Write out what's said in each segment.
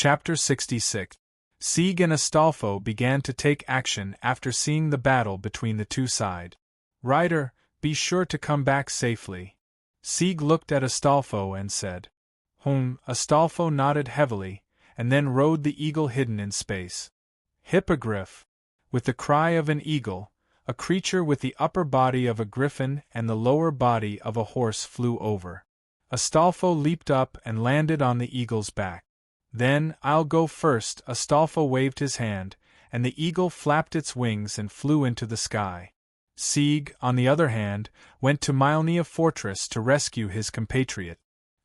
Chapter 66. Sieg and Astolfo began to take action after seeing the battle between the two sides. "Rider, be sure to come back safely." Sieg looked at Astolfo and said. Astolfo nodded heavily, and then rode the eagle hidden in space. Hippogriff! With the cry of an eagle, a creature with the upper body of a griffin and the lower body of a horse flew over. Astolfo leaped up and landed on the eagle's back. Then, "I'll go first," Astolfo waved his hand, and the eagle flapped its wings and flew into the sky. Sieg, on the other hand, went to Mylnia Fortress to rescue his compatriot.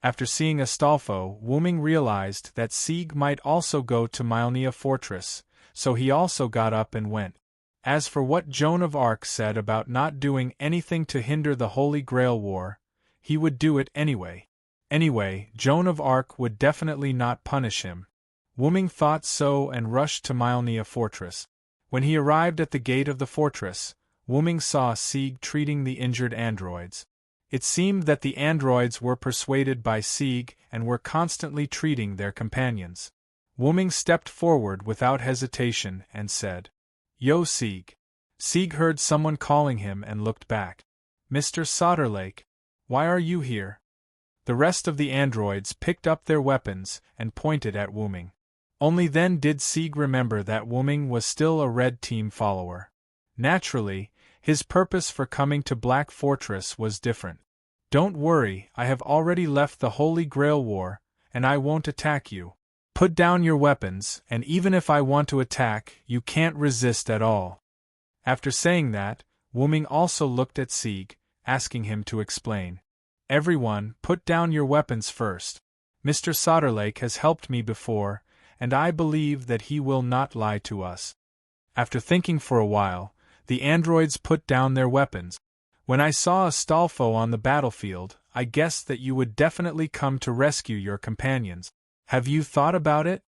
After seeing Astolfo, Wuming realized that Sieg might also go to Mylnia Fortress, so he also got up and went. As for what Joan of Arc said about not doing anything to hinder the Holy Grail War, he would do it anyway. Anyway, Joan of Arc would definitely not punish him. Wuming thought so and rushed to Mylnia Fortress. When he arrived at the gate of the fortress, Wuming saw Sieg treating the injured androids. It seemed that the androids were persuaded by Sieg and were constantly treating their companions. Wuming stepped forward without hesitation and said, "Yo, Sieg." Sieg heard someone calling him and looked back. "Mr. Solderlake, why are you here?" The rest of the androids picked up their weapons and pointed at Wuming. Only then did Sieg remember that Wuming was still a Red Team follower. Naturally, his purpose for coming to Black Fortress was different. "Don't worry, I have already left the Holy Grail War, and I won't attack you. Put down your weapons, and even if I want to attack, you can't resist at all." After saying that, Wuming also looked at Sieg, asking him to explain. "Everyone, put down your weapons first. Mr. Solderlake has helped me before, and I believe that he will not lie to us." After thinking for a while, the androids put down their weapons. "When I saw Astolfo on the battlefield, I guessed that you would definitely come to rescue your companions. Have you thought about it?"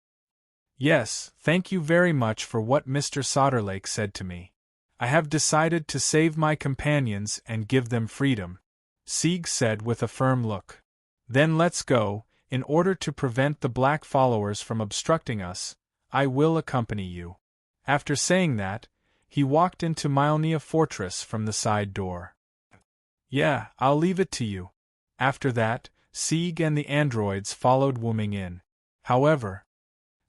"Yes, thank you very much for what Mr. Solderlake said to me. I have decided to save my companions and give them freedom," Sieg said with a firm look. "Then let's go. In order to prevent the black followers from obstructing us, I will accompany you." After saying that, he walked into Mylnia Fortress from the side door. "Yeah, I'll leave it to you." After that, Sieg and the androids followed Wuming in. However,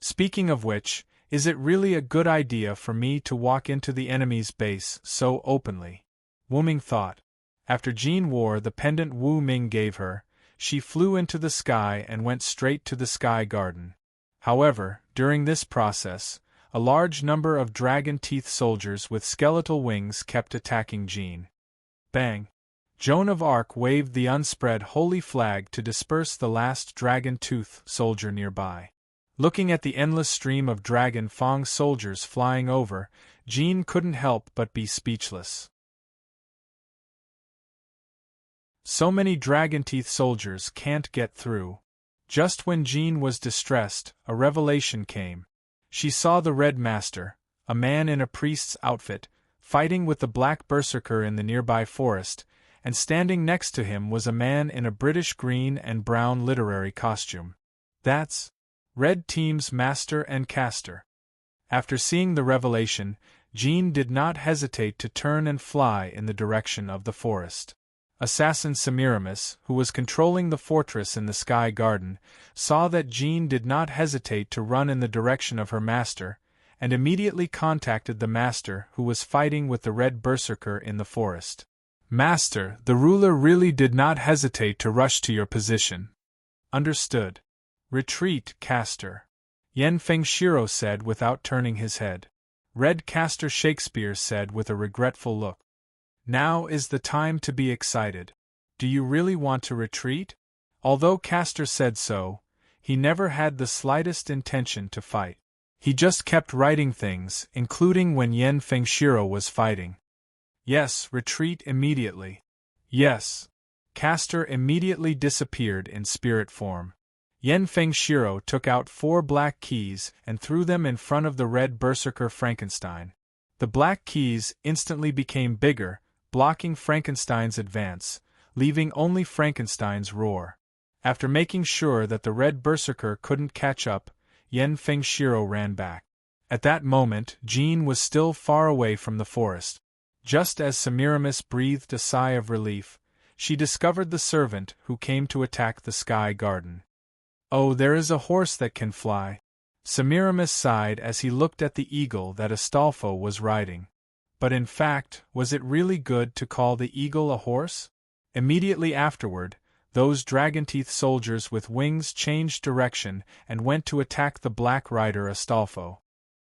speaking of which, is it really a good idea for me to walk into the enemy's base so openly? Wuming thought. After Jean wore the pendant Wu Ming gave her, she flew into the sky and went straight to the Sky Garden. However, during this process, a large number of dragon-teeth soldiers with skeletal wings kept attacking Jean. Bang! Joan of Arc waved the unspread holy flag to disperse the last dragon-tooth soldier nearby. Looking at the endless stream of dragon Fang soldiers flying over, Jean couldn't help but be speechless. So many dragon-teeth soldiers can't get through. Just when Jean was distressed, a revelation came. She saw the Red Master, a man in a priest's outfit, fighting with the Black Berserker in the nearby forest, and standing next to him was a man in a British green and brown literary costume. That's Red Team's Master and Caster. After seeing the revelation, Jean did not hesitate to turn and fly in the direction of the forest. Assassin Semiramis, who was controlling the fortress in the Sky Garden, saw that Jean did not hesitate to run in the direction of her master, and immediately contacted the master who was fighting with the Red Berserker in the forest. "Master, the ruler really did not hesitate to rush to your position." "Understood. Retreat, Caster," Yen Fengshiro said without turning his head. Red Caster Shakespeare said with a regretful look. "Now is the time to be excited. Do you really want to retreat?" Although Caster said so, he never had the slightest intention to fight. He just kept writing things, including when Yen Fengshiro was fighting. "Yes, retreat immediately." "Yes." Caster immediately disappeared in spirit form. Yen Fengshiro took out 4 black keys and threw them in front of the Red Berserker Frankenstein. The black keys instantly became bigger, blocking Frankenstein's advance, leaving only Frankenstein's roar. After making sure that the Red Berserker couldn't catch up, Yen Fengshiro ran back. At that moment, Jean was still far away from the forest. Just as Semiramis breathed a sigh of relief, she discovered the servant who came to attack the sky garden. "Oh, there is a horse that can fly." Semiramis sighed as he looked at the eagle that Astolfo was riding. But in fact, was it really good to call the eagle a horse? Immediately afterward, those dragon-teeth soldiers with wings changed direction and went to attack the black rider Astolfo.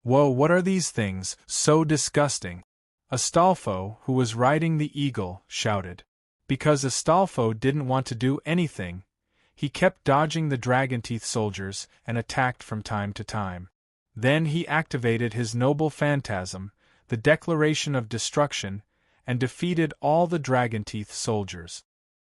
"Whoa, what are these things, so disgusting?" Astolfo, who was riding the eagle, shouted. Because Astolfo didn't want to do anything, he kept dodging the dragon-teeth soldiers and attacked from time to time. Then he activated his noble phantasm, the declaration of destruction, and defeated all the dragon-teeth soldiers.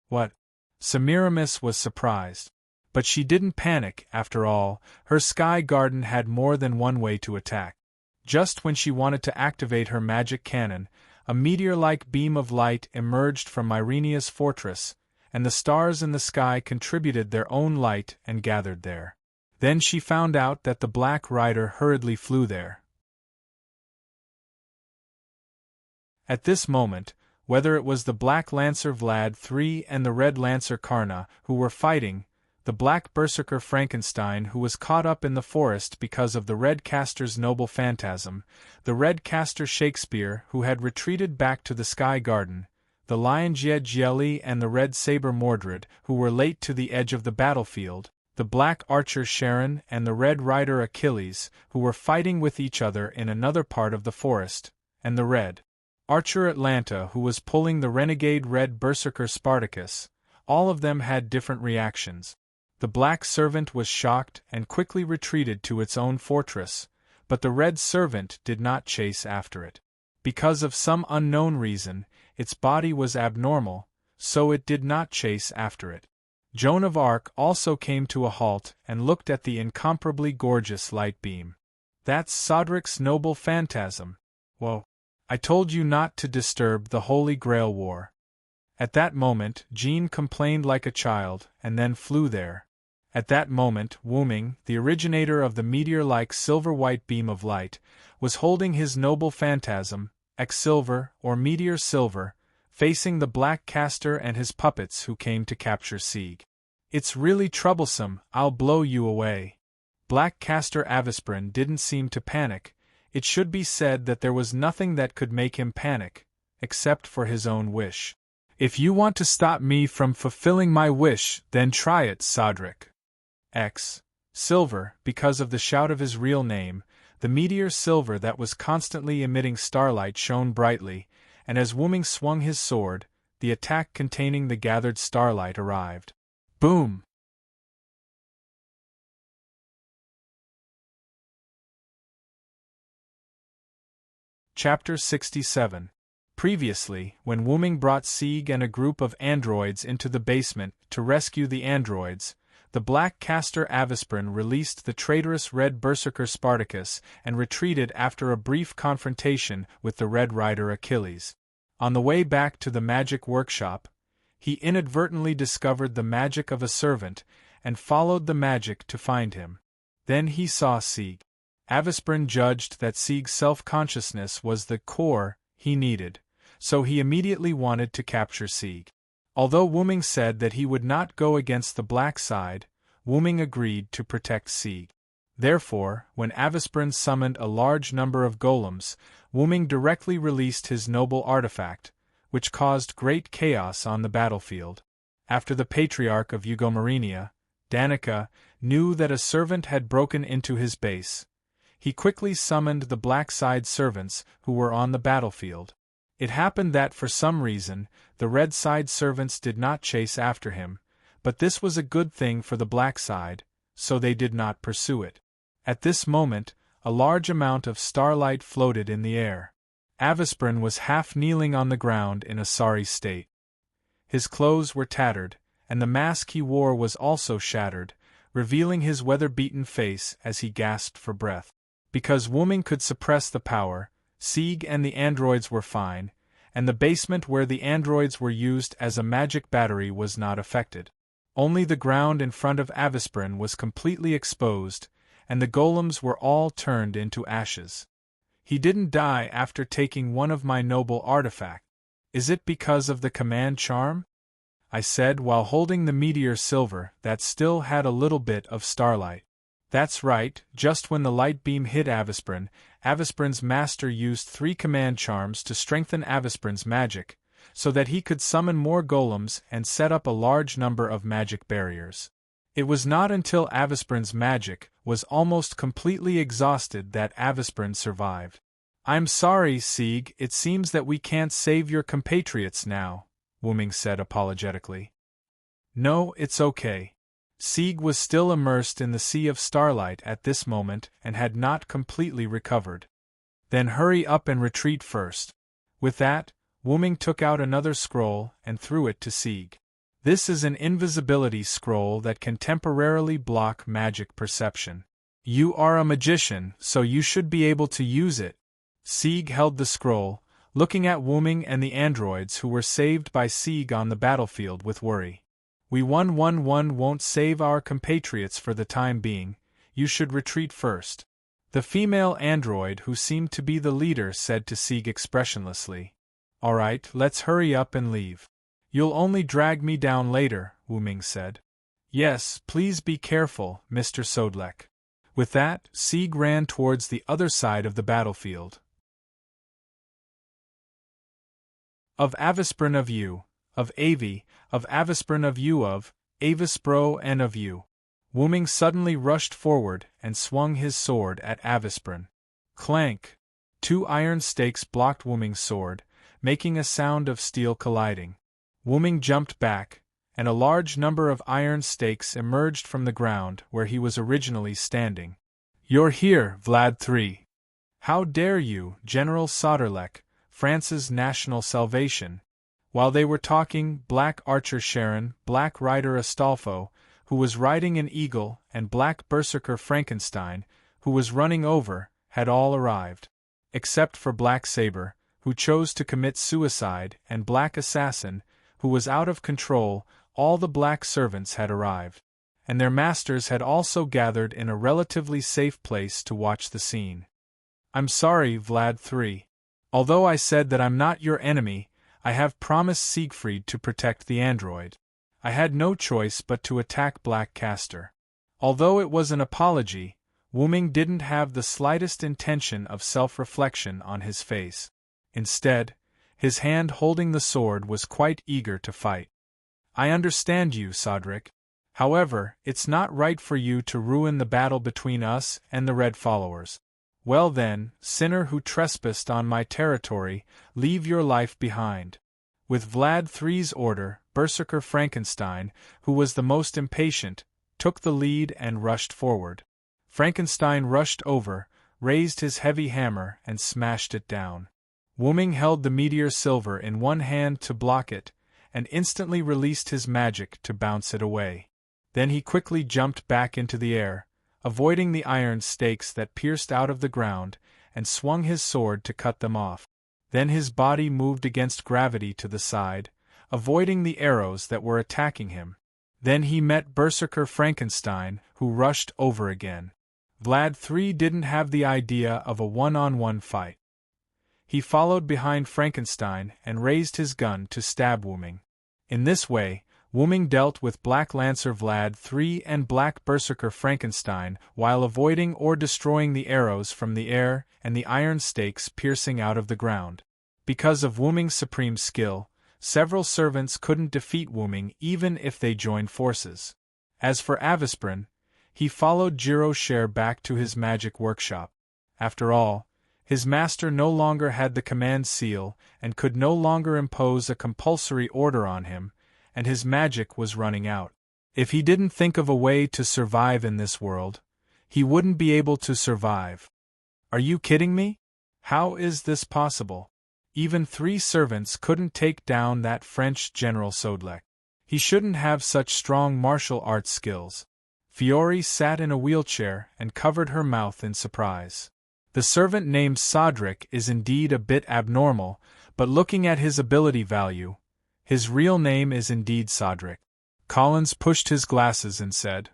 What? Semiramis was surprised. But she didn't panic, after all, her sky garden had more than one way to attack. Just when she wanted to activate her magic cannon, a meteor-like beam of light emerged from Myrenia's fortress, and the stars in the sky contributed their own light and gathered there. Then she found out that the black rider hurriedly flew there. At this moment, whether it was the Black Lancer Vlad III and the Red Lancer Karna who were fighting, the Black Berserker Frankenstein who was caught up in the forest because of the Red Caster's noble phantasm, the Red Caster Shakespeare who had retreated back to the Sky Garden, the Lion Jieli and the Red Saber Mordred who were late to the edge of the battlefield, the Black Archer Sharon and the Red Rider Achilles who were fighting with each other in another part of the forest, and the Red Archer Atlanta who was pulling the renegade Red Berserker Spartacus, all of them had different reactions. The Black Servant was shocked and quickly retreated to its own fortress, but the Red Servant did not chase after it. Because of some unknown reason, its body was abnormal, so it did not chase after it. Joan of Arc also came to a halt and looked at the incomparably gorgeous light beam. "That's Sodric's noble phantasm. Whoa. I told you not to disturb the Holy Grail War." At that moment, Jean complained like a child, and then flew there. At that moment, Wuming, the originator of the meteor-like silver-white beam of light, was holding his noble phantasm, Exsilver, or Meteor Silver, facing the Black Caster and his puppets who came to capture Sieg. "It's really troublesome, I'll blow you away." Black Caster Avisprin didn't seem to panic. It should be said that there was nothing that could make him panic, except for his own wish. "If you want to stop me from fulfilling my wish, then try it, Sodric." Silver, because of the shout of his real name, the meteor silver that was constantly emitting starlight shone brightly, and as Wuming swung his sword, the attack containing the gathered starlight arrived. Boom! Chapter 67. Previously, when Wuming brought Sieg and a group of androids into the basement to rescue the androids, the Black Caster Avisprin released the traitorous Red Berserker Spartacus and retreated after a brief confrontation with the Red Rider Achilles. On the way back to the magic workshop, he inadvertently discovered the magic of a servant and followed the magic to find him. Then he saw Sieg. Avisprin judged that Sieg's self-consciousness was the core he needed, so he immediately wanted to capture Sieg. Although Wuming said that he would not go against the black side, Wuming agreed to protect Sieg. Therefore, when Avisprin summoned a large number of golems, Wuming directly released his noble artifact, which caused great chaos on the battlefield. After the Patriarch of Eugomarinia, Danica, knew that a servant had broken into his base, he quickly summoned the black side servants who were on the battlefield. It happened that for some reason, the red side servants did not chase after him, but this was a good thing for the black side, so they did not pursue it. At this moment, a large amount of starlight floated in the air. Avisprin was half kneeling on the ground in a sorry state. His clothes were tattered, and the mask he wore was also shattered, revealing his weather-beaten face as he gasped for breath. Because Wuming could suppress the power, Sieg and the androids were fine, and the basement where the androids were used as a magic battery was not affected. Only the ground in front of Avisprin was completely exposed, and the golems were all turned into ashes. He didn't die after taking one of my noble artifacts. Is it because of the command charm? I said while holding the meteor silver that still had a little bit of starlight. That's right, just when the light beam hit Avisprin's master used 3 command charms to strengthen Avisprin's magic, so that he could summon more golems and set up a large number of magic barriers. It was not until Avisprin's magic was almost completely exhausted that Avisprin survived. I'm sorry, Sieg, it seems that we can't save your compatriots now, Wuming said apologetically. No, it's okay. Sieg was still immersed in the sea of starlight at this moment and had not completely recovered. Then hurry up and retreat first. With that, Wuming took out another scroll and threw it to Sieg. This is an invisibility scroll that can temporarily block magic perception. You are a magician, so you should be able to use it. Sieg held the scroll, looking at Wuming and the androids who were saved by Sieg on the battlefield with worry. We won't save our compatriots for the time being, you should retreat first. The female android who seemed to be the leader said to Sieg expressionlessly. Alright, let's hurry up and leave. You'll only drag me down later, Wuming said. Yes, please be careful, Mr. Sodlek. With that, Sieg ran towards the other side of the battlefield. Of Avisprin of you, of Avi, of Avisprin of you of, Avispro and of you. Wuming suddenly rushed forward and swung his sword at Avisprin. Clank! 2 iron stakes blocked Wuming's sword, making a sound of steel colliding. Wuming jumped back, and a large number of iron stakes emerged from the ground where he was originally standing. You're here, Vlad III. How dare you, General Soderlek, France's national salvation. While they were talking, Black Archer Sharon, Black Rider Astolfo, who was riding an eagle, and Black Berserker Frankenstein, who was running over, had all arrived. Except for Black Saber, who chose to commit suicide, and Black Assassin, who was out of control, all the black servants had arrived. And their masters had also gathered in a relatively safe place to watch the scene. I'm sorry, Vlad III. Although I said that I'm not your enemy, I have promised Siegfried to protect the android. I had no choice but to attack Black Castor. Although it was an apology, Wuming didn't have the slightest intention of self-reflection on his face. Instead, his hand holding the sword was quite eager to fight. I understand you, Sodric. However, it's not right for you to ruin the battle between us and the Red Followers. Well then, sinner who trespassed on my territory, leave your life behind. With Vlad III's order, Berserker Frankenstein, who was the most impatient, took the lead and rushed forward. Frankenstein rushed over, raised his heavy hammer and smashed it down. Wuming held the meteor silver in one hand to block it, and instantly released his magic to bounce it away. Then he quickly jumped back into the air, avoiding the iron stakes that pierced out of the ground, and swung his sword to cut them off. Then his body moved against gravity to the side, avoiding the arrows that were attacking him. Then he met Berserker Frankenstein, who rushed over again. Vlad III didn't have the idea of a one-on-one fight. He followed behind Frankenstein and raised his gun to stab Wuming. In this way, Wuming dealt with Black Lancer Vlad III and Black Berserker Frankenstein while avoiding or destroying the arrows from the air and the iron stakes piercing out of the ground. Because of Wuming's supreme skill, several servants couldn't defeat Wuming even if they joined forces. As for Avisprin, he followed Jiro Cher back to his magic workshop. After all, his master no longer had the command seal and could no longer impose a compulsory order on him, and his magic was running out. If he didn't think of a way to survive in this world, he wouldn't be able to survive. Are you kidding me? How is this possible? Even 3 servants couldn't take down that French General Sodlek. He shouldn't have such strong martial arts skills. Fiore sat in a wheelchair and covered her mouth in surprise. The servant named Sodric is indeed a bit abnormal, but looking at his ability value, his real name is indeed Sodric. Collins pushed his glasses and said,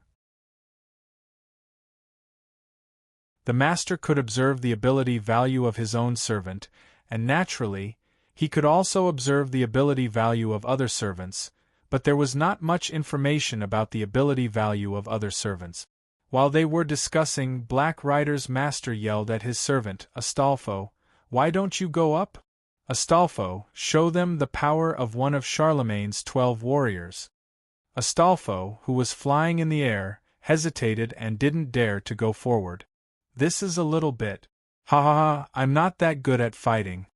The master could observe the ability value of his own servant, and naturally, he could also observe the ability value of other servants, but there was not much information about the ability value of other servants. While they were discussing, Black Rider's master yelled at his servant, Astolfo, "Why don't you go up? Astolfo, show them the power of one of Charlemagne's 12 warriors." Astolfo, who was flying in the air, hesitated and didn't dare to go forward. "This is a little bit. Ha ha ha, I'm not that good at fighting."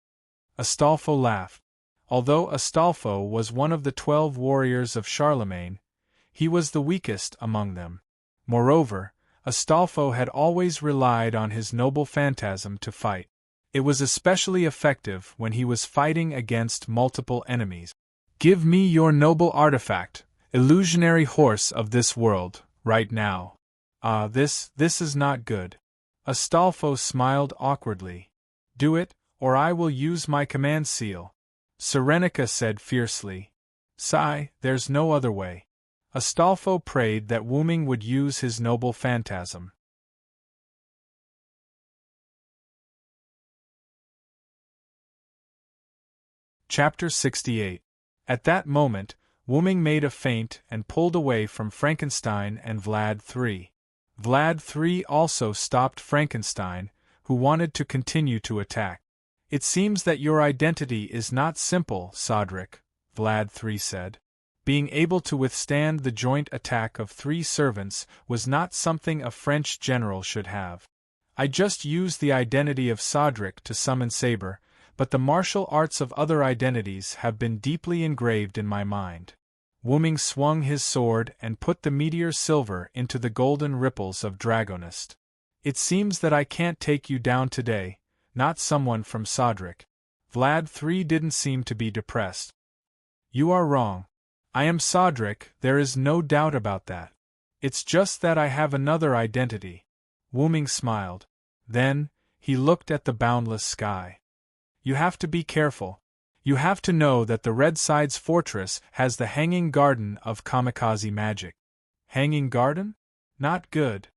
Astolfo laughed. Although Astolfo was one of the 12 warriors of Charlemagne, he was the weakest among them. Moreover, Astolfo had always relied on his noble phantasm to fight. It was especially effective when he was fighting against multiple enemies. "Give me your noble artifact, illusionary horse of this world, right now." This is not good." Astolfo smiled awkwardly. "Do it, or I will use my command seal," Serenica said fiercely. "Sigh, there's no other way." Astolfo prayed that Wuming would use his noble phantasm. Chapter 68. At that moment, Wuming made a feint and pulled away from Frankenstein and Vlad III. Vlad III also stopped Frankenstein, who wanted to continue to attack. "It seems that your identity is not simple, Sodric," Vlad III said. Being able to withstand the joint attack of 3 servants was not something a French general should have. "I just used the identity of Sodric to summon Saber, but the martial arts of other identities have been deeply engraved in my mind." Wuming swung his sword and put the meteor silver into the golden ripples of Draconis. "It seems that I can't take you down today, not someone from Sodric." Vlad III didn't seem to be depressed. "You are wrong. I am Sodric, there is no doubt about that. It's just that I have another identity." Wuming smiled. Then, he looked at the boundless sky. "You have to be careful. You have to know that the Red Side's fortress has the Hanging Garden of kamikaze magic." Hanging Garden? Not good.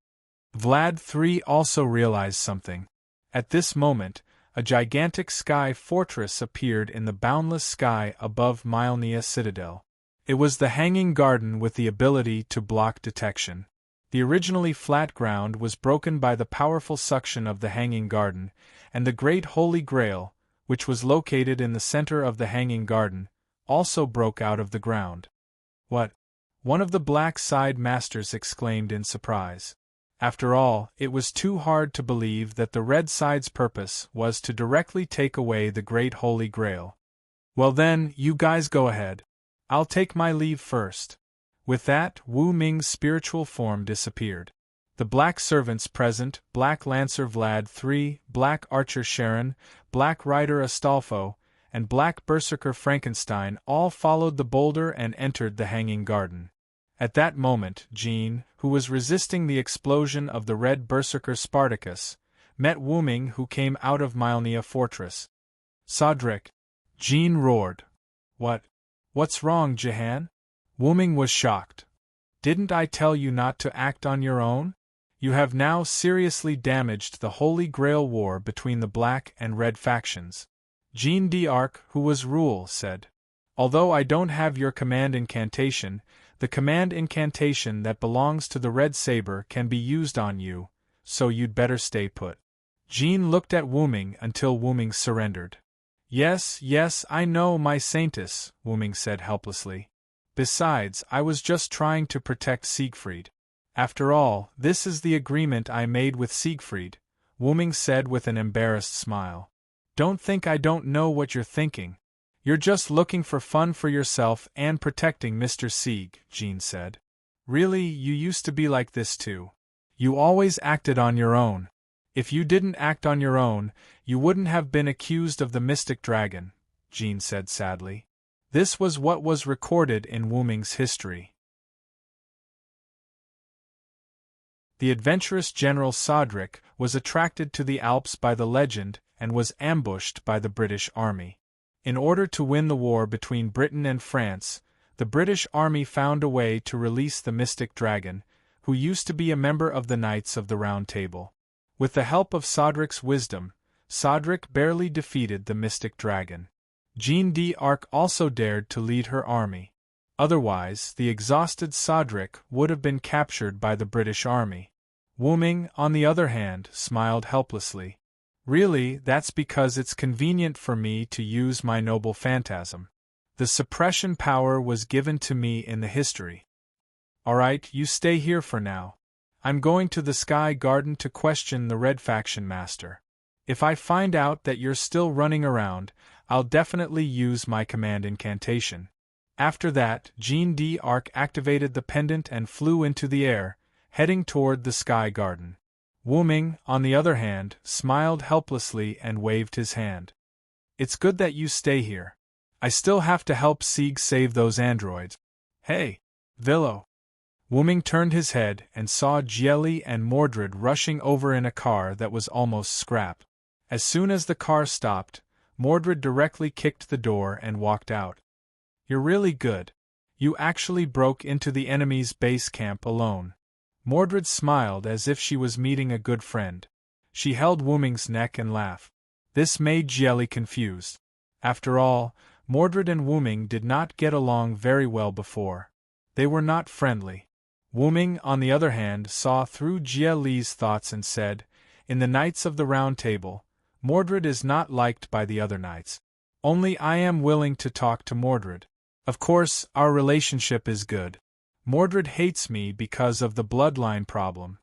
Vlad III also realized something. At this moment, a gigantic sky fortress appeared in the boundless sky above Mylnia Citadel. It was the Hanging Garden with the ability to block detection. The originally flat ground was broken by the powerful suction of the Hanging Garden, and the Great Holy Grail, which was located in the center of the Hanging Garden, also broke out of the ground. "What?" one of the Black Side Masters exclaimed in surprise. After all, it was too hard to believe that the Red Side's purpose was to directly take away the Great Holy Grail. "Well then, you guys go ahead. I'll take my leave first." With that, Wu Ming's spiritual form disappeared. The black servants present, Black Lancer Vlad III, Black Archer Sharon, Black Rider Astolfo, and Black Berserker Frankenstein all followed the boulder and entered the Hanging Garden. At that moment, Jean, who was resisting the explosion of the Red Berserker Spartacus, met Wuming, who came out of Mylnia Fortress. "Sodric!" Jean roared. What's wrong, Jahan?" Wuming was shocked. "Didn't I tell you not to act on your own? You have now seriously damaged the Holy Grail war between the Black and Red factions." Jean d'Arc, who was Rule, said, "Although I don't have your command incantation, the command incantation that belongs to the Red Saber can be used on you, so you'd better stay put." Jean looked at Wuming until Wuming surrendered. Yes, I know, my saintess," Wuming said helplessly. "Besides, I was just trying to protect Siegfried. After all, this is the agreement I made with Siegfried," Wuming said with an embarrassed smile. "Don't think I don't know what you're thinking. You're just looking for fun for yourself and protecting Mr. Sieg," Jean said. "Really, you used to be like this too. You always acted on your own. If you didn't act on your own, you wouldn't have been accused of the Mystic Dragon," Jean said sadly. This was what was recorded in Wuming's history. The adventurous General Sodric was attracted to the Alps by the legend and was ambushed by the British army. In order to win the war between Britain and France, the British army found a way to release the Mystic Dragon, who used to be a member of the Knights of the Round Table. With the help of Sodric's wisdom, Sodric barely defeated the mystic dragon. Jeanne d'Arc also dared to lead her army. Otherwise, the exhausted Sodric would have been captured by the British army. Wu Ming, on the other hand, smiled helplessly. Really, that's because it's convenient for me to use my noble phantasm. The suppression power was given to me in the history. Alright, you stay here for now. I'm going to the Sky Garden to question the Red Faction Master. If I find out that you're still running around, I'll definitely use my command incantation. After that, Jeanne d'Arc activated the pendant and flew into the air, heading toward the Sky Garden. Wu Ming, on the other hand, smiled helplessly and waved his hand. It's good that you stay here. I still have to help Sieg save those androids. Hey, Villo. Wu Ming turned his head and saw Jieli and Mordred rushing over in a car that was almost scrapped. As soon as the car stopped, Mordred directly kicked the door and walked out. You're really good. You actually broke into the enemy's base camp alone. Mordred smiled as if she was meeting a good friend. She held Wu Ming's neck and laughed. This made Jieli confused. After all, Mordred and Wu Ming did not get along very well before. They were not friendly. Wu Ming, on the other hand, saw through Jieli's thoughts and said, "In the Knights of the Round Table, Mordred is not liked by the other knights. Only I am willing to talk to Mordred. Of course, our relationship is good. Mordred hates me because of the bloodline problem."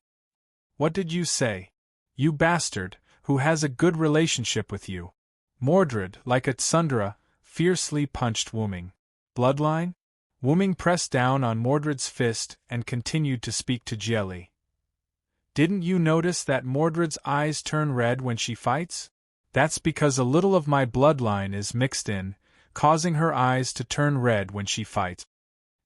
What did you say? You bastard, who has a good relationship with you? Mordred, like a tsundere, fiercely punched Wu Ming. Bloodline? Wu Ming pressed down on Mordred's fist and continued to speak to Jieli. Didn't you notice that Mordred's eyes turn red when she fights? That's because a little of my bloodline is mixed in, causing her eyes to turn red when she fights.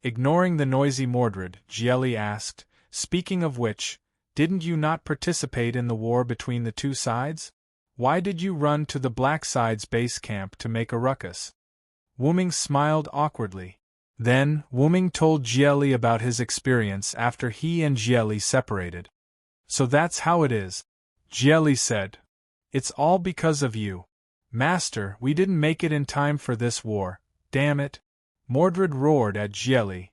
Ignoring the noisy Mordred, Jieli asked, "Speaking of which, didn't you not participate in the war between the two sides? Why did you run to the Black Side's base camp to make a ruckus?" Wu Ming smiled awkwardly. Then, Wu Ming told Jieli about his experience after he and Jieli separated. "So that's how it is," Jieli said. "It's all because of you. Master, we didn't make it in time for this war, damn it." Mordred roared at Jieli.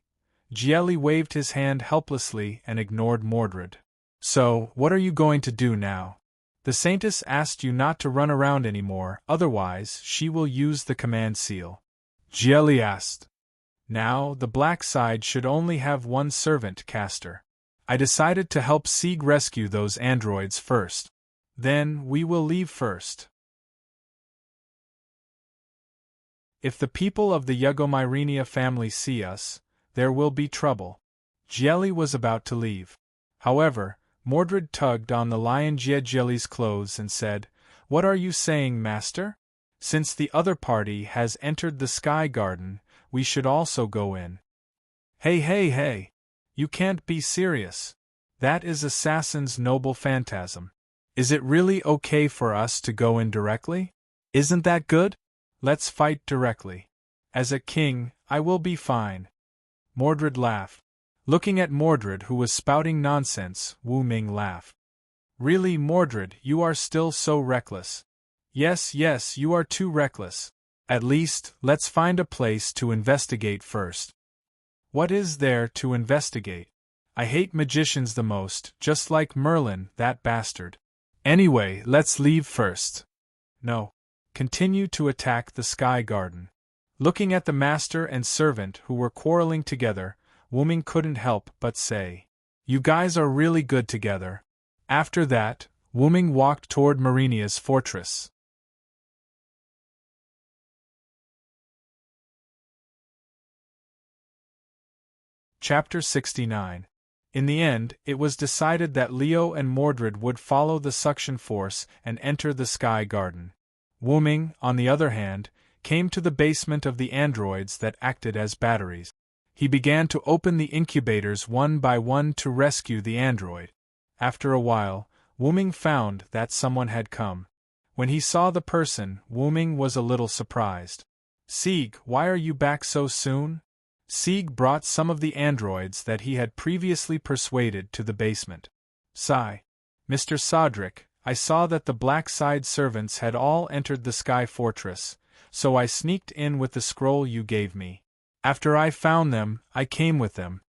Jieli waved his hand helplessly and ignored Mordred. "So, what are you going to do now? The Saintess asked you not to run around anymore, otherwise she will use the command seal." Jieli asked. "Now, the Black Side should only have one servant caster. I decided to help Sieg rescue those androids first. Then, we will leave first. If the people of the Yugomyrenia family see us, there will be trouble." Jieli was about to leave. However, Mordred tugged on the lion Jieli's clothes and said, "What are you saying, master? Since the other party has entered the Sky Garden, we should also go in." Hey! You can't be serious. That is Assassin's noble phantasm. Is it really okay for us to go in directly? Isn't that good? Let's fight directly. As a king, I will be fine. Mordred laughed. Looking at Mordred, who was spouting nonsense, Wu Ming laughed. Really, Mordred, you are still so reckless. Yes, you are too reckless. At least, let's find a place to investigate first. What is there to investigate? I hate magicians the most, just like Merlin, that bastard. Anyway, let's leave first. No. Continue to attack the Sky Garden. Looking at the master and servant who were quarreling together, Wu Ming couldn't help but say, "You guys are really good together." After that, Wu Ming walked toward Marinia's fortress. Chapter 69. In the end, it was decided that Leo and Mordred would follow the suction force and enter the Sky Garden. Wu Ming, on the other hand, came to the basement of the androids that acted as batteries. He began to open the incubators one by one to rescue the android. After a while, Wu Ming found that someone had come. When he saw the person, Wu Ming was a little surprised. "Sieg, why are you back so soon?" Sieg brought some of the androids that he had previously persuaded to the basement. "Sigh. Mr. Sodric, I saw that the black side servants had all entered the Sky Fortress, so I sneaked in with the scroll you gave me. After I found them, I came with them.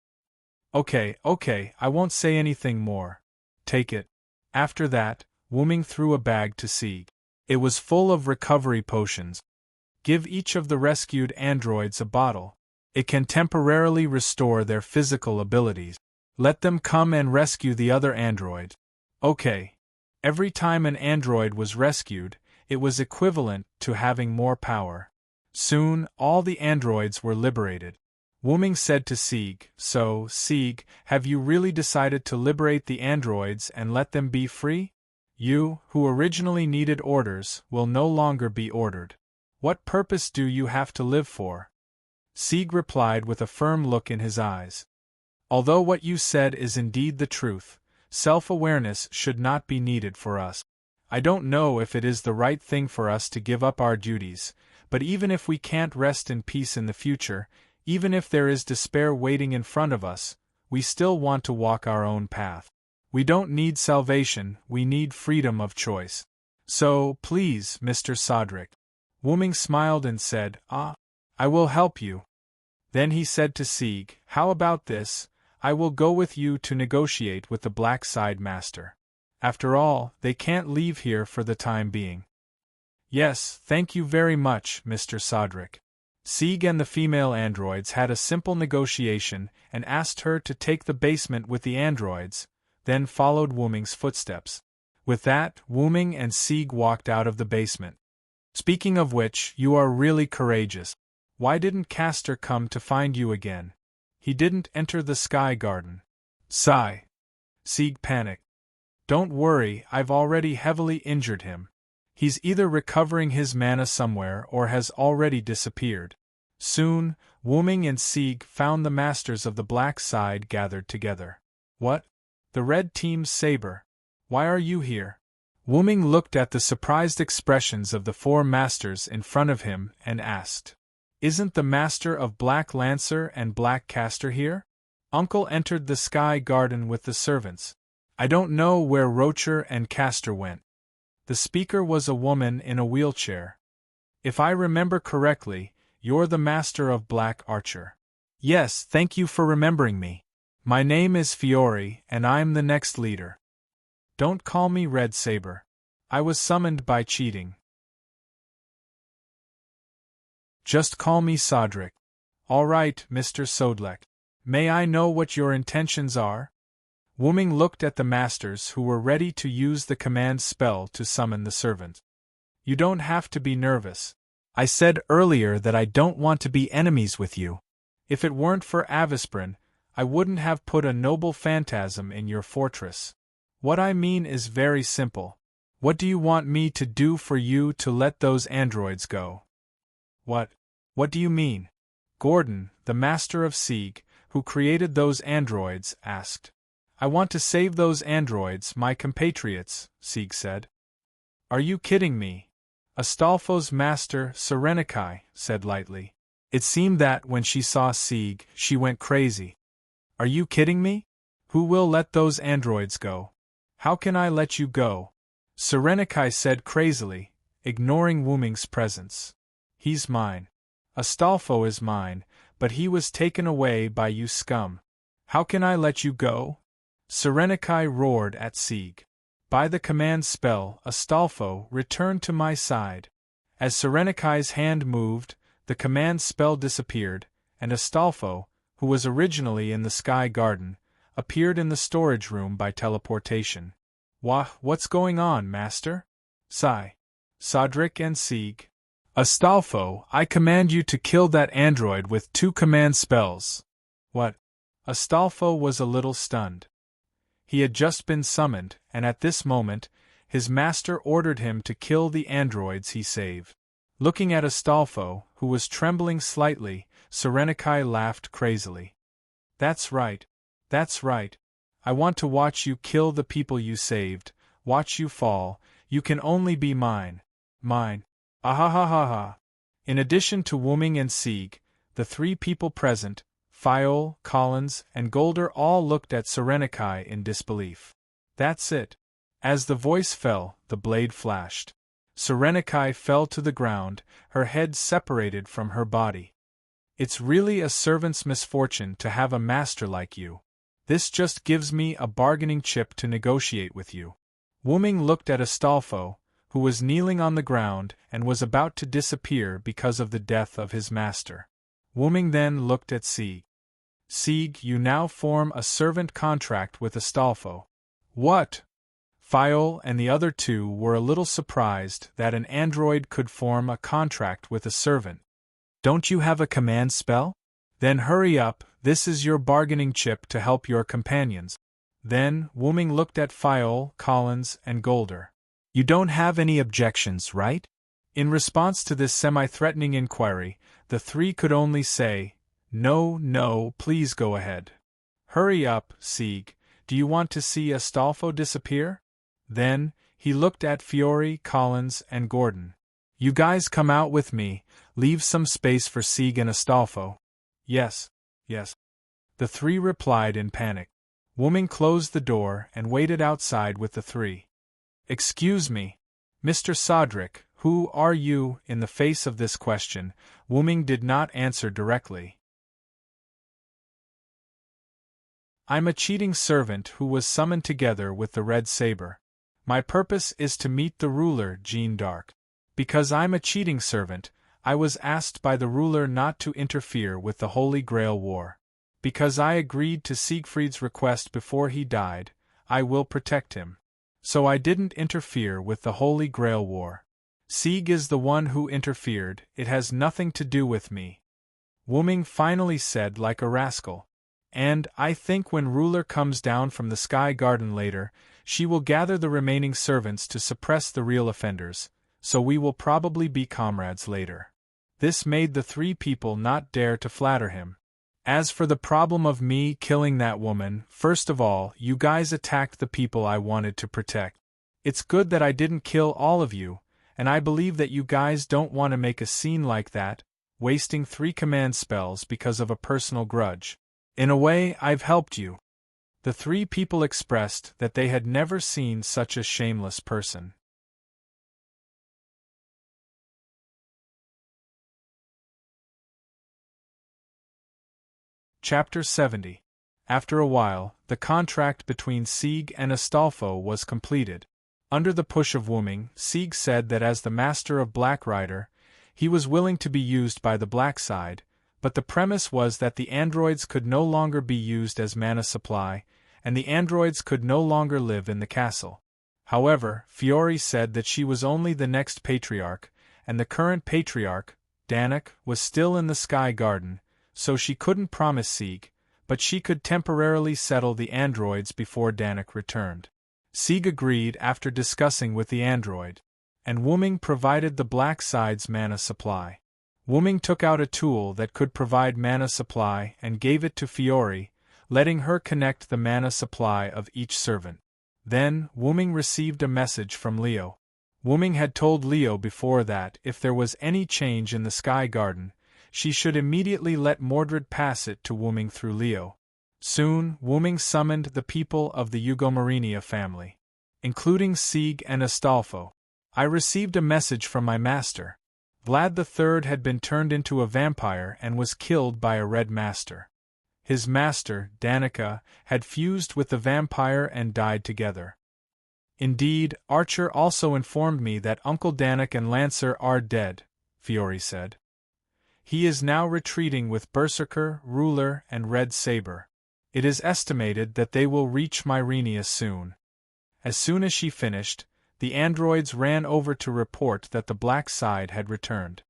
Okay, I won't say anything more. Take it. After that, Wuming threw a bag to Sieg. It was full of recovery potions. Give each of the rescued androids a bottle. It can temporarily restore their physical abilities. Let them come and rescue the other android. Okay. Every time an android was rescued, it was equivalent to having more power. Soon, all the androids were liberated. Wuming said to Sieg, "So, Sieg, have you really decided to liberate the androids and let them be free? You, who originally needed orders, will no longer be ordered. What purpose do you have to live for?" Sieg replied with a firm look in his eyes. "Although what you said is indeed the truth, self-awareness should not be needed for us. I don't know if it is the right thing for us to give up our duties, but even if we can't rest in peace in the future, even if there is despair waiting in front of us, we still want to walk our own path. We don't need salvation, we need freedom of choice. So, please, Mr. Sodric." Wuming smiled and said, I will help you." Then he said to Sieg, "How about this? I will go with you to negotiate with the Black Side Master. After all, they can't leave here for the time being." "Yes, thank you very much, Mr. Sodric." Sieg and the female androids had a simple negotiation and asked her to take the basement with the androids, then followed Wuming's footsteps. With that, Wuming and Sieg walked out of the basement. "Speaking of which, you are really courageous. Why didn't Castor come to find you again? He didn't enter the Sky Garden." Sigh. Sieg panicked. "Don't worry, I've already heavily injured him. He's either recovering his mana somewhere or has already disappeared." Soon, Wuming and Sieg found the masters of the Black Side gathered together. "What? The Red Team's saber. Why are you here?" Wuming looked at the surprised expressions of the four masters in front of him and asked, "Isn't the master of Black Lancer and Black Castor here?" "Uncle entered the Sky Garden with the servants. I don't know where Rocher and Castor went." The speaker was a woman in a wheelchair. "If I remember correctly, you're the master of Black Archer." "Yes, thank you for remembering me. My name is Fiore, and I'm the next leader." "Don't call me Red Saber. I was summoned by cheating. Just call me Sodric." "All right, Mr. Sodlek. May I know what your intentions are?" Wuming looked at the masters who were ready to use the command spell to summon the servant. "You don't have to be nervous. I said earlier that I don't want to be enemies with you. If it weren't for Avisprin, I wouldn't have put a noble phantasm in your fortress. What I mean is very simple. What do you want me to do for you to let those androids go?" What do you mean?" Gordon, the master of Sieg, who created those androids, asked. "I want to save those androids, my compatriots," Sieg said. "Are you kidding me?" Astolfo's master, Serenikai, said lightly. It seemed that, when she saw Sieg, she went crazy. "Are you kidding me? Who will let those androids go? How can I let you go?" Serenikai said crazily, ignoring Wuming's presence. "He's mine. Astolfo is mine, but he was taken away by you scum. How can I let you go?" Serenikai roared at Sieg. By the command spell, Astolfo returned to my side. As Serenikai's hand moved, the command spell disappeared, and Astolfo, who was originally in the Sky Garden, appeared in the storage room by teleportation. What's going on, master?" Sigh. Sodric and Sieg. "Astolfo, I command you to kill that android with 2 command spells." "What?" Astolfo was a little stunned. He had just been summoned, and at this moment, his master ordered him to kill the androids he saved. Looking at Astolfo, who was trembling slightly, Serenikai laughed crazily. That's right. I want to watch you kill the people you saved, watch you fall. You can only be mine. Ahahaha. In addition to Wuming and Sieg, the 3 people present, Fiol, Collins, and Golder all looked at Serenikai in disbelief. "That's it. As the voice fell, the blade flashed. Serenity fell to the ground, her head separated from her body. It's really a servant's misfortune to have a master like you. This just gives me a bargaining chip to negotiate with you. Wuming looked at Astolfo, who was kneeling on the ground and was about to disappear because of the death of his master. Wuming then looked at Sieg. Sieg, you now form a servant contract with Astolfo. What? Fiol and the other two were a little surprised that an android could form a contract with a servant. Don't you have a command spell? Then hurry up, this is your bargaining chip to help your companions. Then, Wuming looked at Fiol, Collins, and Golder. You don't have any objections, right? In response to this semi-threatening inquiry, the three could only say, No, please go ahead. Hurry up, Sieg, do you want to see Astolfo disappear? Then, he looked at Fiore, Collins, and Gordon. You guys come out with me, leave some space for Sieg and Astolfo. Yes. The three replied in panic. Wuming closed the door and waited outside with the three. Excuse me, Mr. Sodric, who are you? In the face of this question, Wuming did not answer directly. I'm a cheating servant who was summoned together with the Red Saber. My purpose is to meet the ruler, Jeanne d'Arc. Because I'm a cheating servant, I was asked by the ruler not to interfere with the Holy Grail War. Because I agreed to Siegfried's request before he died, I will protect him. So I didn't interfere with the Holy Grail War. Sieg is the one who interfered, it has nothing to do with me. Wuming finally said like a rascal. And, I think when ruler comes down from the Sky Garden later, she will gather the remaining servants to suppress the real offenders, so we will probably be comrades later. This made the three people not dare to flatter him. As for the problem of me killing that woman, first of all, you guys attacked the people I wanted to protect. It's good that I didn't kill all of you, and I believe that you guys don't want to make a scene like that, wasting 3 command spells because of a personal grudge. In a way, I've helped you. The 3 people expressed that they had never seen such a shameless person. Chapter 70. After a while, the contract between Sieg and Astolfo was completed. Under the push of Wuming, Sieg said that as the master of Black Rider, he was willing to be used by the Black Side, but the premise was that the androids could no longer be used as mana supply, and the androids could no longer live in the castle. However, Fiore said that she was only the next patriarch, and the current patriarch, Danik, was still in the Sky Garden, so she couldn't promise Sieg, but she could temporarily settle the androids before Danik returned. Sieg agreed after discussing with the android, and Wuming provided the Black Side's mana supply. Wuming took out a tool that could provide mana supply and gave it to Fiore, letting her connect the mana supply of each servant. Then, Wuming received a message from Leo. Wuming had told Leo before that if there was any change in the Sky Garden, she should immediately let Mordred pass it to Wuming through Leo. Soon, Wuming summoned the people of the Eugomarinia family, including Sieg and Astolfo. I received a message from my master. Vlad III had been turned into a vampire and was killed by a Red Master. His master, Danica, had fused with the vampire and died together. Indeed, Archer also informed me that Uncle Danik and Lancer are dead, Fiore said. He is now retreating with Berserker, Ruler, and Red Saber. It is estimated that they will reach Myrenia soon. As soon as she finished, the androids ran over to report that the Black Side had returned.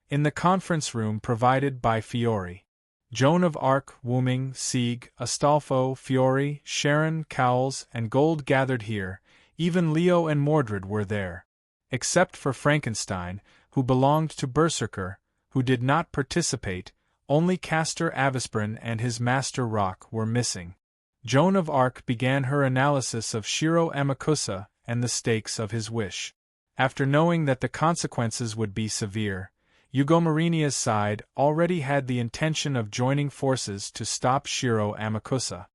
In the conference room provided by Fiore, Joan of Arc, Wuming, Sieg, Astolfo, Fiore, Sharon, Cowles, and Gold gathered here. Even Leo and Mordred were there. Except for Frankenstein, who belonged to Berserker, who did not participate, only Castor Avisbrin and his master Rock were missing. Joan of Arc began her analysis of Shiro Amakusa and the stakes of his wish. After knowing that the consequences would be severe, Eugomarinia's side already had the intention of joining forces to stop Shiro Amakusa.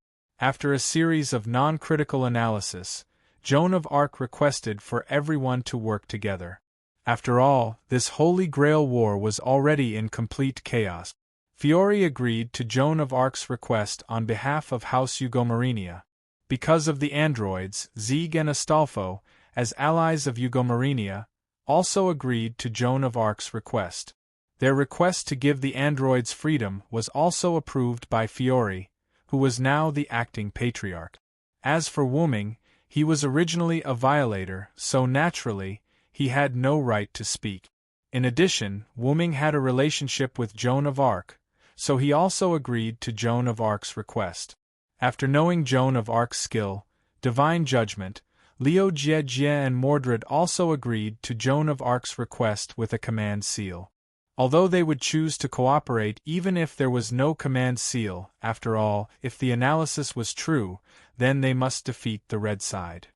After a series of non-critical analysis, Joan of Arc requested for everyone to work together. After all, this Holy Grail war was already in complete chaos. Fiore agreed to Joan of Arc's request on behalf of House Ugomarinia. Because of the androids, Zieg and Astolfo, as allies of Ugomarinia, also agreed to Joan of Arc's request. Their request to give the androids freedom was also approved by Fiore, who was now the acting patriarch. As for Wuming, he was originally a violator, so naturally, he had no right to speak. In addition, Wuming had a relationship with Joan of Arc, so he also agreed to Joan of Arc's request. After knowing Joan of Arc's skill, divine judgment, Liu Jie and Mordred also agreed to Joan of Arc's request with a command seal. Although they would choose to cooperate even if there was no command seal, after all, if the analysis was true, then they must defeat the red side.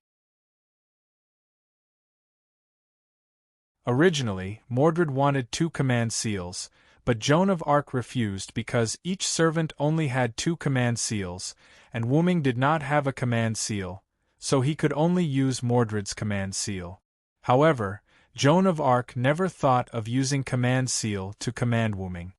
Originally, Mordred wanted 2 command seals, but Joan of Arc refused because each servant only had 2 command seals, and Wuming did not have a command seal, so he could only use Mordred's command seal. However, Joan of Arc never thought of using command seal to command Wuming.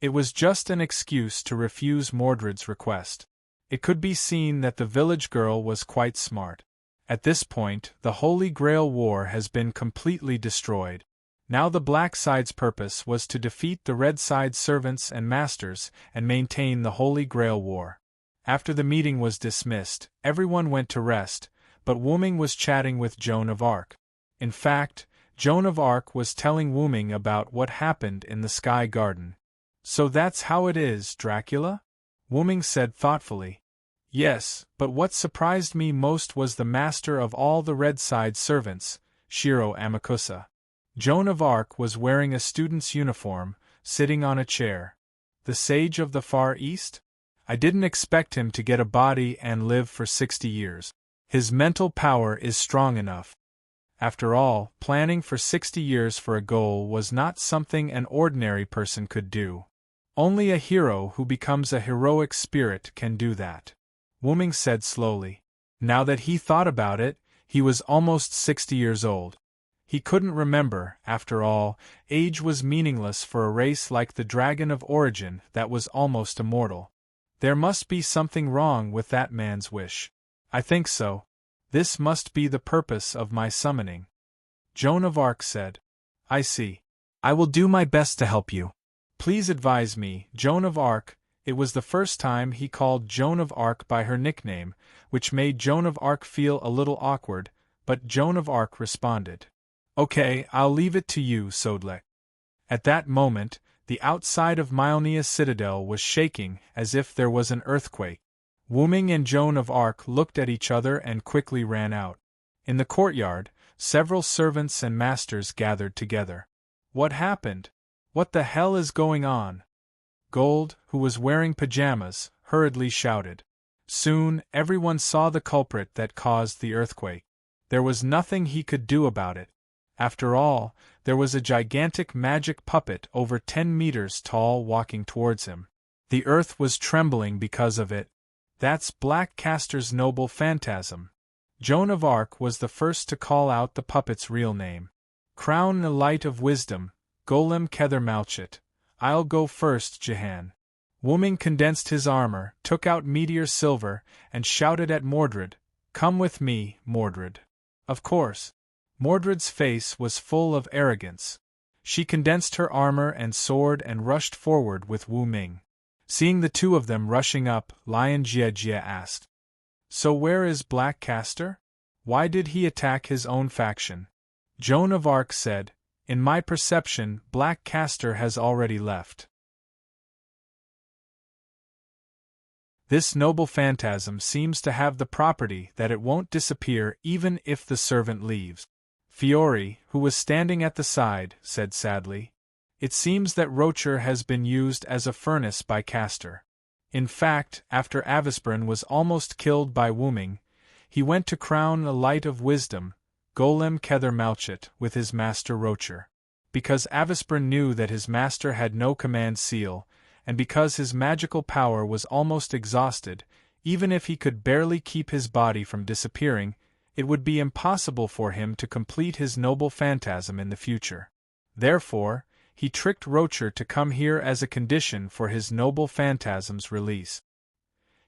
It was just an excuse to refuse Mordred's request. It could be seen that the village girl was quite smart. At this point, the Holy Grail War has been completely destroyed. Now the black side's purpose was to defeat the red side's servants and masters and maintain the Holy Grail War. After the meeting was dismissed, everyone went to rest, but Wuming was chatting with Joan of Arc. In fact, Joan of Arc was telling Wuming about what happened in the Sky Garden. "So that's how it is, Dracula?" Wuming said thoughtfully. "Yes, but what surprised me most was the master of all the red side servants, Shiro Amakusa. Joan of Arc was wearing a student's uniform, sitting on a chair. The sage of the Far East? I didn't expect him to get a body and live for 60 years. His mental power is strong enough." After all, planning for 60 years for a goal was not something an ordinary person could do. Only a hero who becomes a heroic spirit can do that. Wuming said slowly. Now that he thought about it, he was almost 60 years old. He couldn't remember, after all, age was meaningless for a race like the Dragon of Origin that was almost immortal. There must be something wrong with that man's wish. I think so. This must be the purpose of my summoning. Joan of Arc said. I see. I will do my best to help you. Please advise me, Joan of Arc. It was the first time he called Joan of Arc by her nickname, which made Joan of Arc feel a little awkward, but Joan of Arc responded. Okay, I'll leave it to you, Sodlek. At that moment, the outside of Mylnia's citadel was shaking as if there was an earthquake. Wuming and Joan of Arc looked at each other and quickly ran out. In the courtyard, several servants and masters gathered together. What happened? What the hell is going on? Gold, who was wearing pajamas, hurriedly shouted. Soon, everyone saw the culprit that caused the earthquake. There was nothing he could do about it. After all, there was a gigantic magic puppet over 10 meters tall walking towards him. The earth was trembling because of it. That's Black Castor's noble phantasm. Joan of Arc was the first to call out the puppet's real name. Crown the light of wisdom, Golem Kether Malchit. I'll go first, Jehan. Wuming condensed his armor, took out meteor silver, and shouted at Mordred, Come with me, Mordred. Of course. Mordred's face was full of arrogance. She condensed her armor and sword and rushed forward with Wuming. Seeing the two of them rushing up, Lion Jie asked. So where is Black Castor? Why did he attack his own faction? Joan of Arc said, In my perception, Black Castor has already left. This noble phantasm seems to have the property that it won't disappear even if the servant leaves. Fiore, who was standing at the side, said sadly, It seems that Rocher has been used as a furnace by Castor. In fact, after Avisburn was almost killed by Wuming, he went to crown the light of wisdom, Golem Kether Malchit, with his master Rocher. Because Avisburn knew that his master had no command seal, and because his magical power was almost exhausted, even if he could barely keep his body from disappearing, it would be impossible for him to complete his noble phantasm in the future. Therefore, he tricked Rocher to come here as a condition for his noble phantasm's release.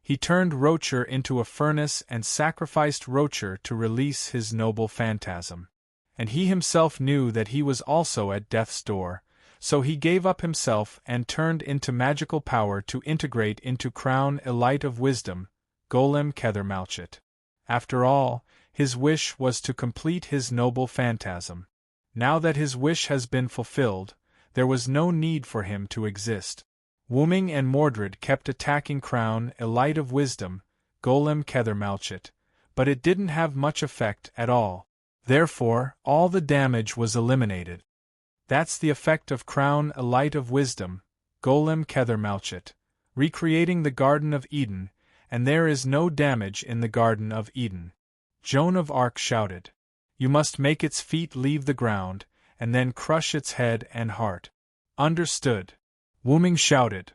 He turned Rocher into a furnace and sacrificed Rocher to release his noble phantasm. And he himself knew that he was also at death's door, so he gave up himself and turned into magical power to integrate into Crown Elite of Wisdom, Golem Kethermalchet. After all, his wish was to complete his noble phantasm. Now that his wish has been fulfilled, there was no need for him to exist. Wooming and Mordred kept attacking Crown Elite of Wisdom, Golem Kethermalchet, but it didn't have much effect at all. Therefore, all the damage was eliminated. That's the effect of Crown Elite of Wisdom, Golem Kethermalchet, recreating the Garden of Eden, and there is no damage in the Garden of Eden. Joan of Arc shouted. You must make its feet leave the ground, and then crush its head and heart. Understood. Wooming shouted.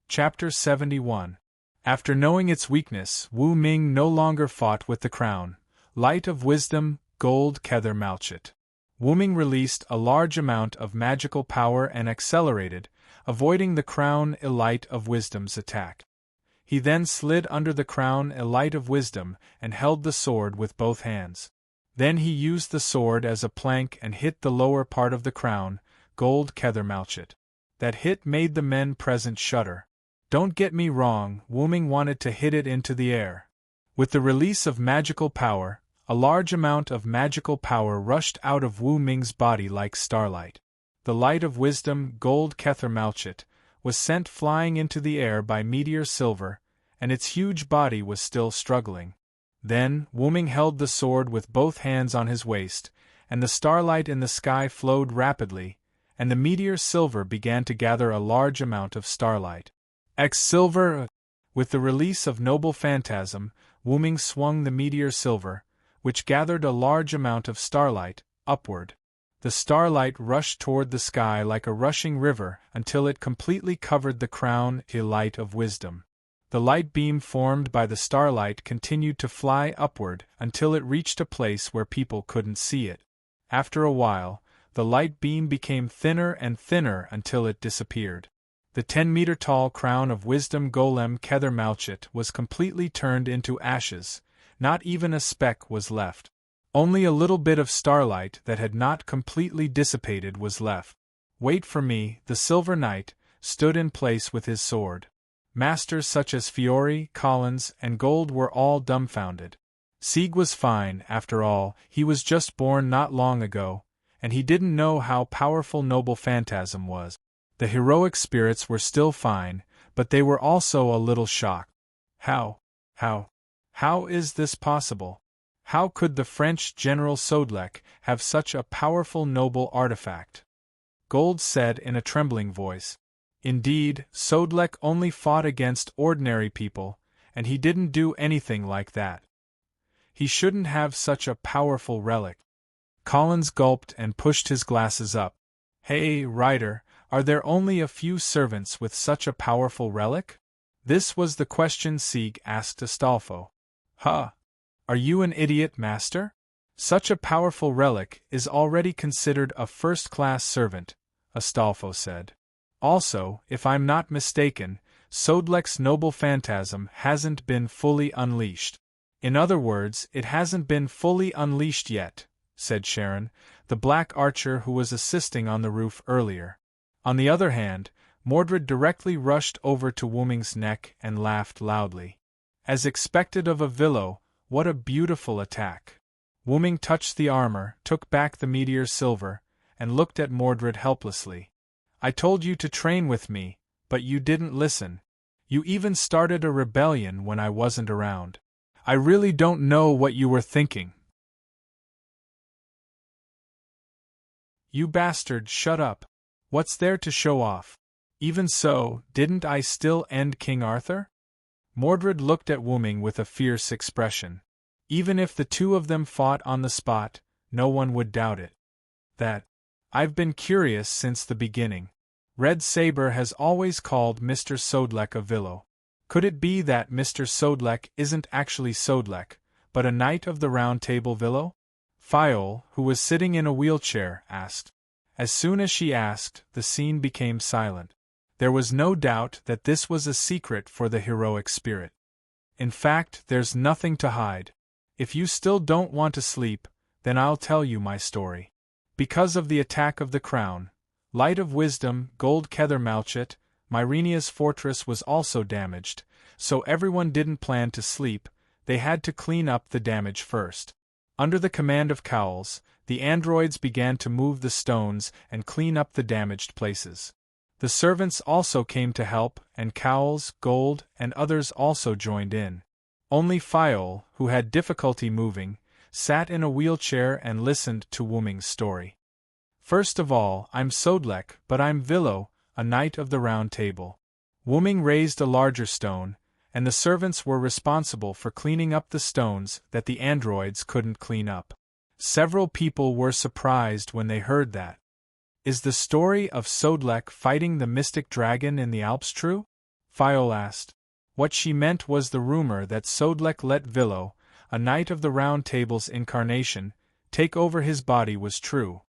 Chapter 71. After knowing its weakness, Wu Ming no longer fought with the crown, Light of Wisdom, Gold Kethermalchet. Wu Ming released a large amount of magical power and accelerated, avoiding the Crown Elite of Wisdom's attack. He then slid under the Crown Elite of Wisdom and held the sword with both hands. Then he used the sword as a plank and hit the lower part of the crown, Gold Kethermalchet. That hit made the men present shudder. Don't get me wrong, Wu Ming wanted to hit it into the air. With the release of magical power, a large amount of magical power rushed out of Wu Ming's body like starlight. The Light of Wisdom, Gold Kethermalchet, was sent flying into the air by Meteor Silver, and its huge body was still struggling. Then, Wu Ming held the sword with both hands on his waist, and the starlight in the sky flowed rapidly, and the Meteor Silver began to gather a large amount of starlight. Silver. With the release of Noble Phantasm, Wu Ming swung the Meteor Silver, which gathered a large amount of starlight, upward. The starlight rushed toward the sky like a rushing river until it completely covered the Crown Elite of Wisdom. The light beam formed by the starlight continued to fly upward until it reached a place where people couldn't see it. After a while, the light beam became thinner and thinner until it disappeared. The 10-meter-tall Crown of Wisdom Golem Kethermalchet was completely turned into ashes, not even a speck was left. Only a little bit of starlight that had not completely dissipated was left. Wait for me, the Silver Knight, stood in place with his sword. Masters such as Fiore, Collins, and Gold were all dumbfounded. Sieg was fine, after all, he was just born not long ago, and he didn't know how powerful Noble Phantasm was. The heroic spirits were still fine, but they were also a little shocked. How is this possible? How could the French General Soudlec have such a powerful noble artifact? Gold said in a trembling voice. Indeed, Soudlec only fought against ordinary people, and he didn't do anything like that. He shouldn't have such a powerful relic. Collins gulped and pushed his glasses up. Hey, Ryder, are there only a few servants with such a powerful relic? This was the question Sieg asked Astolfo. Huh! Are you an idiot, master? Such a powerful relic is already considered a first-class servant, Astolfo said. Also, if I'm not mistaken, Soudlec's Noble Phantasm hasn't been fully unleashed. In other words, it hasn't been fully unleashed yet, said Sharon, the black archer who was assisting on the roof earlier. On the other hand, Mordred directly rushed over to Wu Ming's neck and laughed loudly. As expected of a Villo, what a beautiful attack. Wu Ming touched the armor, took back the Meteor Silver, and looked at Mordred helplessly. I told you to train with me, but you didn't listen. You even started a rebellion when I wasn't around. I really don't know what you were thinking. You bastard, shut up. What's there to show off? Even so, didn't I still end King Arthur? Mordred looked at Wu Ming with a fierce expression. Even if the two of them fought on the spot, no one would doubt it. I've been curious since the beginning. Red Saber has always called Mr. Sodlek a Villo. Could it be that Mr. Sodlek isn't actually Sodlek, but a Knight of the Round Table Villo? Fiol, who was sitting in a wheelchair, asked. As soon as she asked, the scene became silent. There was no doubt that this was a secret for the heroic spirit. In fact, there's nothing to hide. If you still don't want to sleep, then I'll tell you my story. Because of the attack of the crown, Light of Wisdom, Gold Kether Malchet, Myrenia's fortress was also damaged, so everyone didn't plan to sleep, they had to clean up the damage first. Under the command of Cowls, the androids began to move the stones and clean up the damaged places. The servants also came to help, and Cowls, Gold, and others also joined in. Only Fiol, who had difficulty moving, sat in a wheelchair and listened to Wooming's story. First of all, I'm Sodlek, but I'm Villo, a Knight of the Round Table. Wooming raised a larger stone, and the servants were responsible for cleaning up the stones that the androids couldn't clean up. Several people were surprised when they heard that. Is the story of Sodlek fighting the mystic dragon in the Alps true? Fiol asked. What she meant was the rumor that Sodlek let Villo, a Knight of the Round Table's incarnation, take over his body was true.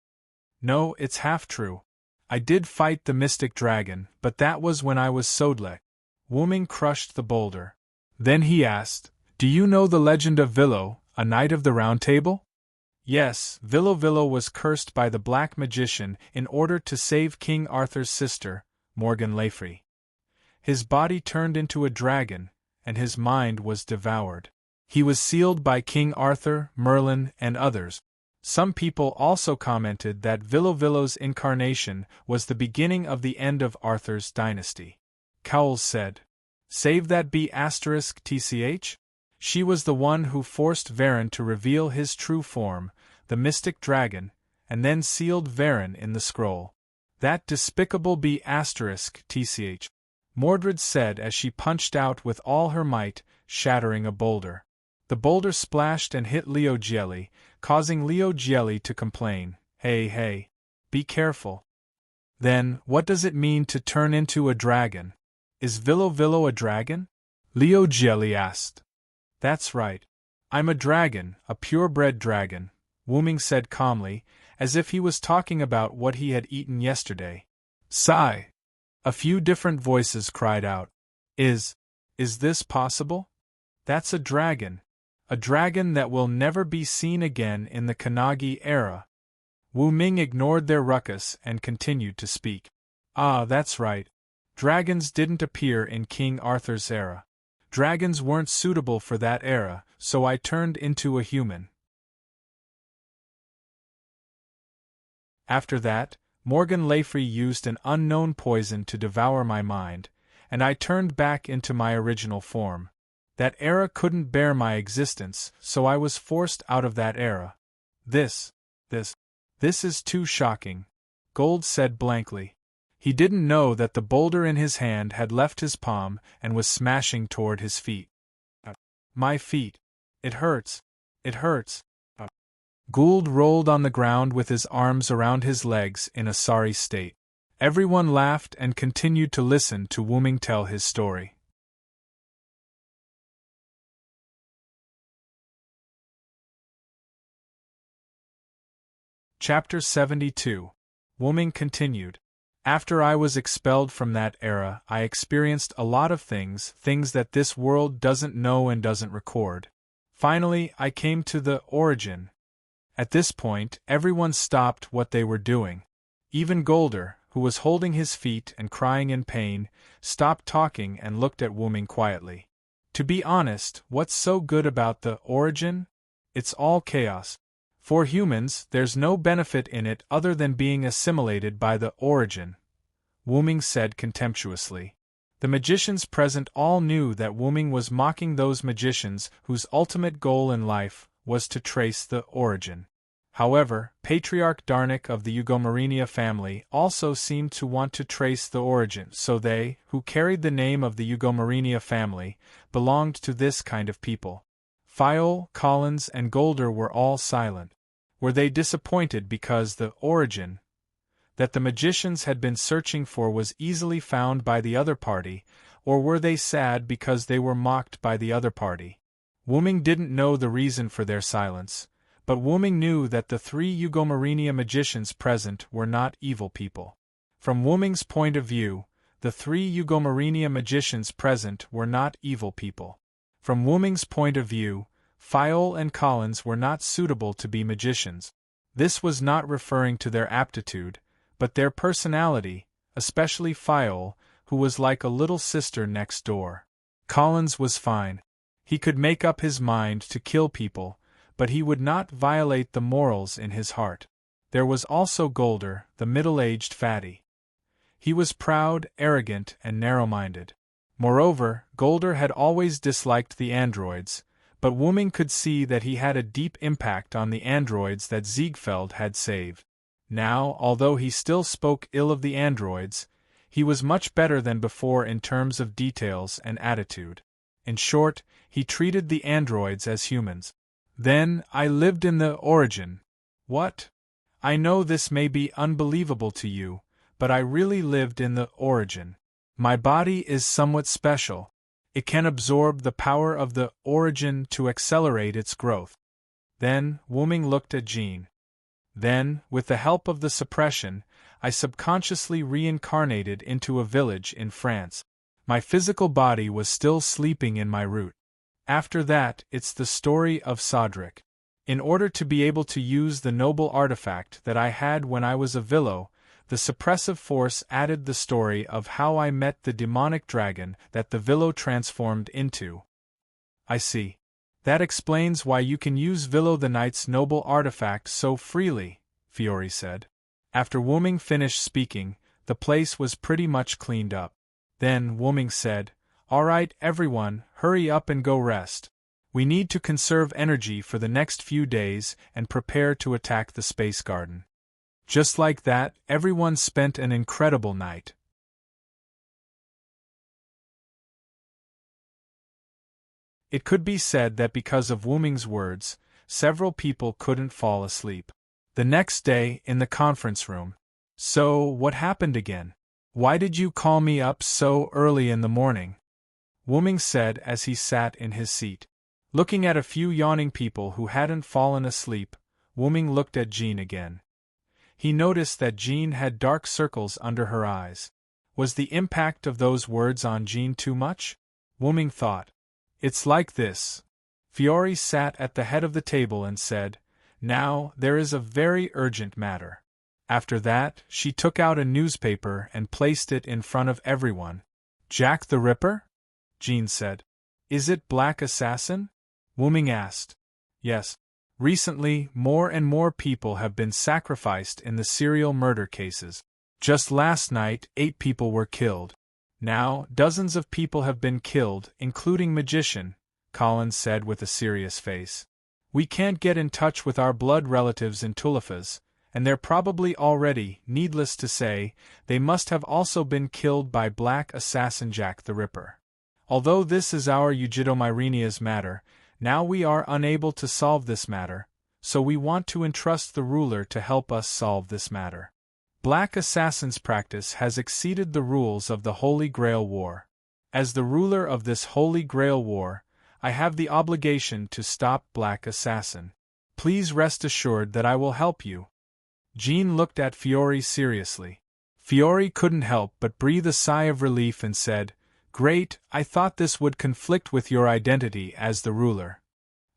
No, it's half true. I did fight the mystic dragon, but that was when I was Sodlek. Wooming crushed the boulder. Then he asked, Do you know the legend of Villo, a Knight of the Round Table? Yes, Villo was cursed by the Black Magician in order to save King Arthur's sister, Morgan Le Fay. His body turned into a dragon, and his mind was devoured. He was sealed by King Arthur, Merlin, and others. Some people also commented that Villo's incarnation was the beginning of the end of Arthur's dynasty. Cowles said, Save that B***tch? She was the one who forced Varen to reveal his true form, the mystic dragon, and then sealed Varen in the scroll. That despicable B***tch, Mordred said as she punched out with all her might, shattering a boulder. The boulder splashed and hit Leo Gielli, causing Leo Gielli to complain, Hey, be careful. Then, what does it mean to turn into a dragon? Is Villo a dragon? Leo Gielli asked. That's right. I'm a dragon, a purebred dragon, Wooming said calmly, as if he was talking about what he had eaten yesterday. Sigh. A few different voices cried out. Is this possible? That's a dragon that will never be seen again in the Kannagi era. Wooming ignored their ruckus and continued to speak. Ah, that's right. Dragons didn't appear in King Arthur's era. Dragons weren't suitable for that era, so I turned into a human. After that, Morgan Le Fay used an unknown poison to devour my mind, and I turned back into my original form. That era couldn't bear my existence, so I was forced out of that era. This is too shocking, Gold said blankly. He didn't know that the boulder in his hand had left his palm and was smashing toward his feet. My feet. It hurts. Gould rolled on the ground with his arms around his legs in a sorry state. Everyone laughed and continued to listen to Wooming tell his story. Chapter 72. Wooming continued. After I was expelled from that era, I experienced a lot of things that this world doesn't know and doesn't record. Finally, I came to the origin. At this point, everyone stopped what they were doing. Even Golder, who was holding his feet and crying in pain, stopped talking and looked at Wooming quietly. To be honest, what's so good about the origin? It's all chaos. For humans, there's no benefit in it other than being assimilated by the origin, Wooming said contemptuously. The magicians present all knew that Wooming was mocking those magicians whose ultimate goal in life was to trace the origin. However, Patriarch Darnik of the Eugomarinia family also seemed to want to trace the origin, so they, who carried the name of the Eugomarinia family, belonged to this kind of people. Fiol, Collins, and Golder were all silent. Were they disappointed because the origin, that the magicians had been searching for was easily found by the other party, or were they sad because they were mocked by the other party? Wu-Ming didn't know the reason for their silence, but Wu-Ming knew that the 3 Eugomarinia magicians present were not evil people. From Wu-Ming's point of view, the 3 Eugomarinia magicians present were not evil people. From Wu-Ming's point of view, Fiole and Collins were not suitable to be magicians. This was not referring to their aptitude, but their personality, especially Fiole, who was like a little sister next door. Collins was fine. He could make up his mind to kill people, but he would not violate the morals in his heart. There was also Golder, the middle-aged fatty. He was proud, arrogant, and narrow-minded. Moreover, Golder had always disliked the androids, but Wu-Ming could see that he had a deep impact on the androids that Ziegfeld had saved. Now, although he still spoke ill of the androids, he was much better than before in terms of details and attitude. In short, he treated the androids as humans. Then, I lived in the origin. What? I know this may be unbelievable to you, but I really lived in the origin. My body is somewhat special. It can absorb the power of the origin to accelerate its growth. Then, Wu-Ming looked at Jean. Then, with the help of the suppression, I subconsciously reincarnated into a village in France. My physical body was still sleeping in my root. After that, it's the story of Sodric. In order to be able to use the noble artifact that I had when I was a Villo, the suppressive force added the story of how I met the demonic dragon that the Villo transformed into. I see. That explains why you can use Villo the Knight's noble artifact so freely, Fiore said. After Wu-Ming finished speaking, the place was pretty much cleaned up. Then Wu-Ming said, "All right, everyone, hurry up and go rest. We need to conserve energy for the next few days and prepare to attack the space garden." Just like that, everyone spent an incredible night. It could be said that because of Wu-Ming's words, several people couldn't fall asleep. The next day, in the conference room. "So, what happened again? Why did you call me up so early in the morning?" Wu-Ming said as he sat in his seat. Looking at a few yawning people who hadn't fallen asleep, Wu-Ming looked at Jean again. He noticed that Jean had dark circles under her eyes. Was the impact of those words on Jean too much? Wu-Ming thought. It's like this. Fiore sat at the head of the table and said, "Now, there is a very urgent matter." After that, she took out a newspaper and placed it in front of everyone. "Jack the Ripper?" Jean said. "Is it Black Assassin?" Wu-Ming asked. "Yes. Recently, more and more people have been sacrificed in the serial murder cases. Just last night, 8 people were killed. Now, dozens of people have been killed, including magician," Collins said with a serious face. "We can't get in touch with our blood relatives in Tulifas, and they're probably already, needless to say, they must have also been killed by Black Assassin Jack the Ripper. Although this is our Eugitomirenia's matter, now we are unable to solve this matter, so we want to entrust the ruler to help us solve this matter. Black Assassin's practice has exceeded the rules of the Holy Grail War. As the ruler of this Holy Grail War, I have the obligation to stop Black Assassin. Please rest assured that I will help you." Jean looked at Fiore seriously. Fiore couldn't help but breathe a sigh of relief and said, "Great, I thought this would conflict with your identity as the ruler."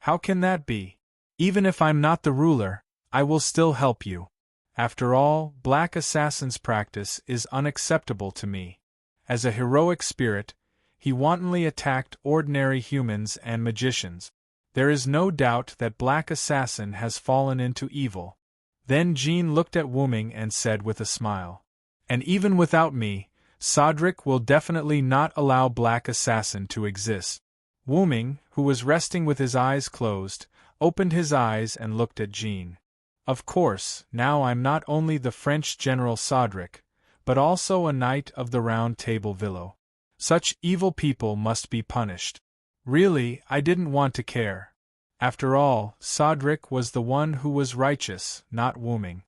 "How can that be? Even if I'm not the ruler, I will still help you. After all, Black Assassin's practice is unacceptable to me. As a heroic spirit, he wantonly attacked ordinary humans and magicians. There is no doubt that Black Assassin has fallen into evil." Then Jean looked at Wu-Ming and said with a smile, "And even without me, Sodric will definitely not allow Black Assassin to exist." Wu-Ming, who was resting with his eyes closed, opened his eyes and looked at Jean. "Of course, now I'm not only the French General Sodric, but also a Knight of the Round Table Villo. Such evil people must be punished. Really, I didn't want to care. After all, Sodric was the one who was righteous, not Wu-Ming.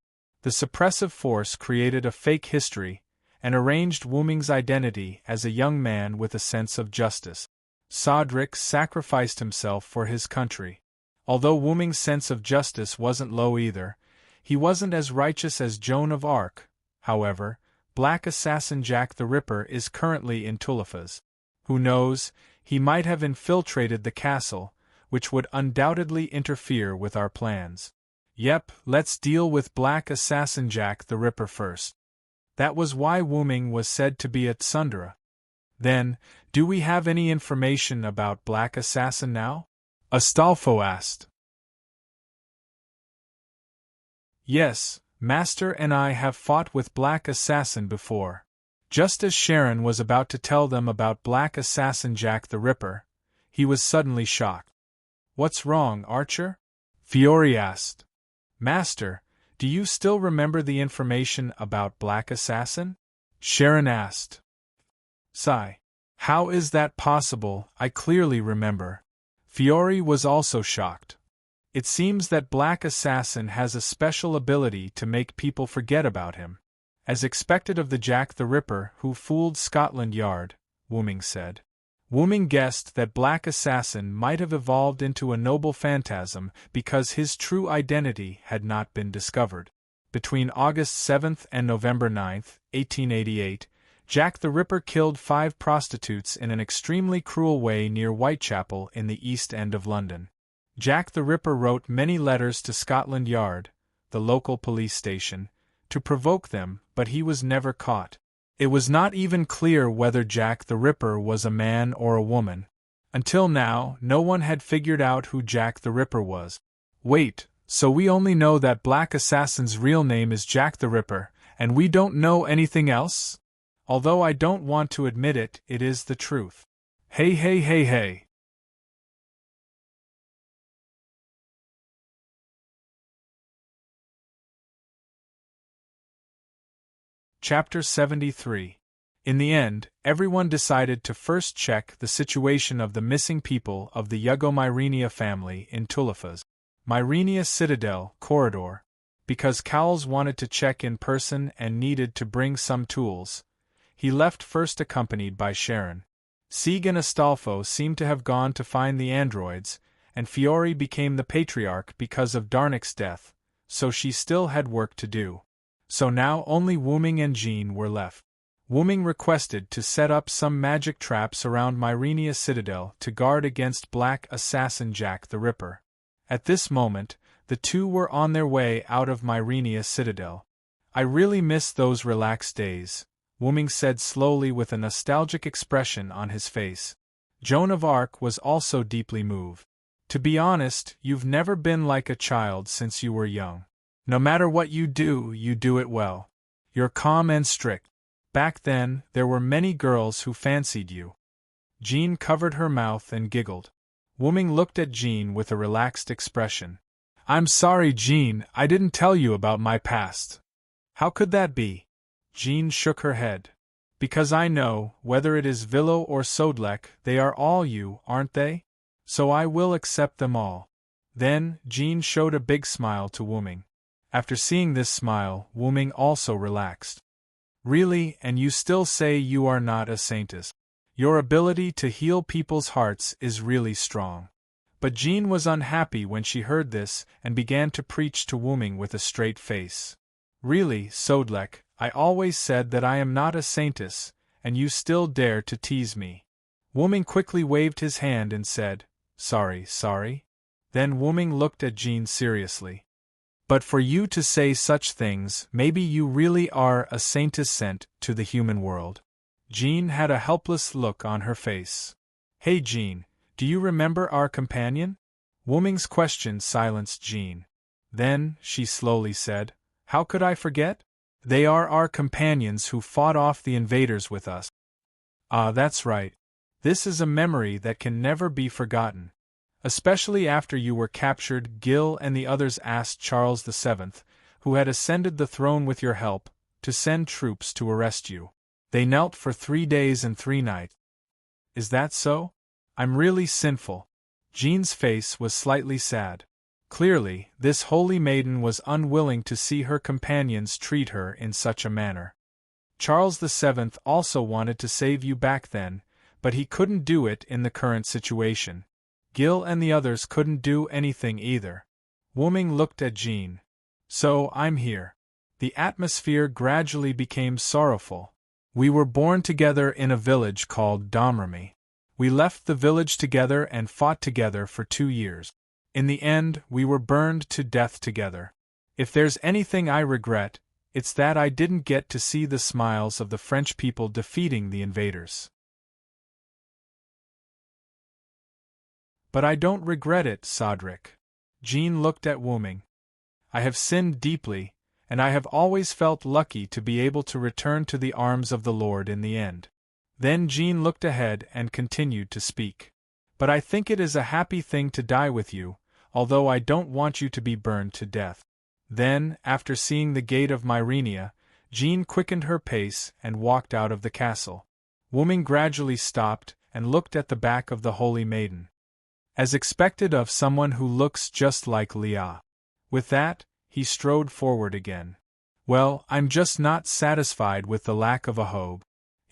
The suppressive force created a fake history, and arranged Wu Ming's identity as a young man with a sense of justice. Sodric sacrificed himself for his country. Although Wu Ming's sense of justice wasn't low either, he wasn't as righteous as Joan of Arc. However, Black Assassin Jack the Ripper is currently in Tulifas. Who knows, he might have infiltrated the castle, which would undoubtedly interfere with our plans. Yep, let's deal with Black Assassin Jack the Ripper first. That was why Wu Ming was said to be at Sundara. Then, do we have any information about Black Assassin now? Astolfo asked. Yes, Master and I have fought with Black Assassin before. Just as Sharon was about to tell them about Black Assassin Jack the Ripper, he was suddenly shocked. What's wrong, Archer? Fiore asked. Master, do you still remember the information about Black Assassin? Sharon asked. Sigh. How is that possible? I clearly remember. Fiore was also shocked. It seems that Black Assassin has a special ability to make people forget about him. As expected of the Jack the Ripper who fooled Scotland Yard, Wu Ming said. Wu Ming guessed that Black Assassin might have evolved into a noble phantasm because his true identity had not been discovered. Between August 7th and November 9th, 1888, Jack the Ripper killed 5 prostitutes in an extremely cruel way near Whitechapel in the East End of London. Jack the Ripper wrote many letters to Scotland Yard, the local police station, to provoke them, but he was never caught. It was not even clear whether Jack the Ripper was a man or a woman. Until now, no one had figured out who Jack the Ripper was. Wait, so we only know that Black Assassin's real name is Jack the Ripper, and we don't know anything else? Although I don't want to admit it, it is the truth. Hey. Chapter 73. In the end, everyone decided to first check the situation of the missing people of the Yugo-Myrenia family in Tulifas. Myrenia Citadel corridor. Because Cowles wanted to check in person and needed to bring some tools, he left first accompanied by Sharon. Sieg and Astolfo seemed to have gone to find the androids, and Fiore became the patriarch because of Darnick's death, so she still had work to do. So now only Wu Ming and Jean were left. Wu Ming requested to set up some magic traps around Myrenia Citadel to guard against Black Assassin Jack the Ripper. At this moment, the two were on their way out of Myrenia Citadel. I really miss those relaxed days, Wu Ming said slowly with a nostalgic expression on his face. Joan of Arc was also deeply moved. To be honest, you've never been like a child since you were young. No matter what you do it well. You're calm and strict. Back then, there were many girls who fancied you. Jean covered her mouth and giggled. Wu Ming looked at Jean with a relaxed expression. I'm sorry, Jean, I didn't tell you about my past. How could that be? Jean shook her head. Because I know, whether it is Villo or Sodlek, they are all you, aren't they? So I will accept them all. Then, Jean showed a big smile to Wu Ming. After seeing this smile, Wu Ming also relaxed. Really, and you still say you are not a saintess. Your ability to heal people's hearts is really strong. But Jean was unhappy when she heard this and began to preach to Wu Ming with a straight face. Really, Sodlek, I always said that I am not a saintess, and you still dare to tease me. Wu Ming quickly waved his hand and said, Sorry. Then Wu Ming looked at Jean seriously. But for you to say such things, maybe you really are a saintess sent to the human world. Jean had a helpless look on her face. Hey Jean, do you remember our companion? Wu Ming's question silenced Jean. Then, she slowly said, how could I forget? They are our companions who fought off the invaders with us. Ah, that's right. This is a memory that can never be forgotten. Especially after you were captured, Gil and the others asked Charles VII, who had ascended the throne with your help, to send troops to arrest you. They knelt for 3 days and 3 nights. Is that so? I'm really sinful. Jean's face was slightly sad. Clearly, this holy maiden was unwilling to see her companions treat her in such a manner. Charles VII also wanted to save you back then, but he couldn't do it in the current situation. Gil and the others couldn't do anything either. Wu Ming looked at Jean. So, I'm here. The atmosphere gradually became sorrowful. We were born together in a village called Domremy. We left the village together and fought together for 2 years. In the end, we were burned to death together. If there's anything I regret, it's that I didn't get to see the smiles of the French people defeating the invaders. But I don't regret it, Cedric. Jean looked at Wu Ming. I have sinned deeply, and I have always felt lucky to be able to return to the arms of the Lord in the end. Then Jean looked ahead and continued to speak. But I think it is a happy thing to die with you, although I don't want you to be burned to death. Then, after seeing the gate of Myrenia, Jean quickened her pace and walked out of the castle. Wu Ming gradually stopped and looked at the back of the holy maiden. As expected of someone who looks just like Leah. With that, he strode forward again. Well, I'm just not satisfied with the lack of a hobe.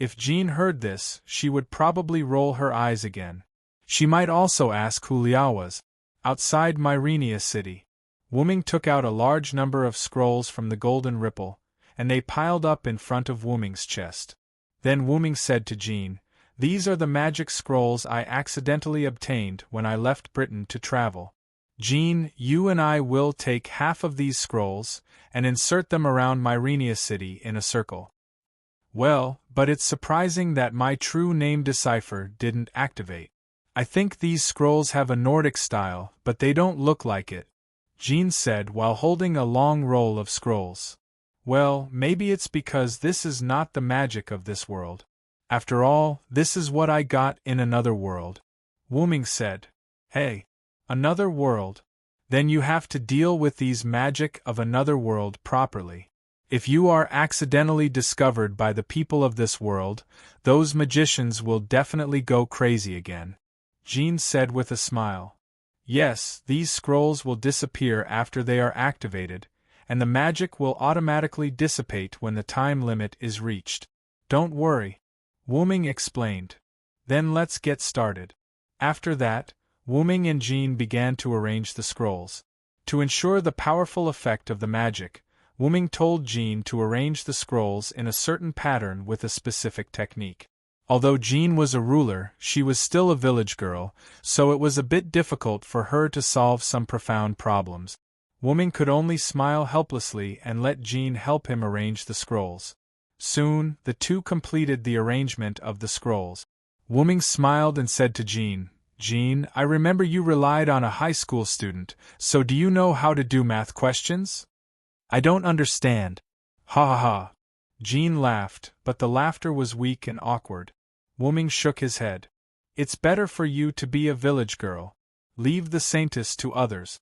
If Jean heard this, she would probably roll her eyes again. She might also ask who Leah was. Outside Myrenia City, Wu Ming took out a large number of scrolls from the golden ripple, and they piled up in front of Wu Ming's chest. Then Wu Ming said to Jean, "These are the magic scrolls I accidentally obtained when I left Britain to travel. Jean, you and I will take half of these scrolls and insert them around Myrenia City in a circle." Well, but it's surprising that my true name decipher didn't activate. I think these scrolls have a Nordic style, but they don't look like it, Jean said while holding a long roll of scrolls. Well, maybe it's because this is not the magic of this world. After all, this is what I got in another world. Wu Ming said. Hey, another world? Then you have to deal with these magic of another world properly. If you are accidentally discovered by the people of this world, those magicians will definitely go crazy again, Jean said with a smile. Yes, these scrolls will disappear after they are activated, and the magic will automatically dissipate when the time limit is reached. Don't worry, Wu Ming explained. Then let's get started. After that, Wu Ming and Jean began to arrange the scrolls. To ensure the powerful effect of the magic, Wu Ming told Jean to arrange the scrolls in a certain pattern with a specific technique. Although Jean was a ruler, she was still a village girl, so it was a bit difficult for her to solve some profound problems. Wu Ming could only smile helplessly and let Jean help him arrange the scrolls. Soon, the two completed the arrangement of the scrolls. Wu Ming smiled and said to Jean, "Jean, I remember you relied on a high school student, so do you know how to do math questions?" "I don't understand." "Ha ha ha." Jean laughed, but the laughter was weak and awkward. Wu Ming shook his head. "It's better for you to be a village girl. Leave the saintess to others."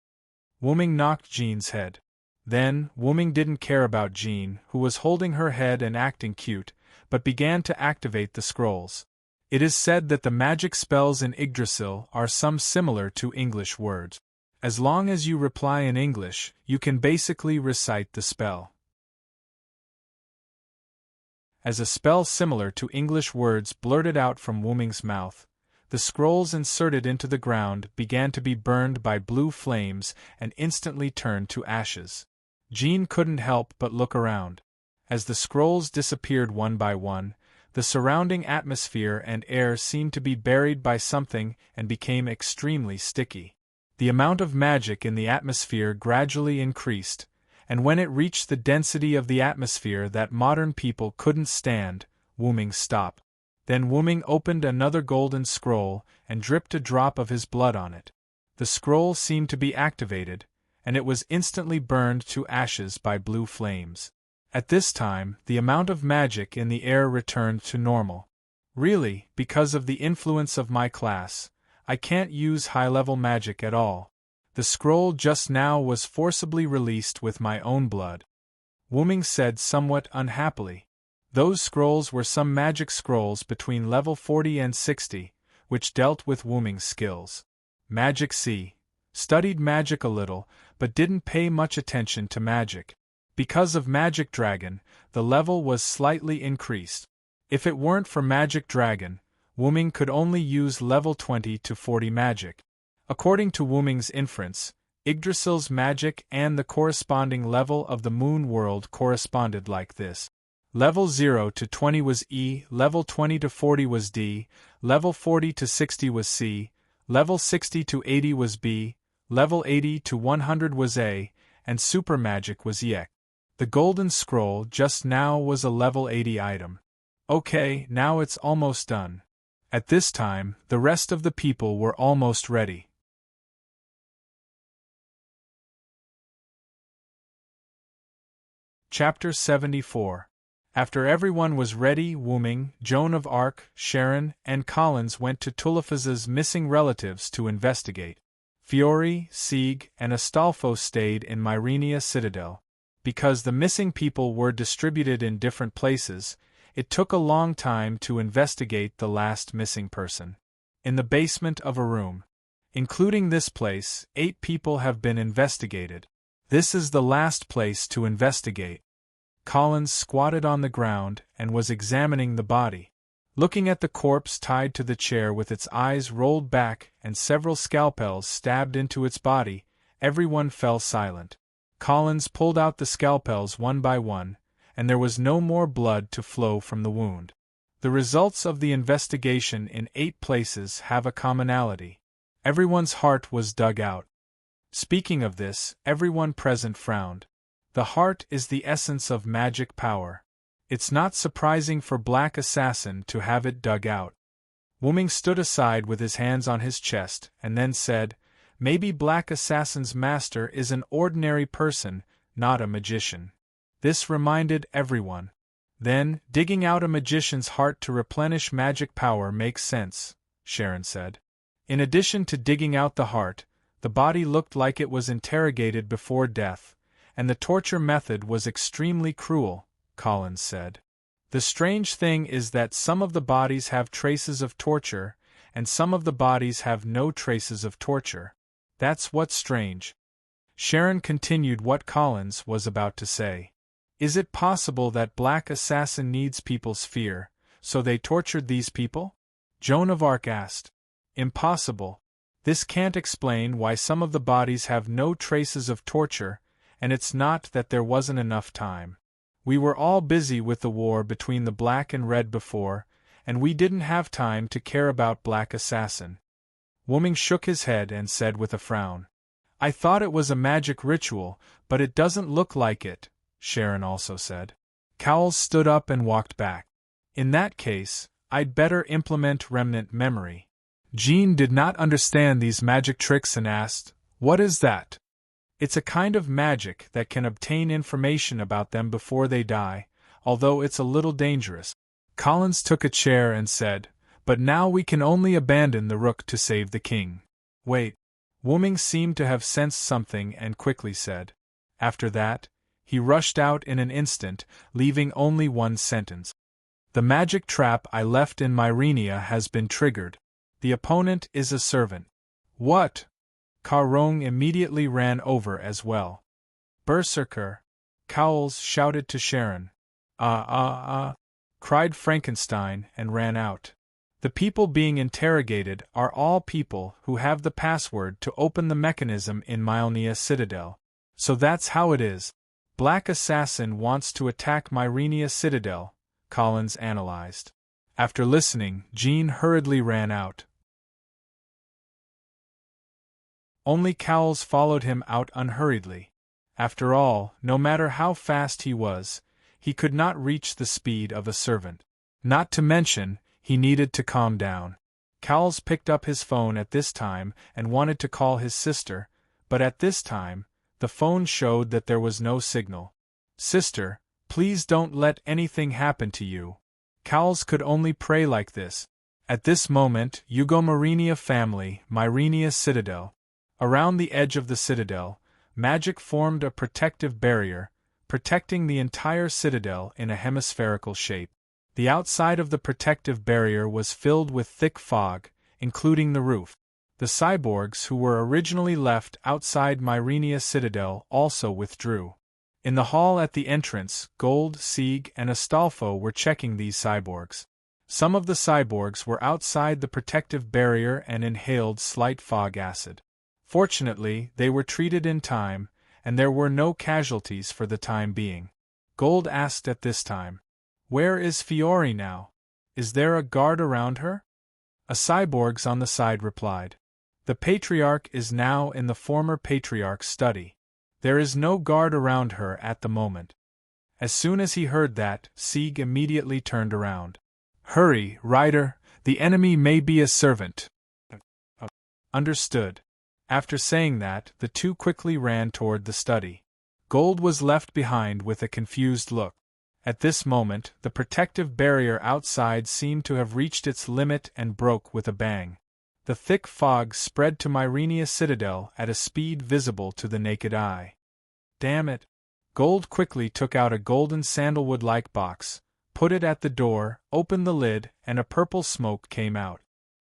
Wu Ming knocked Jean's head. Then, Wu Ming didn't care about Jean, who was holding her head and acting cute, but began to activate the scrolls. It is said that the magic spells in Yggdrasil are some similar to English words. As long as you reply in English, you can basically recite the spell. As a spell similar to English words blurted out from Wu Ming's mouth, the scrolls inserted into the ground began to be burned by blue flames and instantly turned to ashes. Jean couldn't help but look around. As the scrolls disappeared one by one, the surrounding atmosphere and air seemed to be buried by something and became extremely sticky. The amount of magic in the atmosphere gradually increased, and when it reached the density of the atmosphere that modern people couldn't stand, Wu Ming stopped. Then Wu Ming opened another golden scroll and dripped a drop of his blood on it. The scroll seemed to be activated, and it was instantly burned to ashes by blue flames. At this time, the amount of magic in the air returned to normal. Really, because of the influence of my class, I can't use high-level magic at all. The scroll just now was forcibly released with my own blood, Wu Ming said somewhat unhappily. Those scrolls were some magic scrolls between level 40 and 60, which dealt with Wu Ming's skills. Magic C. Studied magic a little, but didn't pay much attention to magic. Because of Magic Dragon, the level was slightly increased. If it weren't for Magic Dragon, Wuming could only use level 20 to 40 magic. According to Wuming's inference, Yggdrasil's magic and the corresponding level of the moon world corresponded like this. Level 0 to 20 was E, level 20 to 40 was D, level 40 to 60 was C, level 60 to 80 was B, level 80 to 100 was A, and super magic was YEK. The golden scroll just now was a level 80 item. Okay, now it's almost done. At this time, the rest of the people were almost ready. Chapter 74. After everyone was ready, Wuming, Joan of Arc, Sharon, and Collins went to Tuliphas's missing relatives to investigate. Fiore, Sieg, and Astolfo stayed in Myrenia Citadel. Because the missing people were distributed in different places, it took a long time to investigate the last missing person. In the basement of a room. Including this place, 8 people have been investigated. This is the last place to investigate. Collins squatted on the ground and was examining the body. Looking at the corpse tied to the chair with its eyes rolled back and several scalpels stabbed into its body, everyone fell silent. Collins pulled out the scalpels one by one, and there was no more blood to flow from the wound. The results of the investigation in 8 places have a commonality. Everyone's heart was dug out. Speaking of this, everyone present frowned. The heart is the essence of magic power. It's not surprising for Black Assassin to have it dug out. Wuming stood aside with his hands on his chest, and then said, "Maybe Black Assassin's master is an ordinary person, not a magician." This reminded everyone. Then, digging out a magician's heart to replenish magic power makes sense, Sharon said. In addition to digging out the heart, the body looked like it was interrogated before death, and the torture method was extremely cruel, Collins said. The strange thing is that some of the bodies have traces of torture, and some of the bodies have no traces of torture. That's what's strange. Sharon continued what Collins was about to say. Is it possible that Black Assassin needs people's fear, so they tortured these people? Joan of Arc asked. Impossible. This can't explain why some of the bodies have no traces of torture, and it's not that there wasn't enough time. We were all busy with the war between the Black and Red before, and we didn't have time to care about Black Assassin. Wuming shook his head and said with a frown. I thought it was a magic ritual, but it doesn't look like it, Sharon also said. Cowles stood up and walked back. In that case, I'd better implement remnant memory. Jean did not understand these magic tricks and asked, What is that? It's a kind of magic that can obtain information about them before they die, although it's a little dangerous. Collins took a chair and said, But now we can only abandon the rook to save the king. Wait. Wuming seemed to have sensed something and quickly said. After that, he rushed out in an instant, leaving only one sentence. The magic trap I left in Myrenia has been triggered. The opponent is a servant. What? Carrong immediately ran over as well. Berserker! Cowles shouted to Sharon. Cried Frankenstein and ran out. The people being interrogated are all people who have the password to open the mechanism in Myrenia Citadel. So that's how it is. Black Assassin wants to attack Myrenia Citadel, Collins analyzed. After listening, Jean hurriedly ran out. Only Cowles followed him out unhurriedly. After all, no matter how fast he was, he could not reach the speed of a servant. Not to mention, he needed to calm down. Cowles picked up his phone at this time and wanted to call his sister, but at this time, the phone showed that there was no signal. Sister, please don't let anything happen to you. Cowles could only pray like this. At this moment, Hugo Myrenia family, Myrenia Citadel. Around the edge of the citadel, magic formed a protective barrier, protecting the entire citadel in a hemispherical shape. The outside of the protective barrier was filled with thick fog, including the roof. The cyborgs who were originally left outside Myrenia Citadel also withdrew. In the hall at the entrance, Gold, Sieg, and Astolfo were checking these cyborgs. Some of the cyborgs were outside the protective barrier and inhaled slight fog acid. Fortunately, they were treated in time, and there were no casualties for the time being. Gold asked at this time, "Where is Fiore now? Is there a guard around her?" A cyborgs on the side replied, "The Patriarch is now in the former Patriarch's study. There is no guard around her at the moment." As soon as he heard that, Sieg immediately turned around. "Hurry, Rider, the enemy may be a servant." Understood. After saying that, the two quickly ran toward the study. Gold was left behind with a confused look. At this moment, the protective barrier outside seemed to have reached its limit and broke with a bang. The thick fog spread to Myrenia Citadel at a speed visible to the naked eye. Damn it! Gold quickly took out a golden sandalwood-like box, put it at the door, opened the lid, and a purple smoke came out.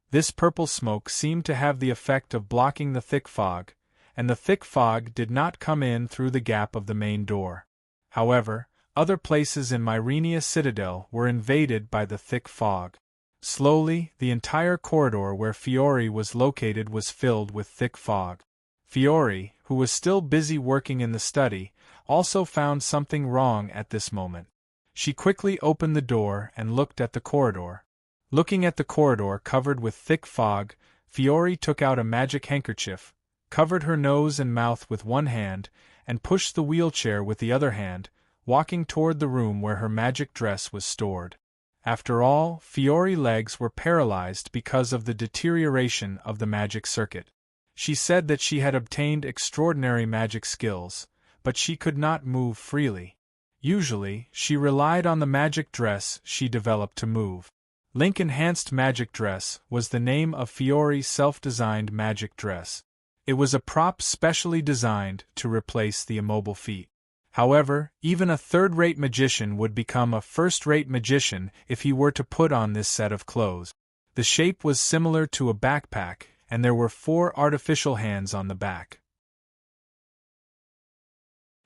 This purple smoke seemed to have the effect of blocking the thick fog, and the thick fog did not come in through the gap of the main door. However, other places in Myrenia Citadel were invaded by the thick fog. Slowly, the entire corridor where Fiore was located was filled with thick fog. Fiore, who was still busy working in the study, also found something wrong at this moment. She quickly opened the door and looked at the corridor. Looking at the corridor covered with thick fog, Fiore took out a magic handkerchief, covered her nose and mouth with one hand, and pushed the wheelchair with the other hand, walking toward the room where her magic dress was stored. After all, Fiore's legs were paralyzed because of the deterioration of the magic circuit. She said that she had obtained extraordinary magic skills, but she could not move freely. Usually, she relied on the magic dress she developed to move. Link Enhanced Magic Dress was the name of Fiore's self-designed magic dress. It was a prop specially designed to replace the immobile feat. However, even a third-rate magician would become a first-rate magician if he were to put on this set of clothes. The shape was similar to a backpack, and there were 4 artificial hands on the back.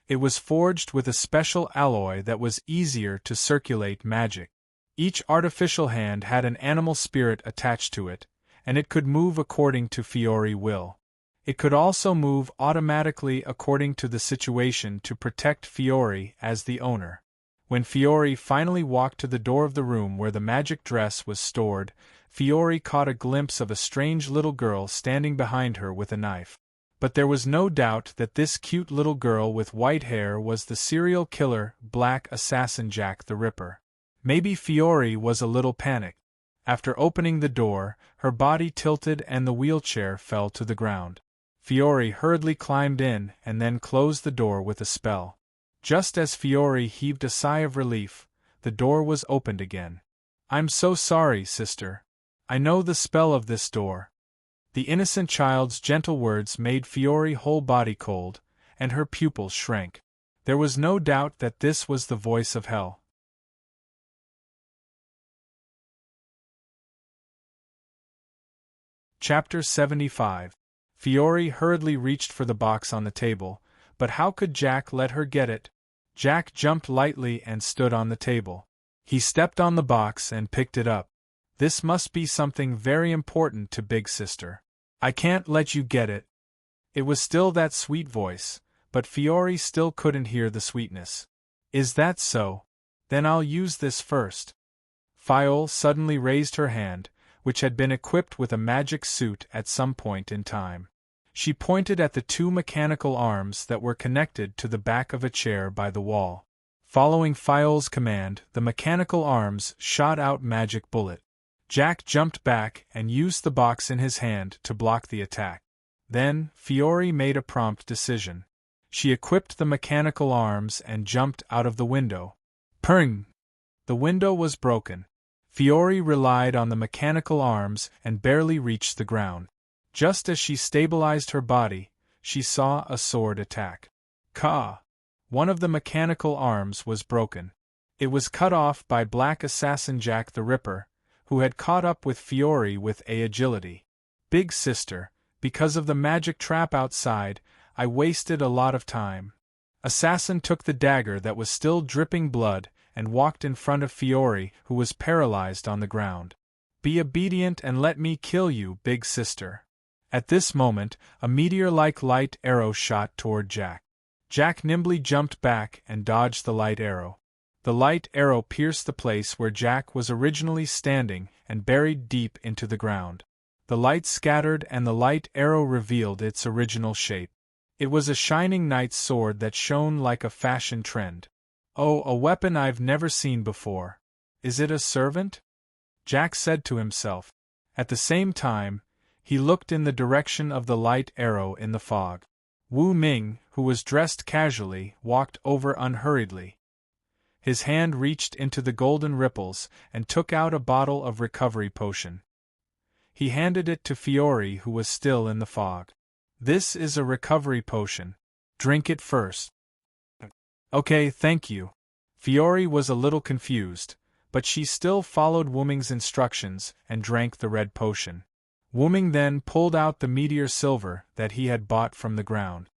It was forged with a special alloy that was easier to circulate magic. Each artificial hand had an animal spirit attached to it, and it could move according to Fiore's will. It could also move automatically according to the situation to protect Fiore as the owner. When Fiore finally walked to the door of the room where the magic dress was stored, Fiore caught a glimpse of a strange little girl standing behind her with a knife. But there was no doubt that this cute little girl with white hair was the serial killer, Black Assassin Jack the Ripper. Maybe Fiore was a little panicked. After opening the door, her body tilted and the wheelchair fell to the ground. Fiore hurriedly climbed in and then closed the door with a spell. Just as Fiore heaved a sigh of relief, the door was opened again. "I'm so sorry, sister. I know the spell of this door." The innocent child's gentle words made Fiore's whole body cold, and her pupils shrank. There was no doubt that this was the voice of hell. Chapter 75. Fiore hurriedly reached for the box on the table, but how could Jack let her get it? Jack jumped lightly and stood on the table. He stepped on the box and picked it up. This must be something very important to Big Sister. "I can't let you get it." It was still that sweet voice, but Fiore still couldn't hear the sweetness. "Is that so? Then I'll use this first." Fiole suddenly raised her hand, which had been equipped with a magic suit at some point in time. She pointed at the 2 mechanical arms that were connected to the back of a chair by the wall. Following Fiole's command, the mechanical arms shot out magic bullet. Jack jumped back and used the box in his hand to block the attack. Then, Fiore made a prompt decision. She equipped the mechanical arms and jumped out of the window. Pring! The window was broken. Fiore relied on the mechanical arms and barely reached the ground. Just as she stabilized her body, she saw a sword attack. Ka! One of the mechanical arms was broken. It was cut off by Black Assassin Jack the Ripper, who had caught up with Fiore with agility. "Big Sister, Because of the magic trap outside, I wasted a lot of time. Assassin took the dagger that was still dripping blood and walked in front of Fiore, who was paralyzed on the ground. Be obedient and let me kill you, big sister. At this moment, a meteor-like light arrow shot toward Jack. Jack nimbly jumped back and dodged the light arrow. The light arrow pierced the place where Jack was originally standing and buried deep into the ground. The light scattered and the light arrow revealed its original shape. It was a shining knight's sword that shone like a fashion trend. Oh, a weapon I've never seen before. Is it a servant? Jack said to himself. At the same time, he looked in the direction of the light arrow in the fog. Wu Ming, who was dressed casually, walked over unhurriedly. His hand reached into the golden ripples and took out a bottle of recovery potion. He handed it to Fiore, who was still in the fog. This is a recovery potion. Drink it first. Okay, thank you. Fiore was a little confused, but she still followed Wu Ming's instructions and drank the red potion. Wu Ming then pulled out the meteor silver that he had bought from the ground.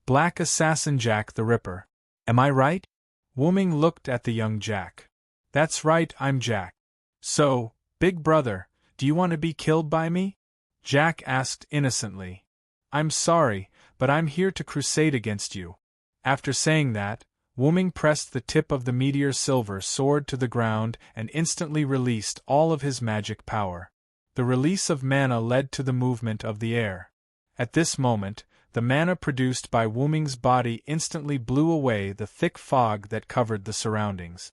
Black Assassin Jack the Ripper. Am I right? Wu Ming looked at the young Jack. That's right, I'm Jack. So, big brother, do you want to be killed by me? Jack asked innocently. I'm sorry, but I'm here to crusade against you. After saying that, Wu Ming pressed the tip of the meteor silver sword to the ground and instantly released all of his magic power. The release of mana led to the movement of the air. At this moment, the mana produced by Wu Ming's body instantly blew away the thick fog that covered the surroundings.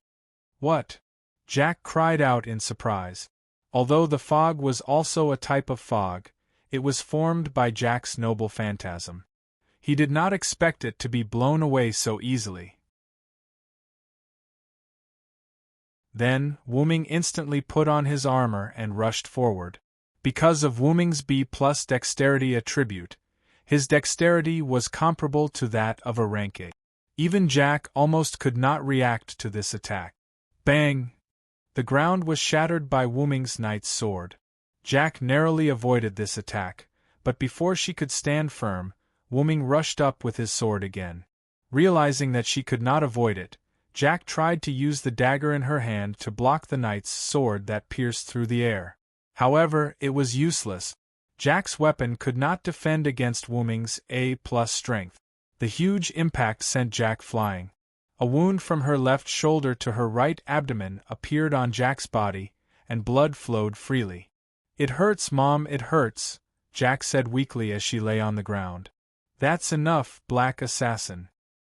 What? Jack cried out in surprise. Although the fog was also a type of fog, it was formed by Jack's noble phantasm. He did not expect it to be blown away so easily. Then, Wu Ming instantly put on his armor and rushed forward. Because of Wu Ming's B+ dexterity attribute, his dexterity was comparable to that of a rank A. Even Jack almost could not react to this attack. Bang! The ground was shattered by Wu Ming's knight's sword. Jack narrowly avoided this attack, but before she could stand firm, Wu Ming rushed up with his sword again. Realizing that she could not avoid it, Jack tried to use the dagger in her hand to block the knight's sword that pierced through the air. However, it was useless. Jack's weapon could not defend against Wu Ming's A+ strength. The huge impact sent Jack flying. A wound from her left shoulder to her right abdomen appeared on Jack's body, and blood flowed freely. It hurts, Mom, it hurts, Jack said weakly as she lay on the ground. That's enough, Black Assassin.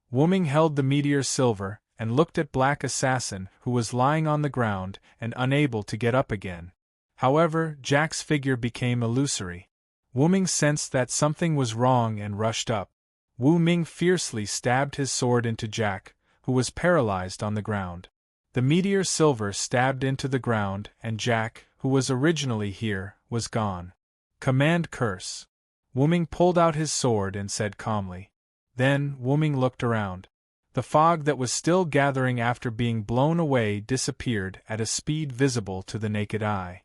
Wu Ming held the meteor silver and looked at Black Assassin, who was lying on the ground and unable to get up again. However, Jack's figure became illusory. Wu Ming sensed that something was wrong and rushed up. Wu Ming fiercely stabbed his sword into Jack, who was paralyzed on the ground. The meteor silver stabbed into the ground and Jack, who was originally here, was gone. Command curse. Wu Ming pulled out his sword and said calmly. Then, Wu Ming looked around. The fog that was still gathering after being blown away disappeared at a speed visible to the naked eye.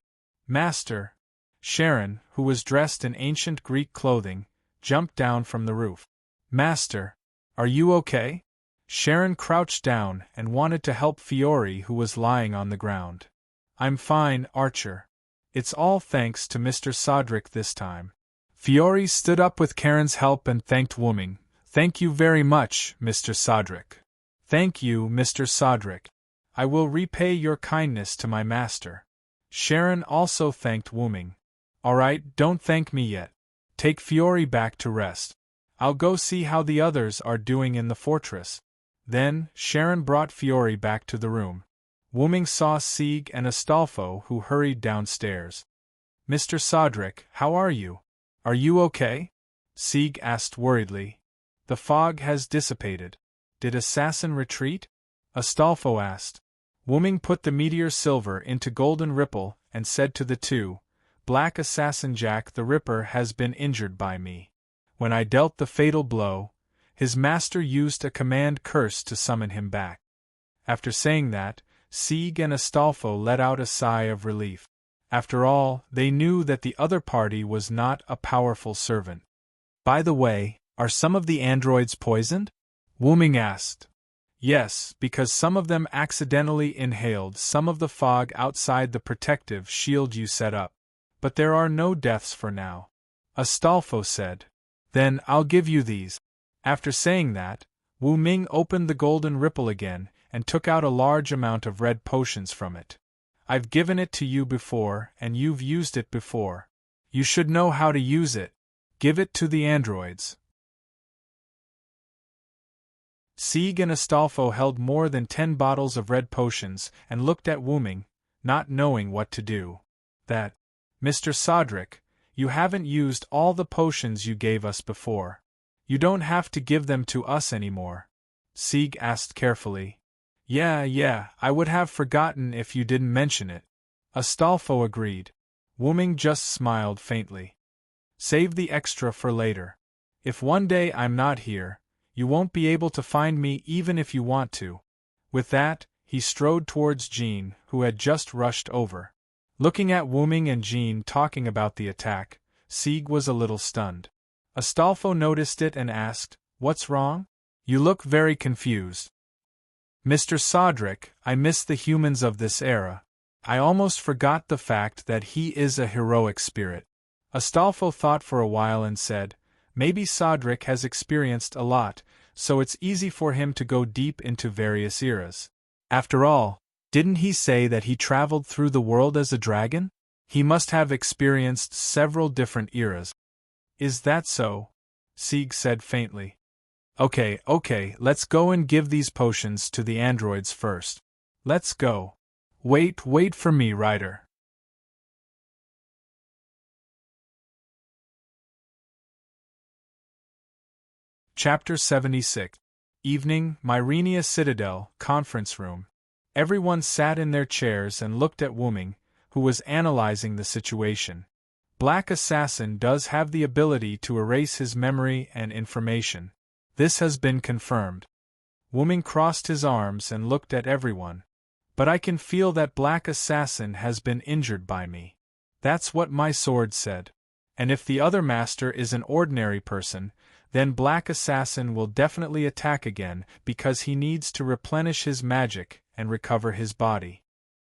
Master! Sharon, who was dressed in ancient Greek clothing, jumped down from the roof. Master! Are you okay? Sharon crouched down and wanted to help Fiore, who was lying on the ground. I'm fine, Archer. It's all thanks to Mr. Sodrick this time. Fiore stood up with Karen's help and thanked Wu Ming. Thank you very much, Mr. Sodrick. Thank you, Mr. Sodrick. I will repay your kindness to my master. Sharon also thanked Wu Ming. All right, don't thank me yet. Take Fiore back to rest. I'll go see how the others are doing in the fortress. Then, Sharon brought Fiore back to the room. Wu Ming saw Sieg and Astolfo, who hurried downstairs. Mr. Sodrick, how are you? Are you okay? Sieg asked worriedly. The fog has dissipated. Did Assassin retreat? Astolfo asked. Wu Ming put the meteor silver into golden ripple and said to the two, Black Assassin Jack the Ripper has been injured by me. When I dealt the fatal blow, his master used a command curse to summon him back. After saying that, Sieg and Astolfo let out a sigh of relief. After all, they knew that the other party was not a powerful servant. By the way, are some of the androids poisoned? Wu Ming asked. Yes, because some of them accidentally inhaled some of the fog outside the protective shield you set up. But there are no deaths for now. Astolfo said. Then I'll give you these. After saying that, Wu Ming opened the golden ripple again and took out a large amount of red potions from it. I've given it to you before and you've used it before. You should know how to use it. Give it to the androids. Sieg and Astolfo held more than 10 bottles of red potions and looked at Wu Ming, not knowing what to do. That, Mr. Sodric, you haven't used all the potions you gave us before. You don't have to give them to us anymore. Sieg asked carefully. Yeah, I would have forgotten if you didn't mention it. Astolfo agreed. Wu Ming just smiled faintly. Save the extra for later. If one day I'm not here, you won't be able to find me even if you want to. With that, he strode towards Jean, who had just rushed over. Looking at Wu Ming and Jean talking about the attack, Sieg was a little stunned. Astolfo noticed it and asked, "What's wrong? You look very confused." Mr. Sodric, I miss the humans of this era. I almost forgot the fact that he is a heroic spirit. Astolfo thought for a while and said, maybe Sodric has experienced a lot, so it's easy for him to go deep into various eras. After all, didn't he say that he traveled through the world as a dragon? He must have experienced several different eras. Is that so? Sieg said faintly. Okay, let's go and give these potions to the androids first. Let's go. Wait for me, Ryder. Chapter 76. Evening, Myrenia Citadel, Conference Room. Everyone sat in their chairs and looked at Wu Ming, who was analyzing the situation. Black Assassin does have the ability to erase his memory and information. This has been confirmed. Wu Ming crossed his arms and looked at everyone. But I can feel that Black Assassin has been injured by me. That's what my sword said. And if the other master is an ordinary person, then Black Assassin will definitely attack again because he needs to replenish his magic and recover his body.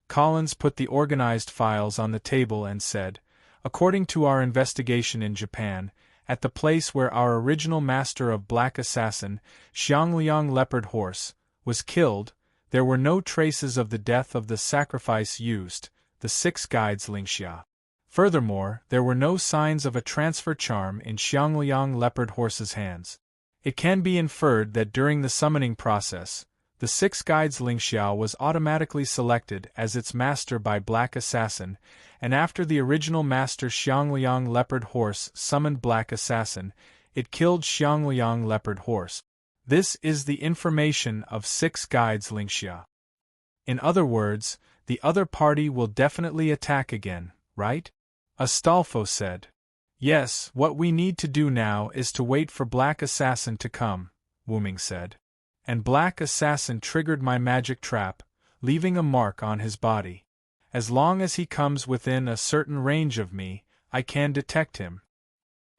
Collins put the organized files on the table and said, according to our investigation in Japan, at the place where our original master of Black Assassin, Xiangliang Leopard Horse, was killed, there were no traces of the death of the sacrifice used, the 6 guides Lingxia. Furthermore, there were no signs of a transfer charm in Xiangliang Leopard Horse's hands. It can be inferred that during the summoning process, the 6 guides Lingxia was automatically selected as its master by Black Assassin, and after the original master Xiangliang Leopard Horse summoned Black Assassin, it killed Xiangliang Leopard Horse. This is the information of 6 guides Lingxia. In other words, the other party will definitely attack again, right? Astolfo said. Yes, what we need to do now is to wait for Black Assassin to come, Wu Ming said. And Black Assassin triggered my magic trap, leaving a mark on his body. As long as he comes within a certain range of me, I can detect him.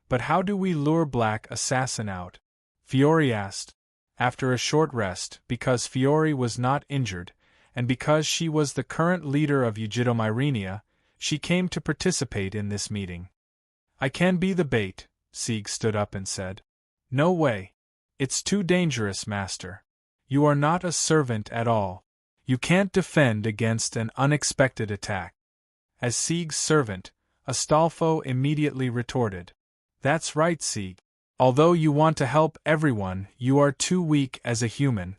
But how do we lure Black Assassin out? Fiore asked. After a short rest, because Fiore was not injured, and because she was the current leader of Egido Myrenia, she came to participate in this meeting. I can be the bait, Sieg stood up and said. No way. It's too dangerous, Master. You are not a servant at all. You can't defend against an unexpected attack. As Sieg's servant, Astolfo immediately retorted. That's right, Sieg. Although you want to help everyone, you are too weak as a human.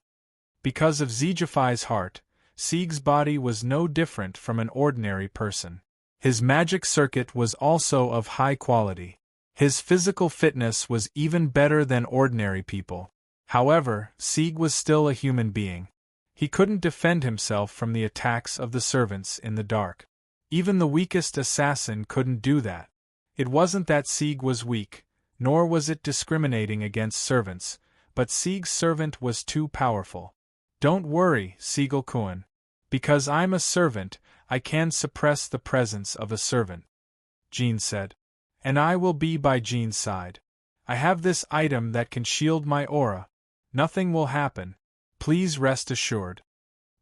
Because of Zijafai's heart, Sieg's body was no different from an ordinary person. His magic circuit was also of high quality. His physical fitness was even better than ordinary people. However, Sieg was still a human being. He couldn't defend himself from the attacks of the servants in the dark. Even the weakest assassin couldn't do that. It wasn't that Sieg was weak, nor was it discriminating against servants, but Sieg's servant was too powerful. Don't worry, Siegel-kun. Because I'm a servant, I can suppress the presence of a servant. Jean said. And I will be by Jean's side. I have this item that can shield my aura. Nothing will happen. Please rest assured.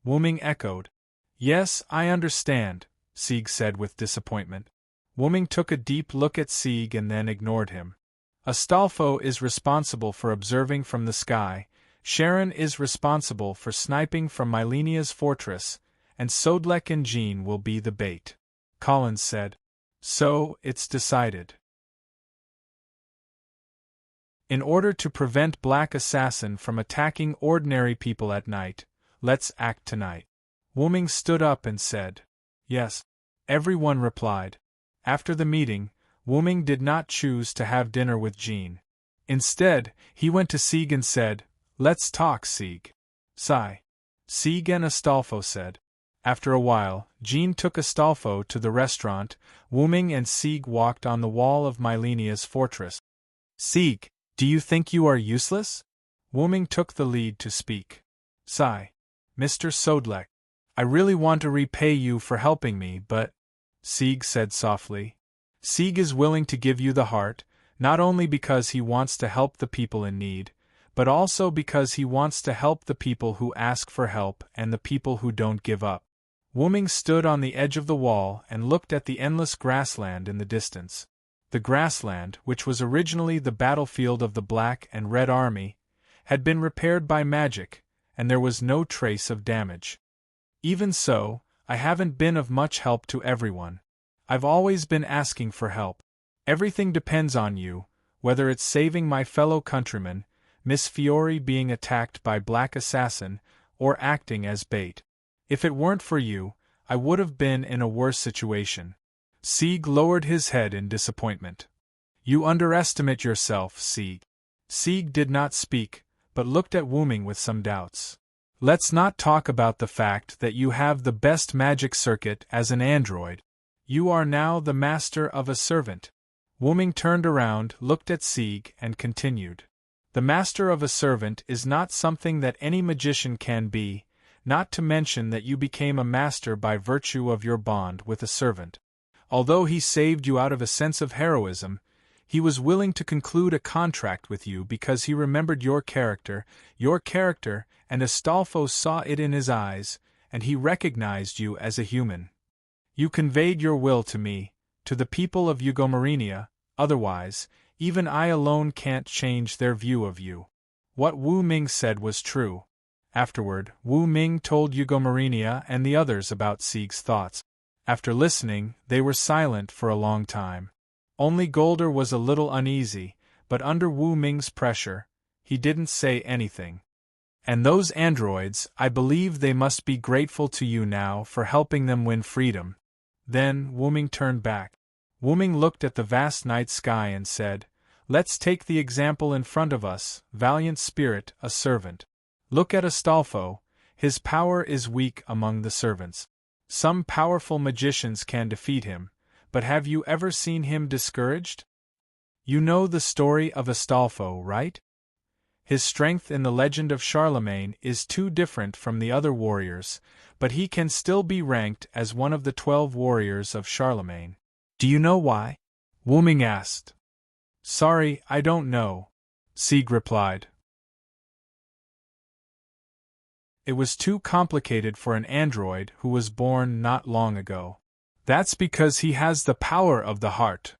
Wu Ming echoed. Yes, I understand, Sieg said with disappointment. Wu Ming took a deep look at Sieg and then ignored him. Astolfo is responsible for observing from the sky, Sharon is responsible for sniping from Mylenia's fortress, and Sodlek and Jean will be the bait. Collins said. So, it's decided. In order to prevent Black Assassin from attacking ordinary people at night, let's act tonight. Wu Ming stood up and said. Yes. Everyone replied. After the meeting, Wu Ming did not choose to have dinner with Jean. Instead, he went to Sieg and said, Let's talk, Sieg. Sigh. Sieg and Astolfo said. After a while, Jean took Astolfo to the restaurant. Wu Ming and Sieg walked on the wall of Mylenia's fortress. Sieg, do you think you are useless? Wu Ming took the lead to speak. Sigh. Mr. Sodlek, I really want to repay you for helping me, but... Sieg said softly. Sieg is willing to give you the heart, not only because he wants to help the people in need, but also because he wants to help the people who ask for help and the people who don't give up. Wu Ming stood on the edge of the wall and looked at the endless grassland in the distance. The grassland, which was originally the battlefield of the Black and Red Army, had been repaired by magic, and there was no trace of damage. Even so, I haven't been of much help to everyone. I've always been asking for help. Everything depends on you, whether it's saving my fellow countrymen, Miss Fiore being attacked by Black Assassin, or acting as bait. If it weren't for you, I would have been in a worse situation. Sieg lowered his head in disappointment. You underestimate yourself, Sieg. Sieg did not speak, but looked at Wu Ming with some doubts. Let's not talk about the fact that you have the best magic circuit as an android. You are now the master of a servant. Wu Ming turned around, looked at Sieg, and continued. The master of a servant is not something that any magician can be, not to mention that you became a master by virtue of your bond with a servant. Although he saved you out of a sense of heroism, he was willing to conclude a contract with you because he remembered your character, and Astolfo saw it in his eyes, and he recognized you as a human. You conveyed your will to me, to the people of Eugomarinia, otherwise, even I alone can't change their view of you. What Wu Ming said was true. Afterward, Wu Ming told Eugomarinia and the others about Sieg's thoughts. After listening, they were silent for a long time. Only Golder was a little uneasy, but under Wu Ming's pressure, he didn't say anything. And those androids, I believe they must be grateful to you now for helping them win freedom. Then, Wu Ming turned back. Wu Ming looked at the vast night sky and said, Let's take the example in front of us, valiant spirit, a servant. Look at Astolfo, his power is weak among the servants. Some powerful magicians can defeat him, but have you ever seen him discouraged? You know the story of Astolfo, right? His strength in the legend of Charlemagne is too different from the other warriors, but he can still be ranked as one of the 12 warriors of Charlemagne. Do you know why? Wu Ming asked. Sorry, I don't know, Sieg replied. It was too complicated for an android who was born not long ago. That's because he has the power of the heart.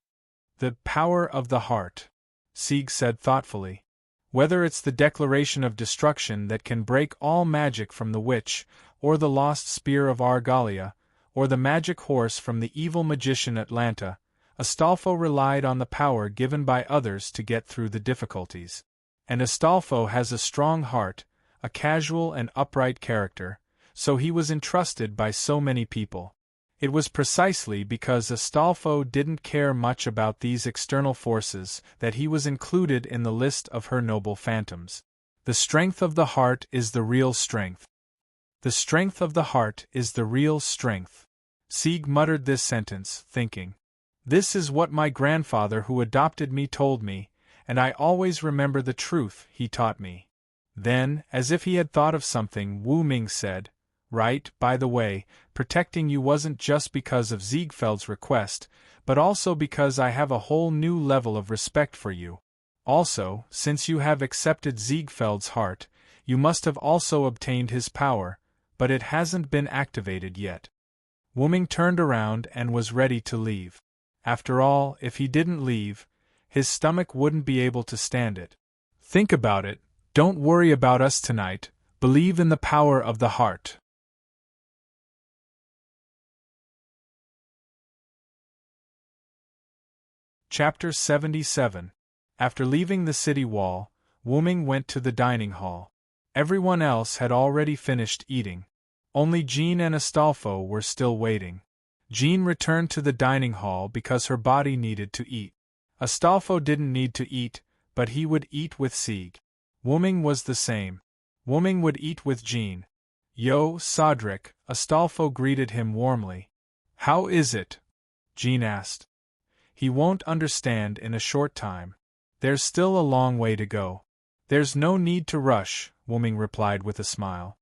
The power of the heart, Sieg said thoughtfully. Whether it's the declaration of destruction that can break all magic from the witch, or the lost spear of Argalia, or the magic horse from the evil magician Atlanta, Astolfo relied on the power given by others to get through the difficulties. And Astolfo has a strong heart, a casual and upright character, so he was entrusted by so many people. It was precisely because Astolfo didn't care much about these external forces that he was included in the list of her noble phantoms. The strength of the heart is the real strength. The strength of the heart is the real strength. Sieg muttered this sentence, thinking. This is what my grandfather who adopted me told me, and I always remember the truth he taught me. Then, as if he had thought of something, Wu Ming said, Right, by the way, protecting you wasn't just because of Ziegfeld's request, but also because I have a whole new level of respect for you. Also, since you have accepted Ziegfeld's heart, you must have also obtained his power, but it hasn't been activated yet. Wuming turned around and was ready to leave. After all, if he didn't leave, his stomach wouldn't be able to stand it. Think about it, don't worry about us tonight, believe in the power of the heart. Chapter 77. After leaving the city wall, Wuming went to the dining hall. Everyone else had already finished eating. Only Jean and Astolfo were still waiting. Jean returned to the dining hall because her body needed to eat. Astolfo didn't need to eat, but he would eat with Sieg. Wuming was the same. Wuming would eat with Jean. Yo, Sodric, Astolfo greeted him warmly. How is it? Jean asked. He won't understand in a short time. There's still a long way to go. There's no need to rush, Wuming replied with a smile.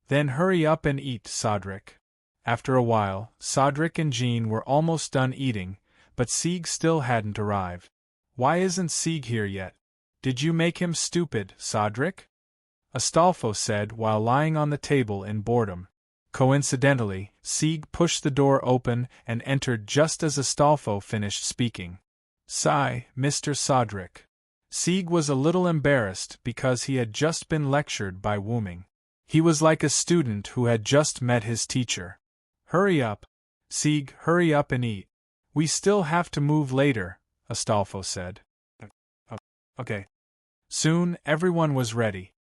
Then hurry up and eat, Sodric. After a while, Sodric and Jean were almost done eating, but Sieg still hadn't arrived. Why isn't Sieg here yet? Did you make him stupid, Sodric? Astolfo said while lying on the table in boredom. Coincidentally, Sieg pushed the door open and entered just as Astolfo finished speaking. Sigh, Mr. Sodric. Sieg was a little embarrassed because he had just been lectured by Wuming. He was like a student who had just met his teacher. Hurry up. Sieg, hurry up and eat. We still have to move later, Astolfo said. Okay. Soon, everyone was ready.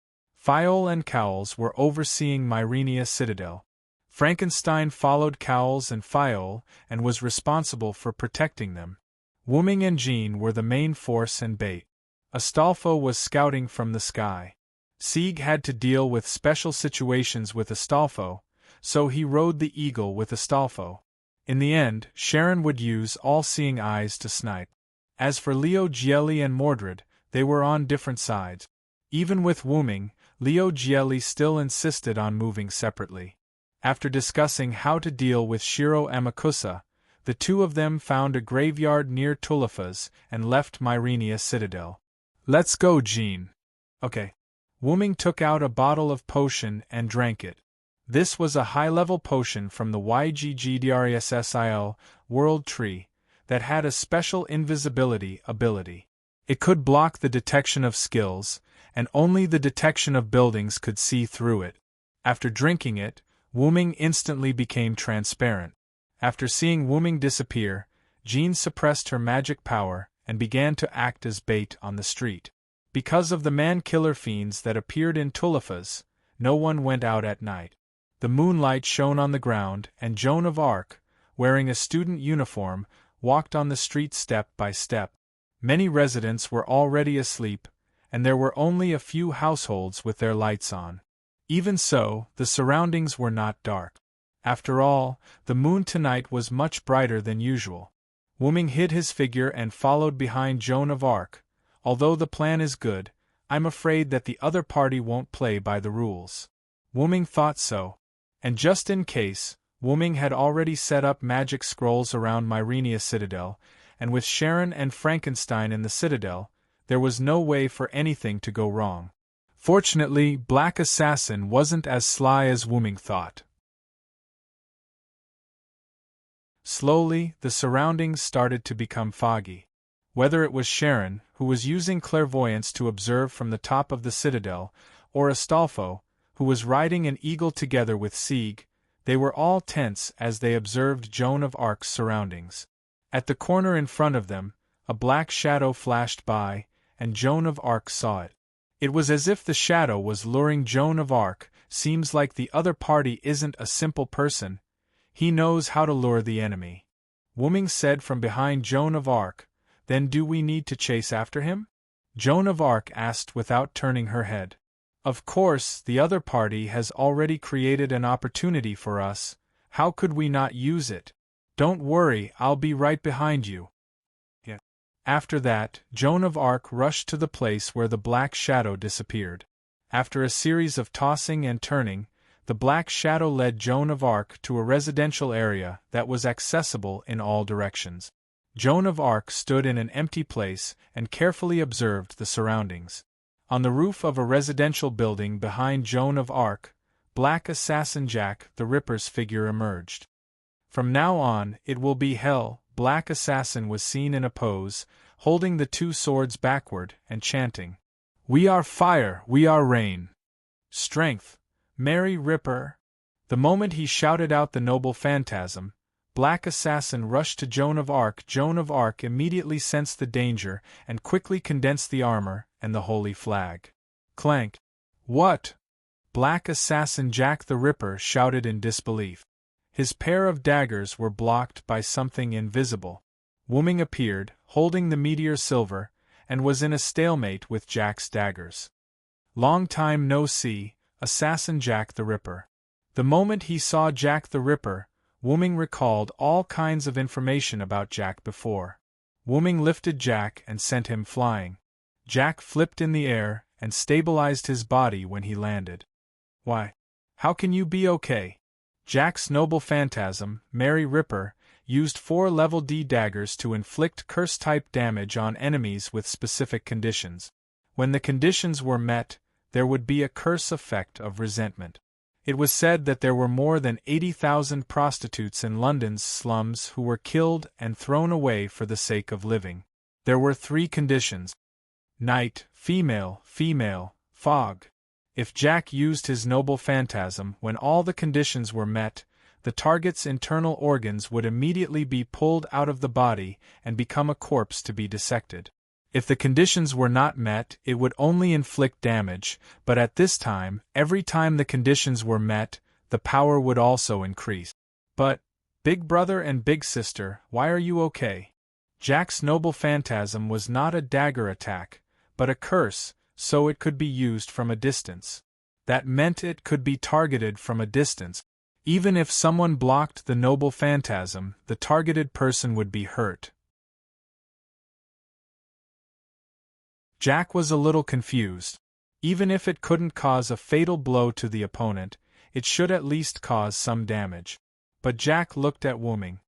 Fiol and Cowles were overseeing Myrenia Citadel. Frankenstein followed Cowles and Fiol and was responsible for protecting them. Wuming and Jean were the main force and bait. Astolfo was scouting from the sky. Sieg had to deal with special situations with Astolfo, so he rode the eagle with Astolfo. In the end, Sharon would use all-seeing eyes to snipe. As for Leo Gielli and Mordred, they were on different sides. Even with Wuming, Leo Gielli still insisted on moving separately. After discussing how to deal with Shiro Amakusa, the two of them found a graveyard near Tulifas and left Myrenia Citadel. Let's go, Jean. Okay. Wuming took out a bottle of potion and drank it. This was a high-level potion from the YGGDRSSIL World Tree that had a special invisibility ability. It could block the detection of skills, and only the detection of buildings could see through it. After drinking it, Wuming instantly became transparent. After seeing Wuming disappear, Jean suppressed her magic power and began to act as bait on the street. Because of the man-killer fiends that appeared in Tulifas, no one went out at night. The moonlight shone on the ground, and Joan of Arc, wearing a student uniform, walked on the street step by step. Many residents were already asleep, and there were only a few households with their lights on. Even so, the surroundings were not dark. After all, the moon tonight was much brighter than usual. Wuming hid his figure and followed behind Joan of Arc. Although the plan is good, I'm afraid that the other party won't play by the rules. Wuming thought so. And just in case, Wuming had already set up magic scrolls around Myrenia Citadel, and with Sharon and Frankenstein in the Citadel, there was no way for anything to go wrong. Fortunately, Black Assassin wasn't as sly as Wuming thought. Slowly, the surroundings started to become foggy. Whether it was Sharon, who was using clairvoyance to observe from the top of the citadel, or Astolfo, who was riding an eagle together with Sieg, they were all tense as they observed Joan of Arc's surroundings. At the corner in front of them, a black shadow flashed by, and Joan of Arc saw it. It was as if the shadow was luring Joan of Arc. Seems like the other party isn't a simple person. He knows how to lure the enemy. Wuming said from behind Joan of Arc, "Then do we need to chase after him?" Joan of Arc asked without turning her head. "Of course, the other party has already created an opportunity for us. How could we not use it? Don't worry, I'll be right behind you." Yeah. After that, Joan of Arc rushed to the place where the black shadow disappeared. After a series of tossing and turning, the black shadow led Joan of Arc to a residential area that was accessible in all directions. Joan of Arc stood in an empty place and carefully observed the surroundings. On the roof of a residential building behind Joan of Arc, Black Assassin Jack the Ripper's figure emerged. From now on, it will be hell. Black Assassin was seen in a pose, holding the two swords backward and chanting, "We are fire, we are rain. Strength, Merry Ripper." The moment he shouted out the noble phantasm, Black Assassin rushed to Joan of Arc. Joan of Arc immediately sensed the danger and quickly condensed the armor and the holy flag. Clank. "What?" Black Assassin Jack the Ripper shouted in disbelief. His pair of daggers were blocked by something invisible. Wooming appeared, holding the meteor silver, and was in a stalemate with Jack's daggers. "Long time no see, Assassin Jack the Ripper." The moment he saw Jack the Ripper, Wooming recalled all kinds of information about Jack before. Wooming lifted Jack and sent him flying. Jack flipped in the air and stabilized his body when he landed. "Why? How can you be okay?" Jack's noble phantasm, Merry Ripper, used 4 level D daggers to inflict curse-type damage on enemies with specific conditions. When the conditions were met, there would be a curse effect of resentment. It was said that there were more than 80,000 prostitutes in London's slums who were killed and thrown away for the sake of living. There were 3 conditions: night, female, fog. If Jack used his noble phantasm when all the conditions were met, the target's internal organs would immediately be pulled out of the body and become a corpse to be dissected. If the conditions were not met, it would only inflict damage, but at this time, every time the conditions were met, the power would also increase. "But, Big Brother and Big Sister, why are you okay?" Jack's noble phantasm was not a dagger attack, but a curse, so it could be used from a distance. That meant it could be targeted from a distance. Even if someone blocked the noble phantasm, the targeted person would be hurt. Jack was a little confused. Even if it couldn't cause a fatal blow to the opponent, it should at least cause some damage. But Jack looked at Wooming.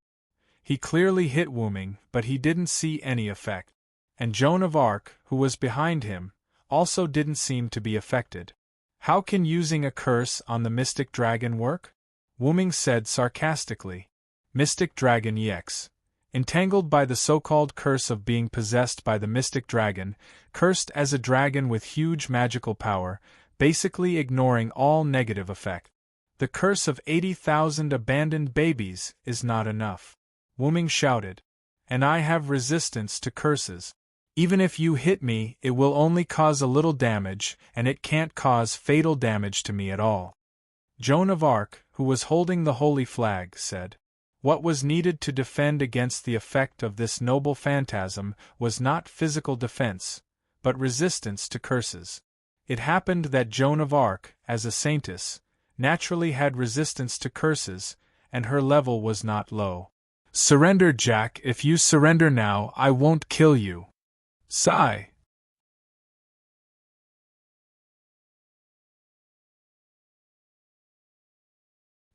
He clearly hit Wooming, but he didn't see any effect. And Joan of Arc, who was behind him, also didn't seem to be affected. "How can using a curse on the mystic dragon work?" Wooming said sarcastically. "Mystic dragon yex. Entangled by the so-called curse of being possessed by the mystic dragon, cursed as a dragon with huge magical power, basically ignoring all negative effect. The curse of 80,000 abandoned babies is not enough." Wooming shouted. "And I have resistance to curses. Even if you hit me, it will only cause a little damage, and it can't cause fatal damage to me at all." Joan of Arc, who was holding the holy flag, said, "What was needed to defend against the effect of this noble phantasm was not physical defense, but resistance to curses. It happened that Joan of Arc, as a saintess, naturally had resistance to curses, and her level was not low. Surrender, Jack. If you surrender now, I won't kill you." Sigh.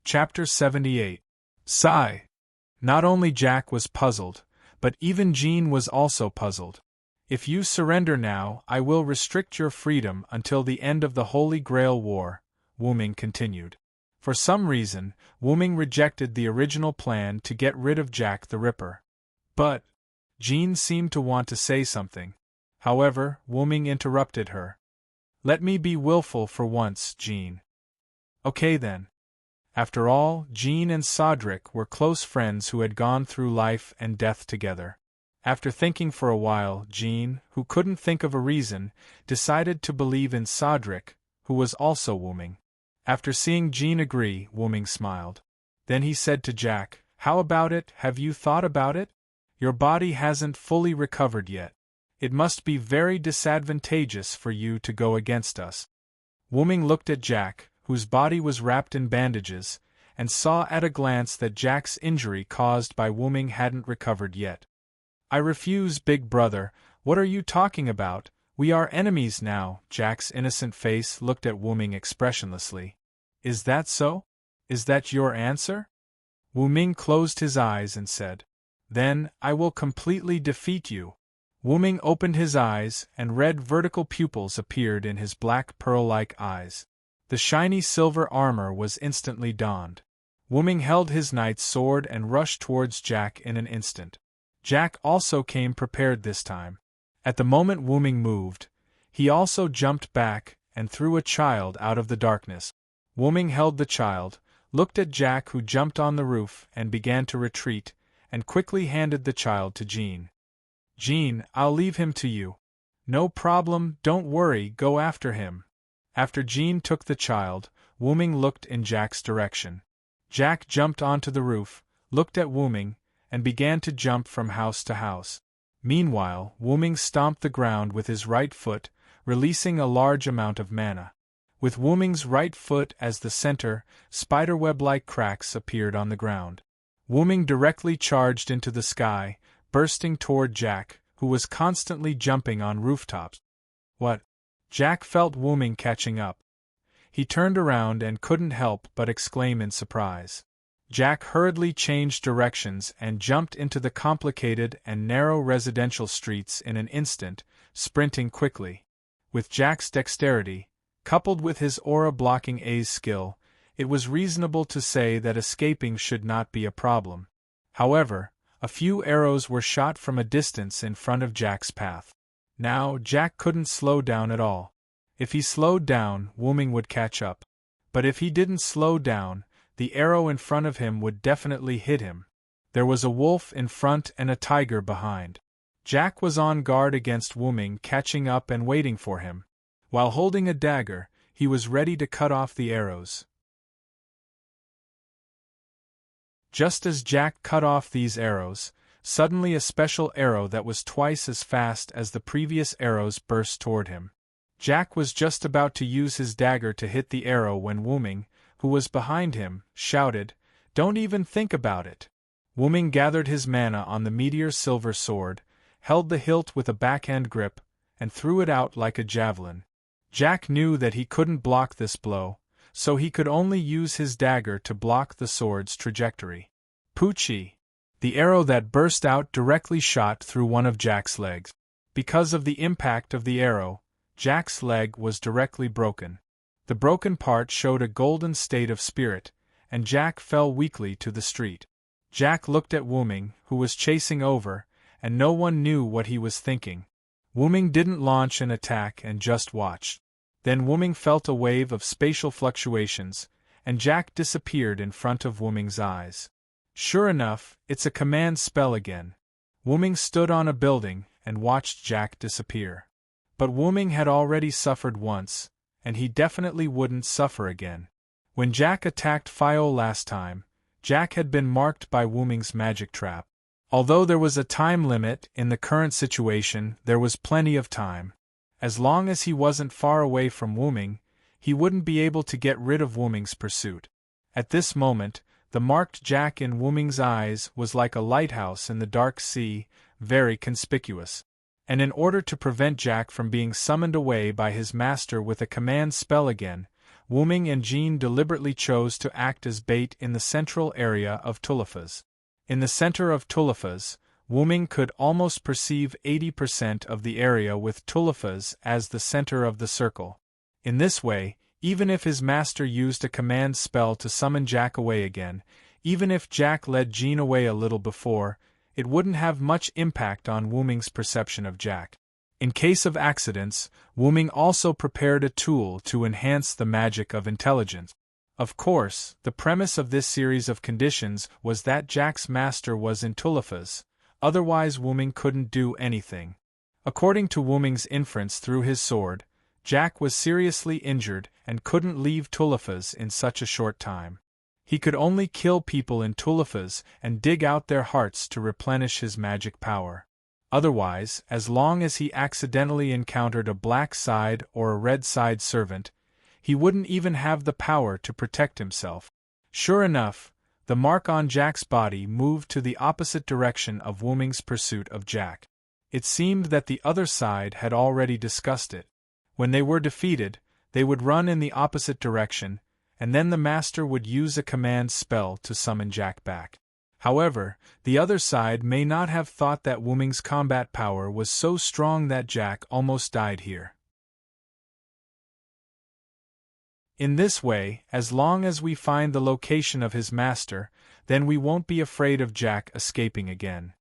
Chapter 78. Sigh. Not only Jack was puzzled, but even Jean was also puzzled. "If you surrender now, I will restrict your freedom until the end of the Holy Grail War," Wooming continued. For some reason, Wooming rejected the original plan to get rid of Jack the Ripper. But Jean seemed to want to say something. However, Wooming interrupted her. "Let me be willful for once, Jean." "Okay then." After all, Jean and Sodric were close friends who had gone through life and death together. After thinking for a while, Jean, who couldn't think of a reason, decided to believe in Sodric, who was also Wooming. After seeing Jean agree, Wooming smiled. Then he said to Jack, "How about it? Have you thought about it? Your body hasn't fully recovered yet. It must be very disadvantageous for you to go against us." Wooming looked at Jack, whose body was wrapped in bandages, and saw at a glance that Jack's injury caused by Wooming hadn't recovered yet. "I refuse, Big Brother. What are you talking about? We are enemies now." Jack's innocent face looked at Wooming expressionlessly. Is that so? Is that your answer? Wu Ming closed his eyes and said, Then, I will completely defeat you. Wu Ming opened his eyes, and red vertical pupils appeared in his black pearl-like eyes. The shiny silver armor was instantly donned. Wu Ming held his knight's sword and rushed towards Jack in an instant. Jack also came prepared this time. At the moment Wu Ming moved, he also jumped back and threw a child out of the darkness. Wu Ming held the child, looked at Jack who jumped on the roof and began to retreat, and quickly handed the child to Jean. Jean, I'll leave him to you. No problem, don't worry, go after him. After Jean took the child, Wu Ming looked in Jack's direction. Jack jumped onto the roof, looked at Wu Ming, and began to jump from house to house. Meanwhile, Wu Ming stomped the ground with his right foot, releasing a large amount of mana. With Wu Ming's right foot as the center, spiderweb-like cracks appeared on the ground. Wu Ming directly charged into the sky, bursting toward Jack, who was constantly jumping on rooftops. What? Jack felt Wu Ming catching up. He turned around and couldn't help but exclaim in surprise. Jack hurriedly changed directions and jumped into the complicated and narrow residential streets in an instant, sprinting quickly. With Jack's dexterity, coupled with his aura-blocking A's skill, it was reasonable to say that escaping should not be a problem. However, a few arrows were shot from a distance in front of Jack's path. Now, Jack couldn't slow down at all. If he slowed down, Wu Ming would catch up. But if he didn't slow down, the arrow in front of him would definitely hit him. There was a wolf in front and a tiger behind. Jack was on guard against Wu Ming catching up and waiting for him. While holding a dagger, he was ready to cut off the arrows. Just as Jack cut off these arrows, suddenly a special arrow that was twice as fast as the previous arrows burst toward him. Jack was just about to use his dagger to hit the arrow when Wu Ming, who was behind him, shouted, "Don't even think about it!" Wu Ming gathered his mana on the meteor's silver sword, held the hilt with a backhand grip, and threw it out like a javelin. Jack knew that he couldn't block this blow, so he could only use his dagger to block the sword's trajectory. Poochie! The arrow that burst out directly shot through one of Jack's legs. Because of the impact of the arrow, Jack's leg was directly broken. The broken part showed a golden state of spirit, and Jack fell weakly to the street. Jack looked at Wu Ming, who was chasing over, and no one knew what he was thinking. Wu Ming didn't launch an attack and just watched. Then Wu Ming felt a wave of spatial fluctuations, and Jack disappeared in front of Wu Ming's eyes. Sure enough, it's a command spell again. Wu Ming stood on a building and watched Jack disappear. But Wu Ming had already suffered once, and he definitely wouldn't suffer again. When Jack attacked Fio last time, Jack had been marked by Wu Ming's magic trap. Although there was a time limit in the current situation, there was plenty of time. As long as he wasn't far away from Wu Ming, he wouldn't be able to get rid of Wu Ming's pursuit. At this moment, the marked Jack in Wu Ming's eyes was like a lighthouse in the dark sea, very conspicuous. And in order to prevent Jack from being summoned away by his master with a command spell again, Wu Ming and Jean deliberately chose to act as bait in the central area of Tulifas. In the center of Tulifas, Wu Ming could almost perceive 80% of the area with Tulifas as the center of the circle. In this way, even if his master used a command spell to summon Jack away again, even if Jack led Jean away a little before, it wouldn't have much impact on Wu Ming's perception of Jack. In case of accidents, Wu Ming also prepared a tool to enhance the magic of intelligence. Of course, the premise of this series of conditions was that Jack's master was in Tulifas, otherwise Wu Ming couldn't do anything. According to Wu Ming's inference through his sword, Jack was seriously injured and couldn't leave Tulifas in such a short time. He could only kill people in Tulifas and dig out their hearts to replenish his magic power. Otherwise, as long as he accidentally encountered a black side or a red side servant, he wouldn't even have the power to protect himself. Sure enough, the mark on Jack's body moved to the opposite direction of Wu Ming's pursuit of Jack. It seemed that the other side had already discussed it. When they were defeated, they would run in the opposite direction, and then the master would use a command spell to summon Jack back. However, the other side may not have thought that Wu Ming's combat power was so strong that Jack almost died here. In this way, as long as we find the location of his master, then we won't be afraid of Jack escaping again.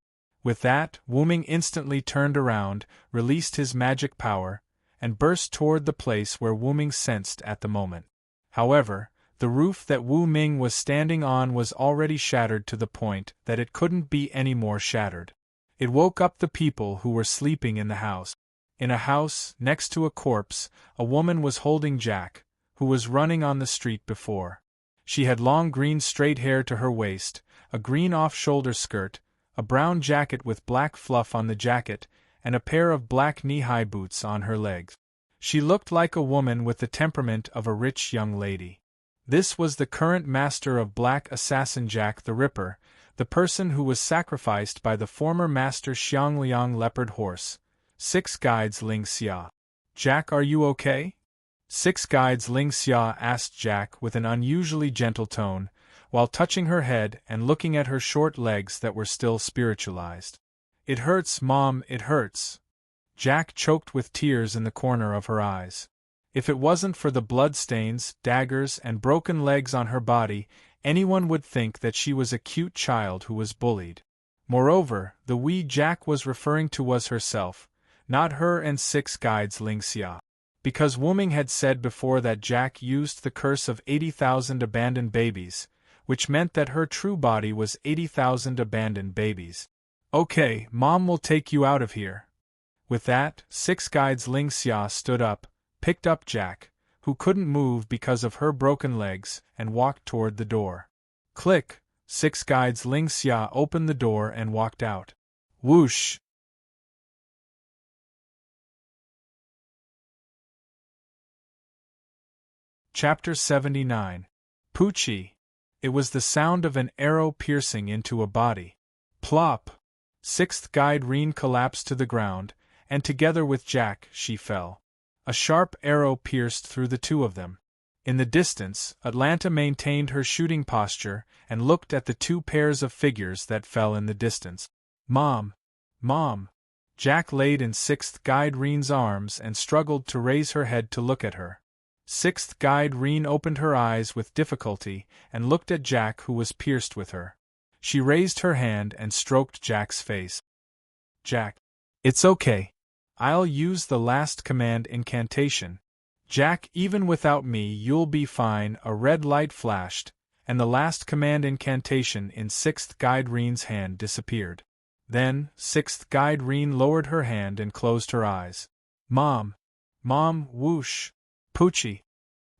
With that, Wu Ming instantly turned around, released his magic power, and burst toward the place where Wu Ming sensed at the moment. However, the roof that Wu Ming was standing on was already shattered to the point that it couldn't be any more shattered. It woke up the people who were sleeping in the house. In a house, next to a corpse, a woman was holding Jack, who was running on the street before. She had long green straight hair to her waist, a green off-shoulder skirt, a brown jacket with black fluff on the jacket, and a pair of black knee-high boots on her legs. She looked like a woman with the temperament of a rich young lady. This was the current master of Black Assassin Jack the Ripper, the person who was sacrificed by the former master Xiangliang Leopard Horse. Six Guides Ling Xia. Jack, are you okay? Six Guides Ling Xia asked Jack with an unusually gentle tone, while touching her head and looking at her short legs that were still spiritualized. It hurts, Mom, it hurts. Jack choked with tears in the corner of her eyes. If it wasn't for the bloodstains, daggers, and broken legs on her body, anyone would think that she was a cute child who was bullied. Moreover, the wee Jack was referring to was herself, not her and Six Guides Ling Xia. Because Wu Ming had said before that Jack used the curse of 80,000 abandoned babies, which meant that her true body was 80,000 abandoned babies. Okay, Mom will take you out of here. With that, Six Guides Ling Xia stood up, picked up Jack, who couldn't move because of her broken legs, and walked toward the door. Click! Six Guides Ling Xia opened the door and walked out. Whoosh! Chapter 79. Poochie. It was the sound of an arrow piercing into a body. Plop! Sixth Guide Reen collapsed to the ground, and together with Jack, she fell. A sharp arrow pierced through the two of them. In the distance, Atlanta maintained her shooting posture and looked at the two pairs of figures that fell in the distance. Mom! Mom! Jack laid in Sixth Guide Reen's arms and struggled to raise her head to look at her. Sixth Guide Reen opened her eyes with difficulty and looked at Jack, who was pierced with her. She raised her hand and stroked Jack's face. Jack. It's okay. I'll use the last command incantation. Jack, even without me you'll be fine. A red light flashed, and the last command incantation in Sixth Guide Reen's hand disappeared. Then, Sixth Guide Reen lowered her hand and closed her eyes. Mom! Mom, whoosh! Poochie!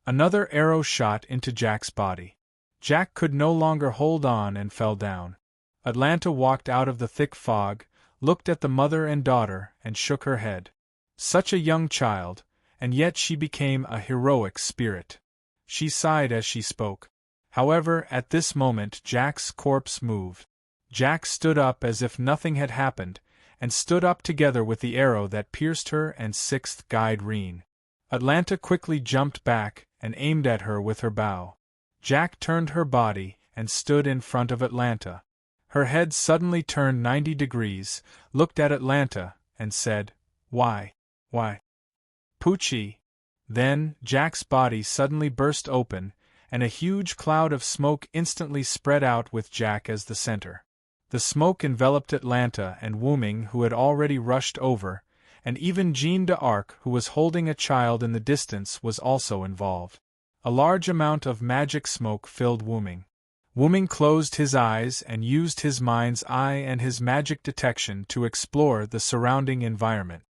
Another arrow shot into Jack's body. Jack could no longer hold on and fell down. Atlanta walked out of the thick fog, looked at the mother and daughter, and shook her head. Such a young child, and yet she became a heroic spirit. She sighed as she spoke. However, at this moment Jack's corpse moved. Jack stood up as if nothing had happened, and stood up together with the arrow that pierced her and Sixth Guide Reen. Atlanta quickly jumped back and aimed at her with her bow. Jack turned her body and stood in front of Atlanta. Her head suddenly turned 90 degrees, looked at Atlanta, and said, Why? Poochie! Then, Jack's body suddenly burst open, and a huge cloud of smoke instantly spread out with Jack as the center. The smoke enveloped Atlanta and Wu Ming, who had already rushed over, and even Jeanne d'Arc, who was holding a child in the distance, was also involved. A large amount of magic smoke filled Wu Ming. Wu Ming closed his eyes and used his mind's eye and his magic detection to explore the surrounding environment.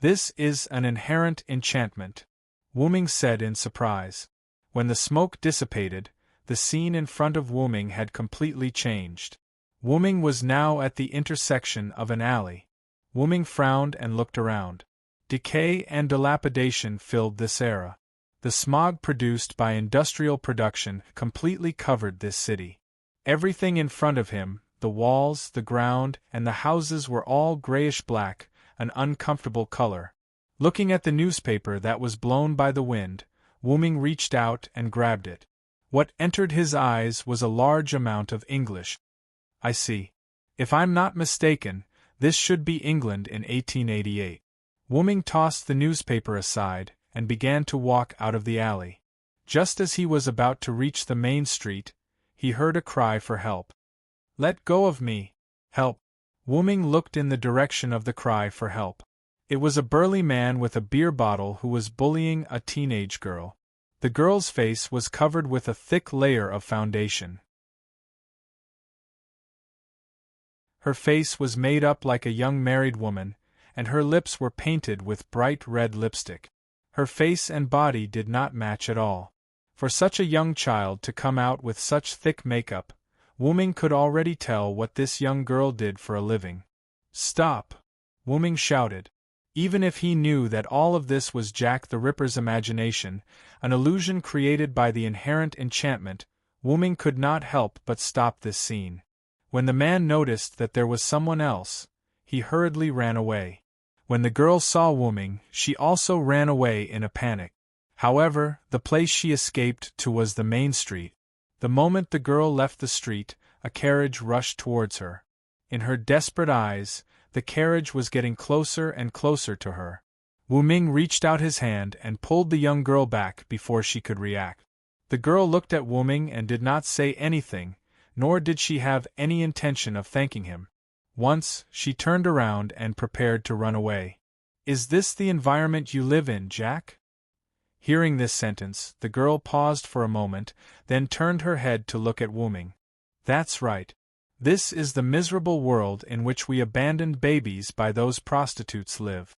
This is an inherent enchantment, Wu Ming said in surprise. When the smoke dissipated, the scene in front of Wu Ming had completely changed. Wu Ming was now at the intersection of an alley. Wu Ming frowned and looked around. Decay and dilapidation filled this era. The smog produced by industrial production completely covered this city. Everything in front of him, the walls, the ground, and the houses were all grayish-black, an uncomfortable color. Looking at the newspaper that was blown by the wind, Wu Ming reached out and grabbed it. What entered his eyes was a large amount of English. I see. If I'm not mistaken, this should be England in 1888. Wooming tossed the newspaper aside and began to walk out of the alley. Just as he was about to reach the main street, he heard a cry for help. Let go of me! Help! Wooming looked in the direction of the cry for help. It was a burly man with a beer bottle who was bullying a teenage girl. The girl's face was covered with a thick layer of foundation. Her face was made up like a young married woman, and her lips were painted with bright red lipstick. Her face and body did not match at all. For such a young child to come out with such thick makeup, Wooming could already tell what this young girl did for a living. Stop! Wooming shouted. Even if he knew that all of this was Jack the Ripper's imagination, an illusion created by the inherent enchantment, Wooming could not help but stop this scene. When the man noticed that there was someone else, he hurriedly ran away. When the girl saw Wooming, she also ran away in a panic. However, the place she escaped to was the main street. The moment the girl left the street, a carriage rushed towards her. In her desperate eyes, the carriage was getting closer and closer to her. Wooming reached out his hand and pulled the young girl back before she could react. The girl looked at Wooming and did not say anything, nor did she have any intention of thanking him. Once, she turned around and prepared to run away. Is this the environment you live in, Jack? Hearing this sentence, the girl paused for a moment, then turned her head to look at Wooming. That's right. This is the miserable world in which we abandoned babies by those prostitutes live.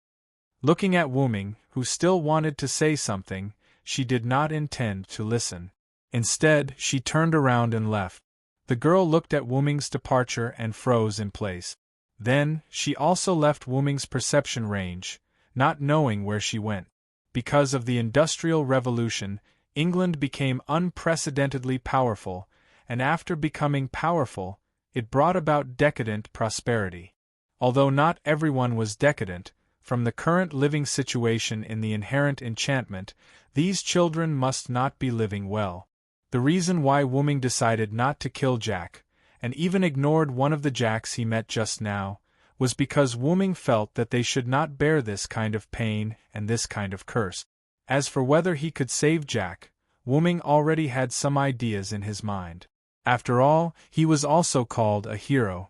Looking at Wooming, who still wanted to say something, she did not intend to listen. Instead, she turned around and left. The girl looked at Wooming's departure and froze in place. Then, she also left Wooming's perception range, not knowing where she went. Because of the Industrial Revolution, England became unprecedentedly powerful, and after becoming powerful, it brought about decadent prosperity. Although not everyone was decadent, from the current living situation in the inherent enchantment, these children must not be living well. The reason why Wooming decided not to kill Jack, and even ignored one of the Jacks he met just now, was because Wooming felt that they should not bear this kind of pain and this kind of curse. As for whether he could save Jack, Wooming already had some ideas in his mind. After all, he was also called a hero.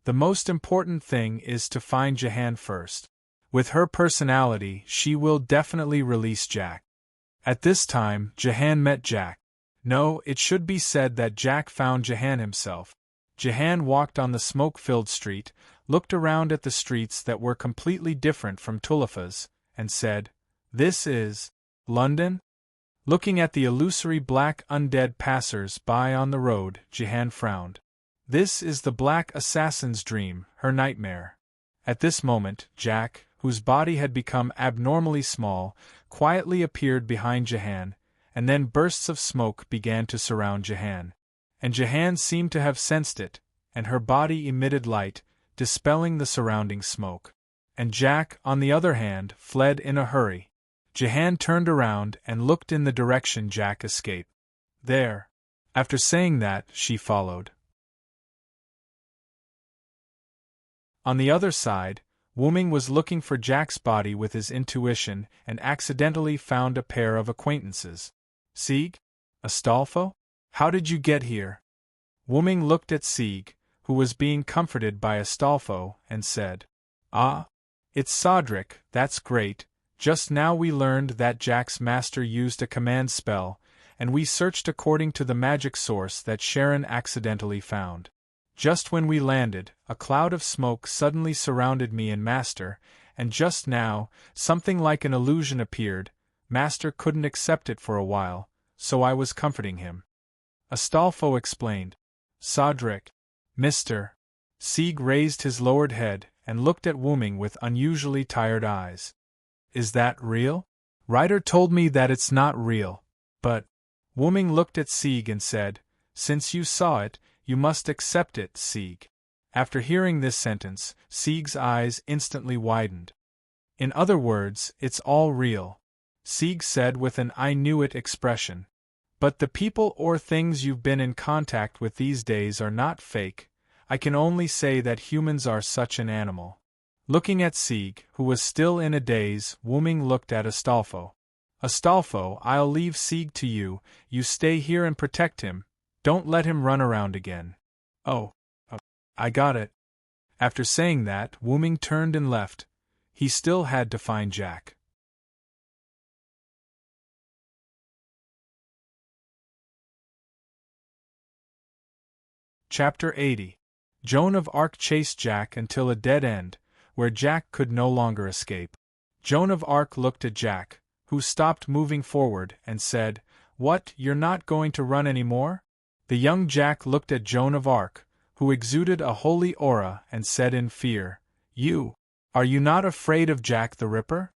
The most important thing is to find Jahan first. With her personality, she will definitely release Jack. At this time, Jahan met Jack. No, it should be said that Jack found Jahan himself. Jahan walked on the smoke-filled street, looked around at the streets that were completely different from Tulipa's, and said, "This is London?" Looking at the illusory black undead passers-by on the road, Jahan frowned. This is the black assassin's dream, her nightmare. At this moment, Jack, whose body had become abnormally small, quietly appeared behind Jahan, and then bursts of smoke began to surround Jahan. And Jahan seemed to have sensed it, and her body emitted light, dispelling the surrounding smoke. And Jack, on the other hand, fled in a hurry. Jahan turned around and looked in the direction Jack escaped. There. After saying that, she followed. On the other side, Wooming was looking for Jack's body with his intuition and accidentally found a pair of acquaintances. Sieg? Astolfo? How did you get here? Wooming looked at Sieg, who was being comforted by Astolfo, and said, Ah, it's Sodric, that's great. Just now we learned that Jack's master used a command spell, and we searched according to the magic source that Sharon accidentally found. Just when we landed, a cloud of smoke suddenly surrounded me and Master, and just now, something like an illusion appeared. Master couldn't accept it for a while, so I was comforting him. Astolfo explained. Sodric. Mr. Sieg raised his lowered head and looked at Wooming with unusually tired eyes. Is that real? Ryder told me that it's not real, but... Wooming looked at Sieg and said, Since you saw it, you must accept it, Sieg. After hearing this sentence, Sieg's eyes instantly widened. In other words, it's all real, Sieg said with an I knew it expression. But the people or things you've been in contact with these days are not fake. I can only say that humans are such an animal. Looking at Sieg, who was still in a daze, Wuming looked at Astolfo. Astolfo, I'll leave Sieg to you. You stay here and protect him. Don't let him run around again. Oh, I got it. After saying that, Wuming turned and left. He still had to find Jack. Chapter 80. Joan of Arc chased Jack until a dead end, where Jack could no longer escape. Joan of Arc looked at Jack, who stopped moving forward, and said, "What, you're not going to run anymore?" The young Jack looked at Joan of Arc, who exuded a holy aura, and said in fear, Are you not afraid of Jack the Ripper?"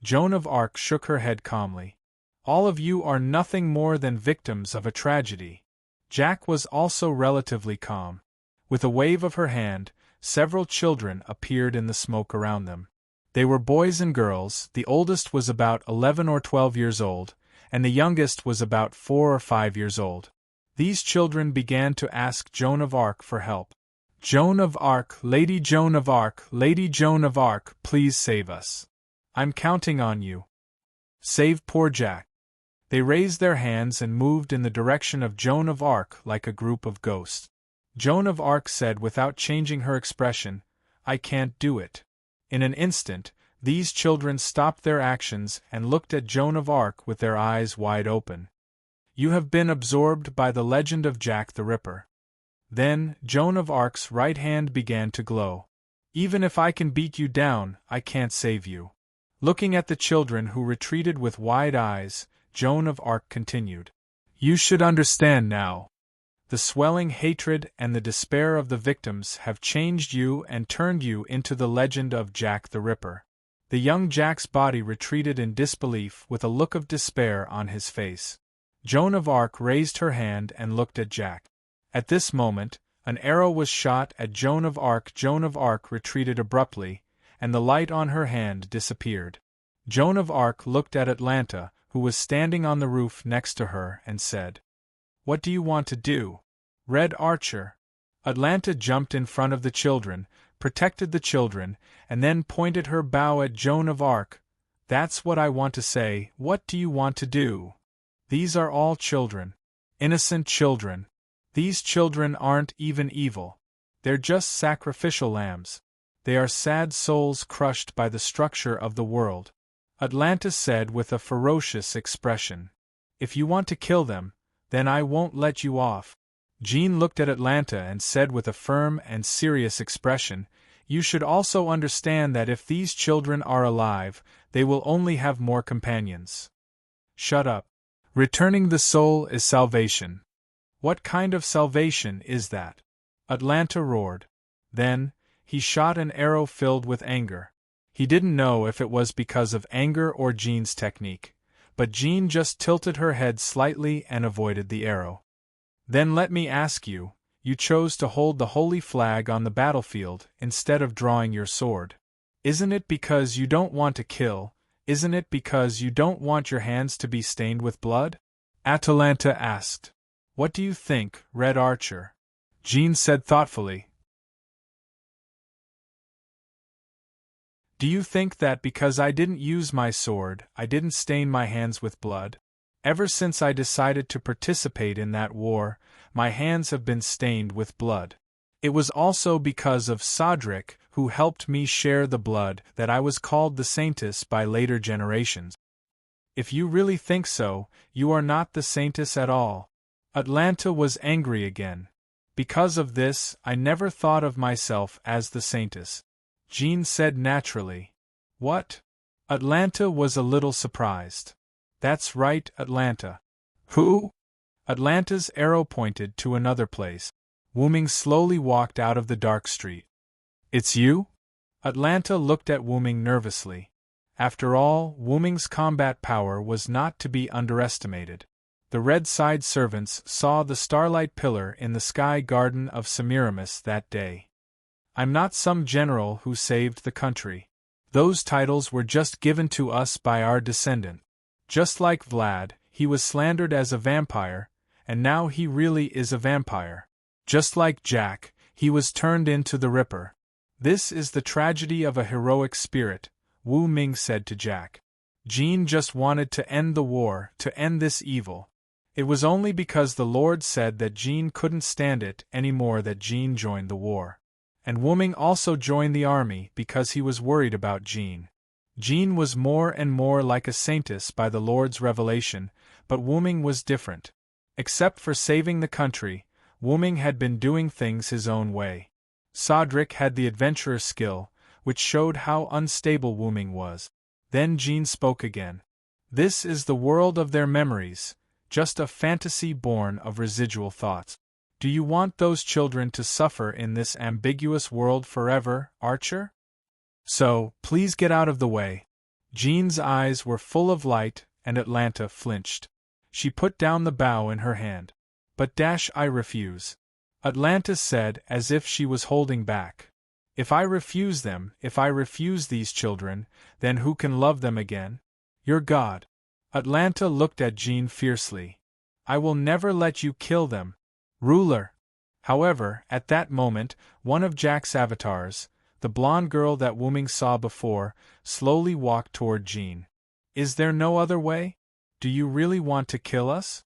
Joan of Arc shook her head calmly. "All of you are nothing more than victims of a tragedy." Jack was also relatively calm. With a wave of her hand, several children appeared in the smoke around them. They were boys and girls. The oldest was about 11 or 12 years old, and the youngest was about 4 or 5 years old. These children began to ask Joan of Arc for help. "Joan of Arc, Lady Joan of Arc, Lady Joan of Arc, please save us. I'm counting on you. Save poor Jack." They raised their hands and moved in the direction of Joan of Arc like a group of ghosts. Joan of Arc said without changing her expression, "I can't do it." In an instant, these children stopped their actions and looked at Joan of Arc with their eyes wide open. "You have been absorbed by the legend of Jack the Ripper." Then, Joan of Arc's right hand began to glow. "Even if I can beat you down, I can't save you." Looking at the children who retreated with wide eyes, Joan of Arc continued, "You should understand now. The swelling hatred and the despair of the victims have changed you and turned you into the legend of Jack the Ripper." The young Jack's body retreated in disbelief with a look of despair on his face. Joan of Arc raised her hand and looked at Jack. At this moment, an arrow was shot at Joan of Arc. Joan of Arc retreated abruptly, and the light on her hand disappeared. Joan of Arc looked at Atlanta, who was standing on the roof next to her, and said, "What do you want to do, Red Archer?" Atlanta jumped in front of the children, protected the children, and then pointed her bow at Joan of Arc. "That's what I want to say. What do you want to do? These are all children. Innocent children. These children aren't even evil. They're just sacrificial lambs. They are sad souls crushed by the structure of the world," Atlanta said with a ferocious expression. "If you want to kill them, then I won't let you off." Jean looked at Atlanta and said with a firm and serious expression, "You should also understand that if these children are alive, they will only have more companions." "Shut up. Returning the soul is salvation." "What kind of salvation is that?" Atlanta roared. Then, he shot an arrow filled with anger. He didn't know if it was because of anger or Jean's technique, but Jean just tilted her head slightly and avoided the arrow. "Then let me ask you, you chose to hold the holy flag on the battlefield instead of drawing your sword. Isn't it because you don't want to kill? Isn't it because you don't want your hands to be stained with blood?" Atalanta asked. "What do you think, Red Archer?" Jean said thoughtfully, "Do you think that because I didn't use my sword, I didn't stain my hands with blood? Ever since I decided to participate in that war, my hands have been stained with blood. It was also because of Sodric, who helped me share the blood, that I was called the Saintess by later generations. If you really think so, you are not the Saintess at all." Atlanta was angry again. "Because of this, I never thought of myself as the Saintess," Jean said naturally. "What?" Atlanta was a little surprised. "That's right, Atlanta." "Who?" Atlanta's arrow pointed to another place. Wuming slowly walked out of the dark street. "It's you?" Atlanta looked at Wuming nervously. After all, Wuming's combat power was not to be underestimated. The Red Side servants saw the starlight pillar in the sky garden of Semiramis that day. "I'm not some general who saved the country. Those titles were just given to us by our descendant. Just like Vlad, he was slandered as a vampire, and now he really is a vampire. Just like Jack, he was turned into the Ripper. This is the tragedy of a heroic spirit, Wu Ming said to Jack. Jean just wanted to end the war, to end this evil. It was only because the Lord said that Jean couldn't stand it anymore that Jean joined the war. And Wu Ming also joined the army because he was worried about Jean. Jean was more and more like a saintess by the Lord's revelation, but Wu Ming was different. Except for saving the country, Wu Ming had been doing things his own way. Cedric had the adventurer skill, which showed how unstable Wu Ming was. Then Jean spoke again. This is the world of their memories, just a fantasy born of residual thoughts. Do you want those children to suffer in this ambiguous world forever, Archer? So, please get out of the way. Jean's eyes were full of light, and Atlanta flinched. She put down the bow in her hand. But I refuse. Atlanta said as if she was holding back. If I refuse them, if I refuse these children, then who can love them again? Your God. Atlanta looked at Jean fiercely. I will never let you kill them. Ruler. However, at that moment, one of Jack's avatars, the blonde girl that Wu Ming saw before, slowly walked toward Jean. Is there no other way? Do you really want to kill us?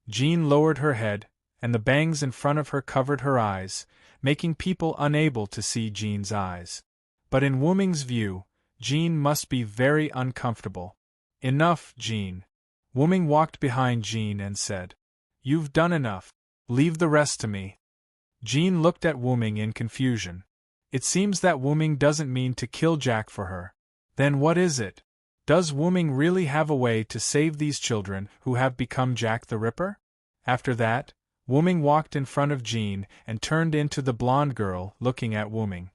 Jean lowered her head, and the bangs in front of her covered her eyes, making people unable to see Jean's eyes. But in Wu Ming's view, Jean must be very uncomfortable. Enough, Jean. Wu Ming walked behind Jean and said, You've done enough. Leave the rest to me. Jean looked at Wu Ming in confusion. It seems that Wu Ming doesn't mean to kill Jack for her. Then what is it? Does Wu Ming really have a way to save these children who have become Jack the Ripper? After that, Wu Ming walked in front of Jean and turned into the blonde girl, looking at Wu Ming.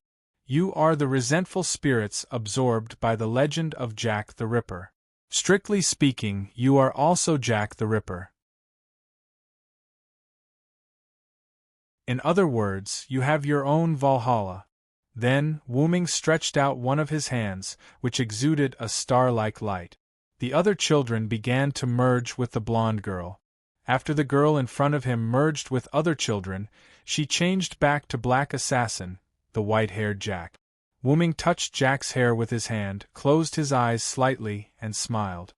You are the resentful spirits absorbed by the legend of Jack the Ripper. Strictly speaking, you are also Jack the Ripper. In other words, you have your own Valhalla. Then, Wu Ming stretched out one of his hands, which exuded a star-like light. The other children began to merge with the blonde girl. After the girl in front of him merged with other children, she changed back to Black Assassin, the white-haired Jack. Wu Ming touched Jack's hair with his hand, closed his eyes slightly, and smiled.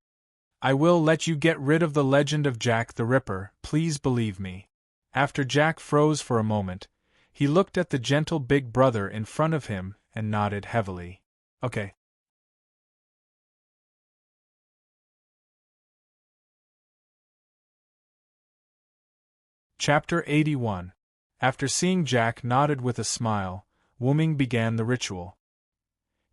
I will let you get rid of the legend of Jack the Ripper, please believe me. After Jack froze for a moment, he looked at the gentle big brother in front of him and nodded heavily. Okay. Chapter 81. After seeing Jack nodded with a smile, Wu Ming began the ritual.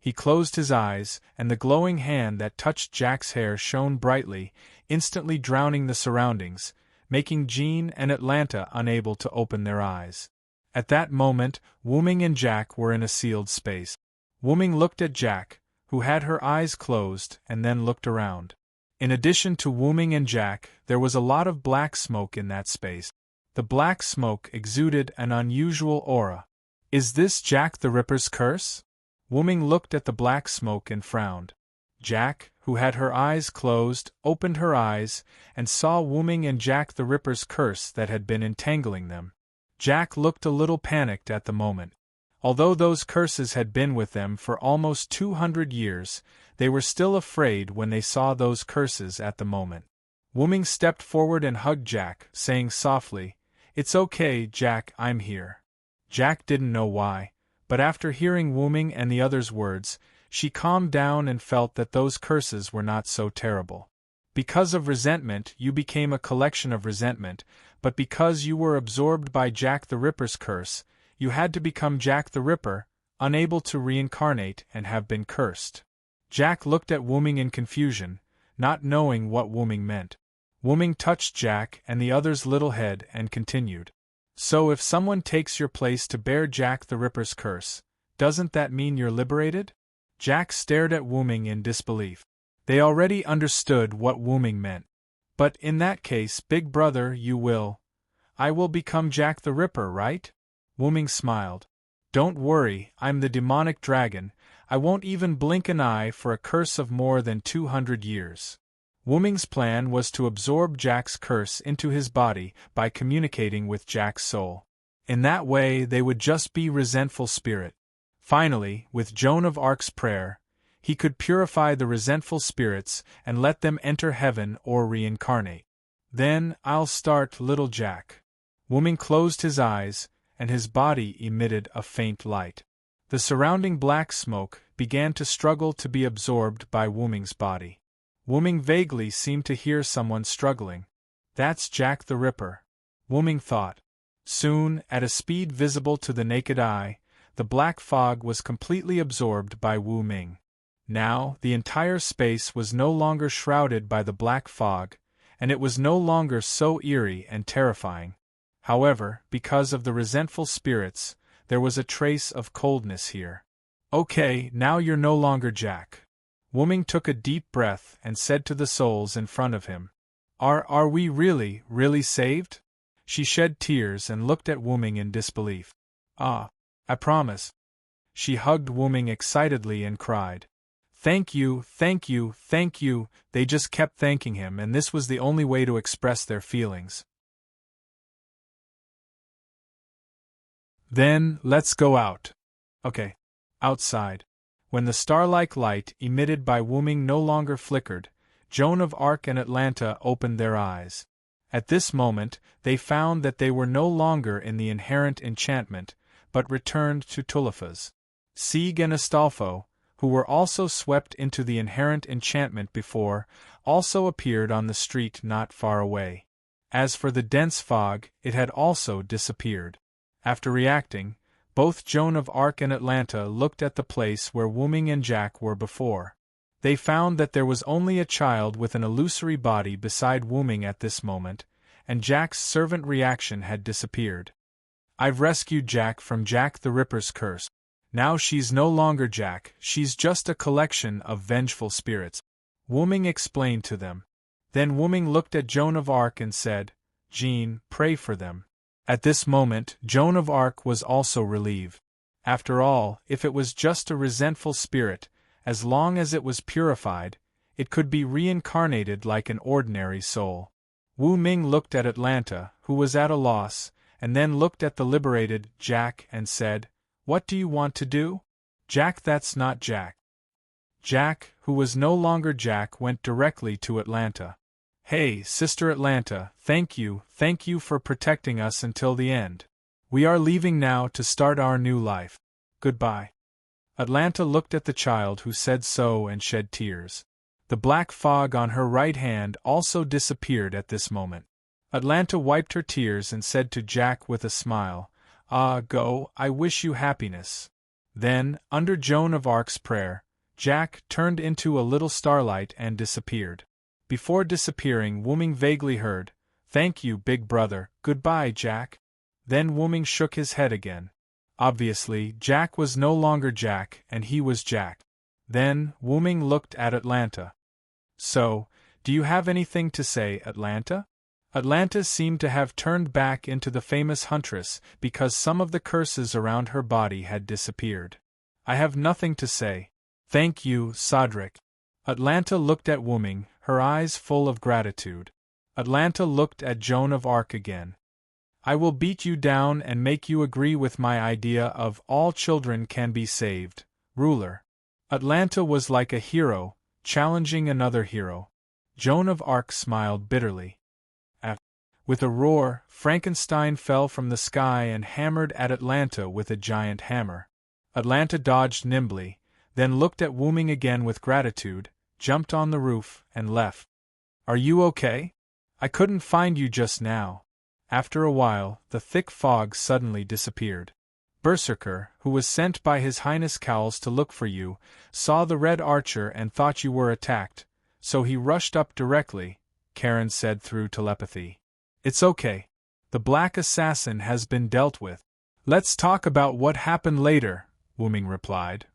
He closed his eyes, and the glowing hand that touched Jack's hair shone brightly, instantly drowning the surroundings, making Jean and Atlanta unable to open their eyes. At that moment, Wu Ming and Jack were in a sealed space. Wu Ming looked at Jack, who had her eyes closed, and then looked around. In addition to Wu Ming and Jack, there was a lot of black smoke in that space. The black smoke exuded an unusual aura. Is this Jack the Ripper's curse? Wu Ming looked at the black smoke and frowned. Jack, who had her eyes closed, opened her eyes, and saw Wu Ming and Jack the Ripper's curse that had been entangling them. Jack looked a little panicked at the moment. Although those curses had been with them for almost 200 years, they were still afraid when they saw those curses at the moment. Wu Ming stepped forward and hugged Jack, saying softly, It's okay, Jack, I'm here. Jack didn't know why, but after hearing Wu Ming and the others' words, she calmed down and felt that those curses were not so terrible. Because of resentment, you became a collection of resentment, but because you were absorbed by Jack the Ripper's curse, you had to become Jack the Ripper, unable to reincarnate and have been cursed. Jack looked at Wu Ming in confusion, not knowing what Wu Ming meant. Wu Ming touched Jack and the other's little head and continued. So if someone takes your place to bear Jack the Ripper's curse, doesn't that mean you're liberated? Jack stared at Wu Ming in disbelief. They already understood what Wu Ming meant. But in that case, big brother, I will become Jack the Ripper, right? Wu Ming smiled. Don't worry, I'm the demonic dragon, I won't even blink an eye for a curse of more than 200 years. Wu Ming's plan was to absorb Jack's curse into his body by communicating with Jack's soul. In that way they would just be resentful spirit. Finally, with Joan of Arc's prayer, he could purify the resentful spirits and let them enter heaven or reincarnate. Then, I'll start, little Jack. Wu Ming closed his eyes, and his body emitted a faint light. The surrounding black smoke began to struggle to be absorbed by Wu Ming's body. Wu Ming vaguely seemed to hear someone struggling. That's Jack the Ripper, Wu Ming thought. Soon, at a speed visible to the naked eye, the black fog was completely absorbed by Wu Ming. Now, the entire space was no longer shrouded by the black fog, and it was no longer so eerie and terrifying. However, because of the resentful spirits, there was a trace of coldness here. Okay, now you're no longer Jack. Wu Ming took a deep breath and said to the souls in front of him, Are we really saved? She shed tears and looked at Wu Ming in disbelief. Ah, I promise. She hugged Wu Ming excitedly and cried. Thank you. They just kept thanking him, and this was the only way to express their feelings. Then, let's go out. Okay. Outside. When the star-like light emitted by Wu Ming no longer flickered, Joan of Arc and Atlanta opened their eyes. At this moment, they found that they were no longer in the inherent enchantment, but returned to Tulifas. Sieg and Astolfo, who were also swept into the inherent enchantment before, also appeared on the street not far away. As for the dense fog, it had also disappeared. After reacting, both Joan of Arc and Atlanta looked at the place where Wu Ming and Jack were before. They found that there was only a child with an illusory body beside Wu Ming at this moment, and Jack's servant reaction had disappeared. I've rescued Jack from Jack the Ripper's curse. Now she's no longer Jack, she's just a collection of vengeful spirits, Wu Ming explained to them. Then Wu Ming looked at Joan of Arc and said, Jean, pray for them. At this moment, Joan of Arc was also relieved. After all, if it was just a resentful spirit, as long as it was purified, it could be reincarnated like an ordinary soul. Wu Ming looked at Atlanta, who was at a loss, and then looked at the liberated Jack and said, What do you want to do? Jack, that's not Jack. Jack, who was no longer Jack, went directly to Atlanta. Hey, Sister Atlanta, thank you for protecting us until the end. We are leaving now to start our new life. Goodbye. Atlanta looked at the child who said so and shed tears. The black fog on her right hand also disappeared at this moment. Atlanta wiped her tears and said to Jack with a smile, Go, I wish you happiness. Then, under Joan of Arc's prayer, Jack turned into a little starlight and disappeared. Before disappearing, Wu Ming vaguely heard, Thank you, big brother, goodbye, Jack. Then Wu Ming shook his head again. Obviously, Jack was no longer Jack, and he was Jack. Then, Wu Ming looked at Atlanta. So, do you have anything to say, Atlanta? Atlanta seemed to have turned back into the famous huntress because some of the curses around her body had disappeared. I have nothing to say. Thank you, Cedric. Atlanta looked at Wu Ming, her eyes full of gratitude. Atlanta looked at Joan of Arc again. I will beat you down and make you agree with my idea of all children can be saved, ruler. Atlanta was like a hero, challenging another hero. Joan of Arc smiled bitterly. With a roar, Frankenstein fell from the sky and hammered at Atlanta with a giant hammer. Atlanta dodged nimbly, then looked at Wu Ming again with gratitude, jumped on the roof, and left. Are you okay? I couldn't find you just now. After a while, the thick fog suddenly disappeared. Berserker, who was sent by His Highness Cowles to look for you, saw the Red Archer and thought you were attacked, so he rushed up directly, Karen said through telepathy. It's okay. The Black Assassin has been dealt with. Let's talk about what happened later, Wu Ming replied.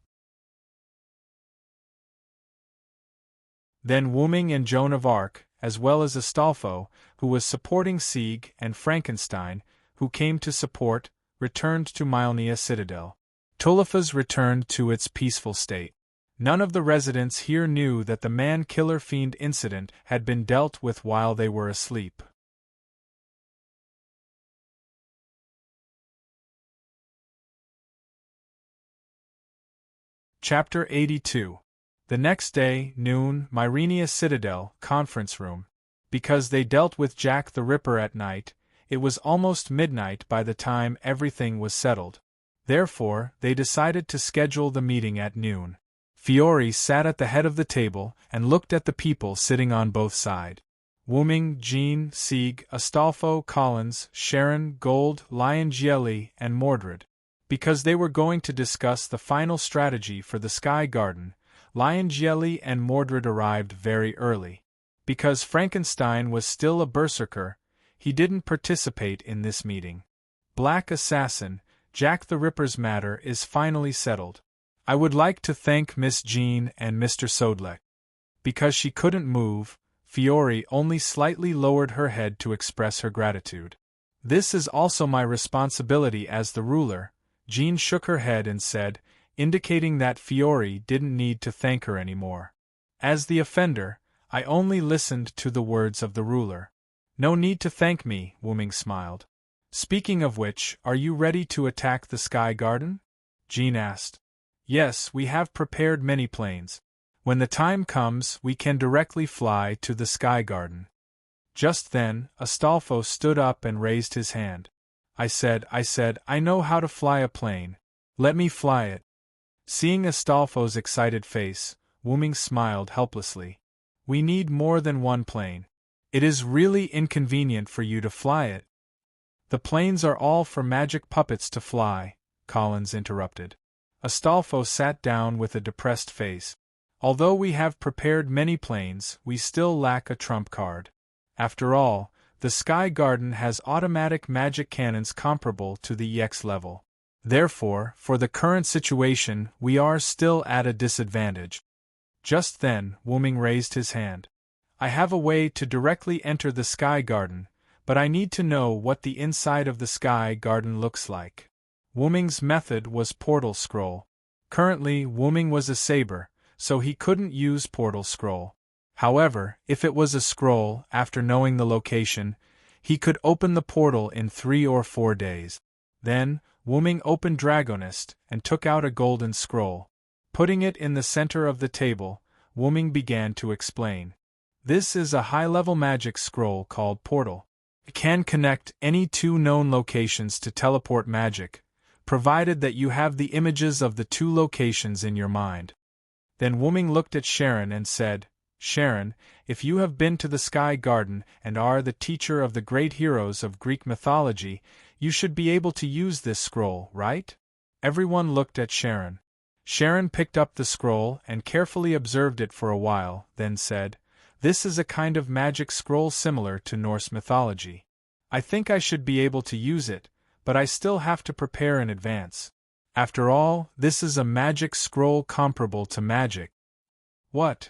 Then Wu Ming and Joan of Arc, as well as Astolfo, who was supporting Sieg, and Frankenstein, who came to support, returned to Mylnia Citadel. Tulifas returned to its peaceful state. None of the residents here knew that the man-killer fiend incident had been dealt with while they were asleep. Chapter 82. The next day, noon, Myrenia Citadel, conference room. Because they dealt with Jack the Ripper at night, it was almost midnight by the time everything was settled. Therefore, they decided to schedule the meeting at noon. Fiore sat at the head of the table and looked at the people sitting on both sides. Wuming, Jean, Sieg, Astolfo, Collins, Sharon, Gold, Liongielli, and Mordred. Because they were going to discuss the final strategy for the Sky Garden, Liongielli and Mordred arrived very early. Because Frankenstein was still a berserker, he didn't participate in this meeting. Black Assassin, Jack the Ripper's matter is finally settled. I would like to thank Miss Jean and Mr. Sodlek. Because she couldn't move, Fiore only slightly lowered her head to express her gratitude. This is also my responsibility as the ruler. Jean shook her head and said, indicating that Fiore didn't need to thank her anymore. As the offender, I only listened to the words of the ruler. No need to thank me, Wuming smiled. Speaking of which, are you ready to attack the Sky Garden? Jean asked. Yes, we have prepared many planes. When the time comes, we can directly fly to the Sky Garden. Just then, Astolfo stood up and raised his hand. I said, I know how to fly a plane. Let me fly it. Seeing Astolfo's excited face, Wuming smiled helplessly. We need more than one plane. It is really inconvenient for you to fly it. The planes are all for magic puppets to fly, Collins interrupted. Astolfo sat down with a depressed face. Although we have prepared many planes, we still lack a trump card. After all, the Sky Garden has automatic magic cannons comparable to the EX level. Therefore, for the current situation, we are still at a disadvantage. Just then, Wuming raised his hand. I have a way to directly enter the Sky Garden, but I need to know what the inside of the Sky Garden looks like. Wuming's method was portal scroll. Currently, Wuming was a saber, so he couldn't use portal scroll. However, if it was a scroll, after knowing the location, he could open the portal in 3 or 4 days. Then, Wuming opened Draconis and took out a golden scroll. Putting it in the center of the table, Wuming began to explain. This is a high-level magic scroll called Portal. It can connect any 2 known locations to teleport magic, provided that you have the images of the 2 locations in your mind. Then Wuming looked at Sharon and said, Sharon, if you have been to the Sky Garden and are the teacher of the great heroes of Greek mythology, you should be able to use this scroll, right? Everyone looked at Sharon. Sharon picked up the scroll and carefully observed it for a while, then said, This is a kind of magic scroll similar to Norse mythology. I think I should be able to use it, but I still have to prepare in advance. After all, this is a magic scroll comparable to magic. What?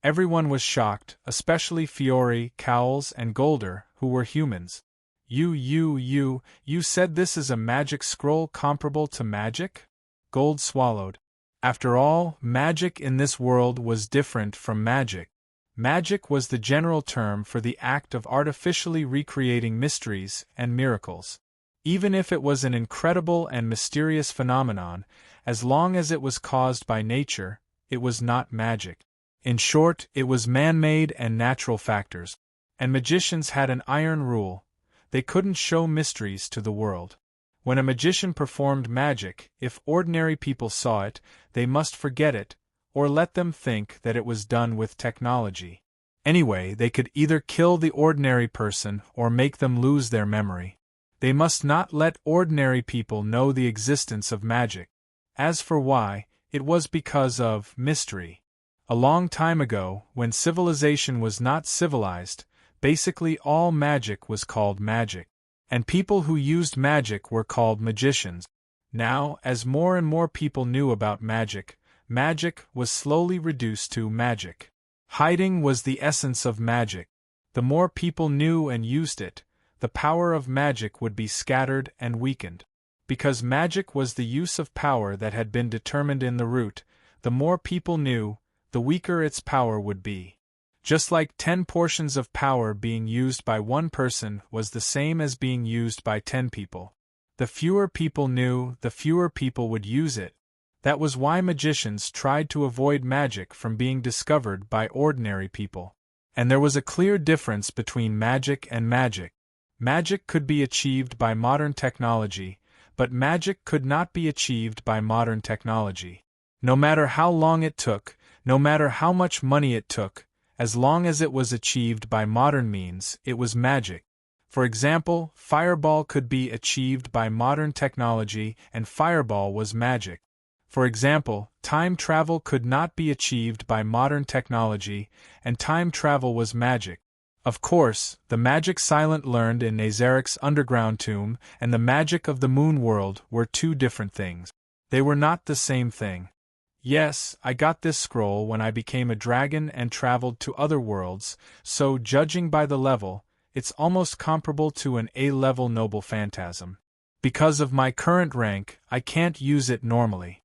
Everyone was shocked, especially Fiore, Cowles, and Golder, who were humans. You said this is a magic scroll comparable to magic? Gold swallowed. After all, magic in this world was different from magic. Magic was the general term for the act of artificially recreating mysteries and miracles. Even if it was an incredible and mysterious phenomenon, as long as it was caused by nature, it was not magic. In short, it was man-made and natural factors. And magicians had an iron rule: they couldn't show mysteries to the world. When a magician performed magic, if ordinary people saw it, they must forget it, or let them think that it was done with technology. Anyway, they could either kill the ordinary person or make them lose their memory. They must not let ordinary people know the existence of magic. As for why, it was because of mystery. A long time ago, when civilization was not civilized, basically all magic was called magic. And people who used magic were called magicians. Now, as more and more people knew about magic, magic was slowly reduced to magic. Hiding was the essence of magic. The more people knew and used it, the power of magic would be scattered and weakened. Because magic was the use of power that had been determined in the root, the more people knew, the weaker its power would be. Just like 10 portions of power being used by one person was the same as being used by 10 people. The fewer people knew, the fewer people would use it. That was why magicians tried to avoid magic from being discovered by ordinary people. And there was a clear difference between magic and magic. Magic could be achieved by modern technology, but magic could not be achieved by modern technology. No matter how long it took, no matter how much money it took, as long as it was achieved by modern means, it was magic. For example, fireball could be achieved by modern technology, and fireball was magic. For example, time travel could not be achieved by modern technology, and time travel was magic. Of course, the magic Silent learned in Nazarik's underground tomb and the magic of the moon world were two different things. They were not the same thing. Yes, I got this scroll when I became a dragon and traveled to other worlds, so judging by the level, it's almost comparable to an A-level noble phantasm. Because of my current rank, I can't use it normally.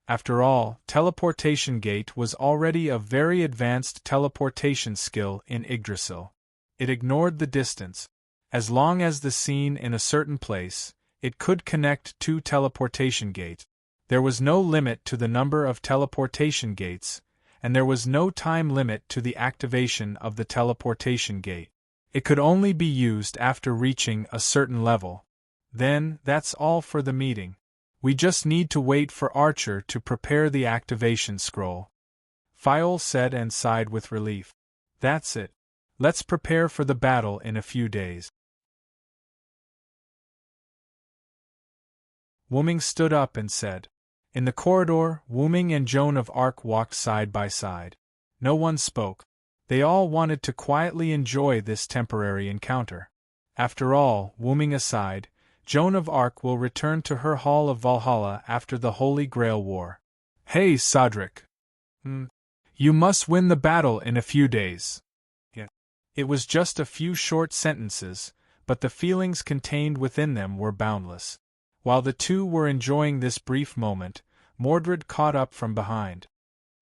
After all, teleportation gate was already a very advanced teleportation skill in Yggdrasil. It ignored the distance. As long as the scene in a certain place, it could connect two teleportation gates. There was no limit to the number of teleportation gates, and there was no time limit to the activation of the teleportation gate. It could only be used after reaching a certain level. Then, that's all for the meeting. We just need to wait for Archer to prepare the activation scroll. Fiol said and sighed with relief. That's it. Let's prepare for the battle in a few days. Wuming stood up and said. In the corridor, Wuming and Joan of Arc walked side by side. No one spoke. They all wanted to quietly enjoy this temporary encounter. After all, Wuming aside, Joan of Arc will return to her Hall of Valhalla after the Holy Grail War. Hey, Sodric. You must win the battle in a few days. Yeah. It was just a few short sentences, but the feelings contained within them were boundless. While the two were enjoying this brief moment, Mordred caught up from behind.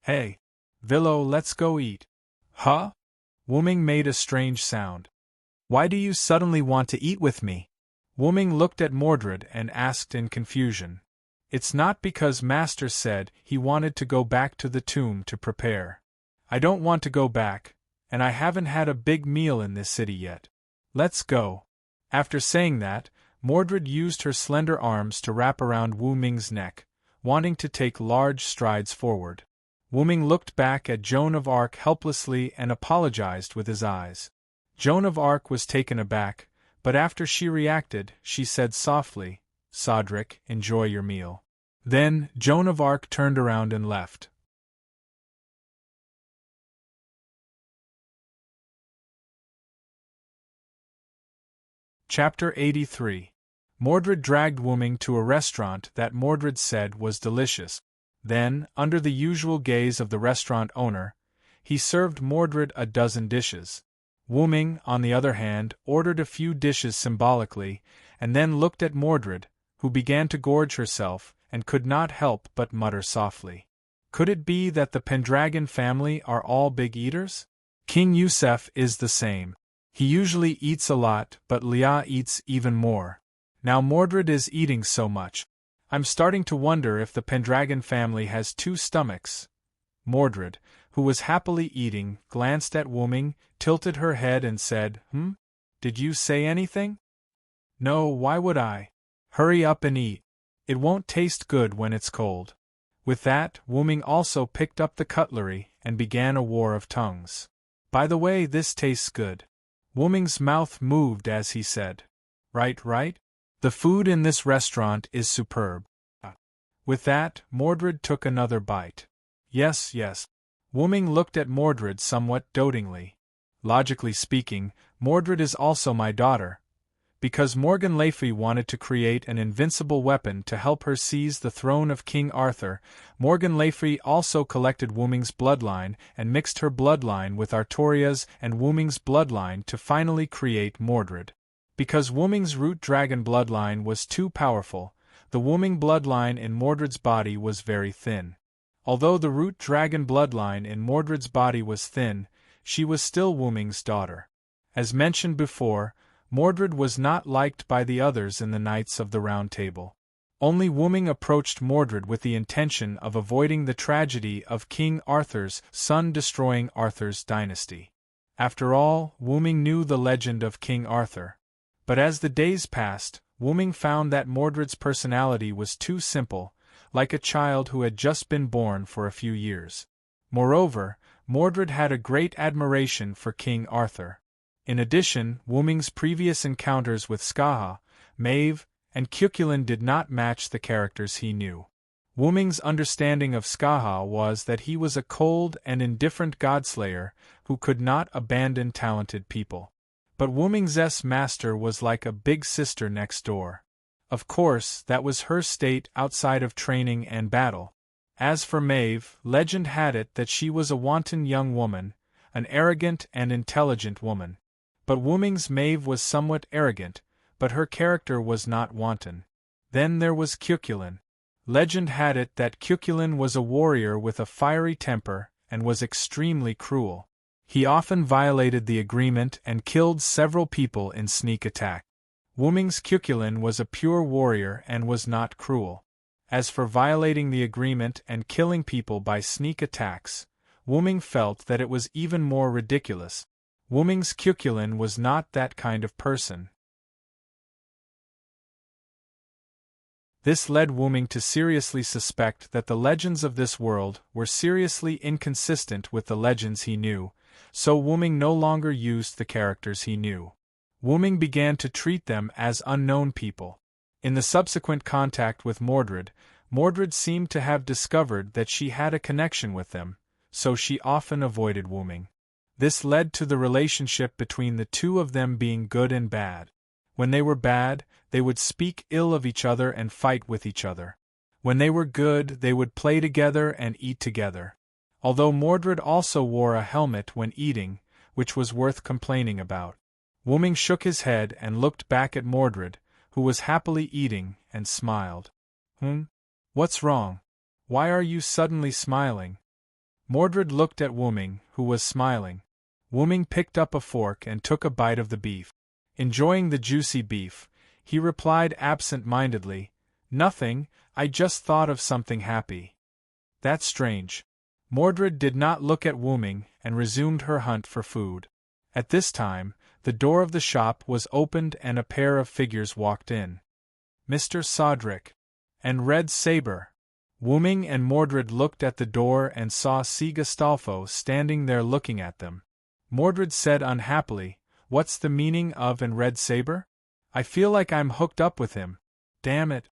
Hey, Villo, let's go eat. Huh? Wuming made a strange sound. Why do you suddenly want to eat with me? Wuming looked at Mordred and asked in confusion. It's not because Master said he wanted to go back to the tomb to prepare. I don't want to go back, and I haven't had a big meal in this city yet. Let's go. After saying that, Mordred used her slender arms to wrap around Wuming's neck, wanting to take large strides forward. Wuming looked back at Joan of Arc helplessly and apologized with his eyes. Joan of Arc was taken aback, but after she reacted, she said softly, Sodric, enjoy your meal. Then, Joan of Arc turned around and left. Chapter 83. Mordred dragged Wuming to a restaurant that Mordred said was delicious. Then, under the usual gaze of the restaurant owner, he served Mordred a dozen dishes. Wuming, on the other hand, ordered a few dishes symbolically, and then looked at Mordred, who began to gorge herself, and could not help but mutter softly. Could it be that the Pendragon family are all big eaters? King Yusef is the same. He usually eats a lot, but Leah eats even more. Now Mordred is eating so much. I'm starting to wonder if the Pendragon family has two stomachs. Mordred, who was happily eating, glanced at Wuming, tilted her head and said, Did you say anything? No, why would I? Hurry up and eat. It won't taste good when it's cold. With that, Wuming also picked up the cutlery and began a war of tongues. By the way, this tastes good. Wuming's mouth moved as he said. Right. The food in this restaurant is superb. With that, Mordred took another bite. Yes. Wuming looked at Mordred somewhat dotingly. Logically speaking, Mordred is also my daughter. Because Morgan Le Fay wanted to create an invincible weapon to help her seize the throne of King Arthur, Morgan Le Fay also collected Wuming's bloodline and mixed her bloodline with Artoria's and Wuming's bloodline to finally create Mordred. Because Wuming's root dragon bloodline was too powerful, the Wooming bloodline in Mordred's body was very thin. Although the root dragon bloodline in Mordred's body was thin, she was still Wooming's daughter. As mentioned before, Mordred was not liked by the others in the Knights of the Round Table. Only Wooming approached Mordred with the intention of avoiding the tragedy of King Arthur's son destroying Arthur's dynasty. After all, Wooming knew the legend of King Arthur. But as the days passed, Wooming found that Mordred's personality was too simple, like a child who had just been born for a few years. Moreover, Mordred had a great admiration for King Arthur. In addition, Wooming's previous encounters with Skaha, Maeve, and Cuchulainn did not match the characters he knew. Wooming's understanding of Skaha was that he was a cold and indifferent godslayer who could not abandon talented people. But Wooming's master was like a big sister next door. Of course, that was her state outside of training and battle. As for Maeve, legend had it that she was a wanton young woman, an arrogant and intelligent woman. But Wooming's Maeve was somewhat arrogant, but her character was not wanton. Then there was Cuchulainn. Legend had it that Cuchulainn was a warrior with a fiery temper and was extremely cruel. He often violated the agreement and killed several people in sneak attack. Wooming's Cuchulainn was a pure warrior and was not cruel. As for violating the agreement and killing people by sneak attacks, Wooming felt that it was even more ridiculous. Wooming's Cuchulainn was not that kind of person. This led Wooming to seriously suspect that the legends of this world were seriously inconsistent with the legends he knew, so Wooming no longer used the characters he knew. Wooming began to treat them as unknown people. In the subsequent contact with Mordred, Mordred seemed to have discovered that she had a connection with them, so she often avoided Wooming. This led to the relationship between the two of them being good and bad. When they were bad, they would speak ill of each other and fight with each other. When they were good, they would play together and eat together. Although Mordred also wore a helmet when eating, which was worth complaining about. Wooming shook his head and looked back at Mordred, who was happily eating, and smiled. What's wrong? Why are you suddenly smiling? Mordred looked at Wooming, who was smiling. Wooming picked up a fork and took a bite of the beef. Enjoying the juicy beef, he replied absent-mindedly, "Nothing, I just thought of something happy." That's strange. Mordred did not look at Wooming and resumed her hunt for food. At this time, the door of the shop was opened and a pair of figures walked in. Mr. Sodric and Red Saber. Wooming and Mordred looked at the door and saw Sig Astolfo standing there looking at them. Mordred said unhappily, "What's the meaning of and Red Saber? I feel like I'm hooked up with him. Damn it."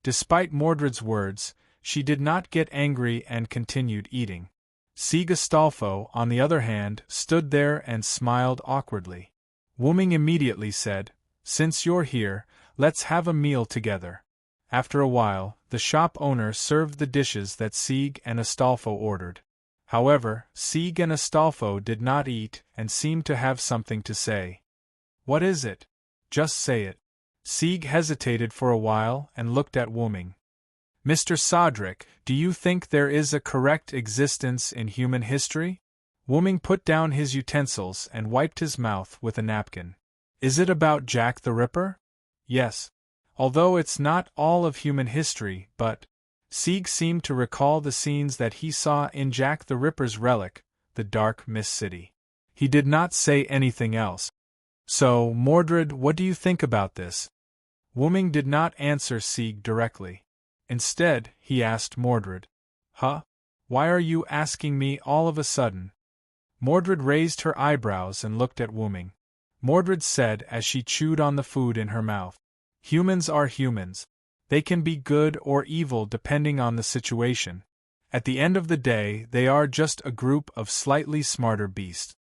Despite Mordred's words, she did not get angry and continued eating. Sig Astolfo, on the other hand, stood there and smiled awkwardly. Wooming immediately said, "Since you're here, let's have a meal together." After a while, the shop owner served the dishes that Sig and Astolfo ordered. However, Sig and Astolfo did not eat and seemed to have something to say. "What is it? Just say it." Sig hesitated for a while and looked at Wooming. "Mr. Sodric, do you think there is a correct existence in human history?" Wooming put down his utensils and wiped his mouth with a napkin. "Is it about Jack the Ripper?" "Yes. Although it's not all of human history, but—" Sig seemed to recall the scenes that he saw in Jack the Ripper's relic, the Dark Mist City. He did not say anything else. "So, Mordred, what do you think about this?" Wooming did not answer Sig directly. Instead, he asked Mordred. "Huh? Why are you asking me all of a sudden?" Mordred raised her eyebrows and looked at Wooming. Mordred said as she chewed on the food in her mouth, "Humans are humans. They can be good or evil depending on the situation. At the end of the day, they are just a group of slightly smarter beasts."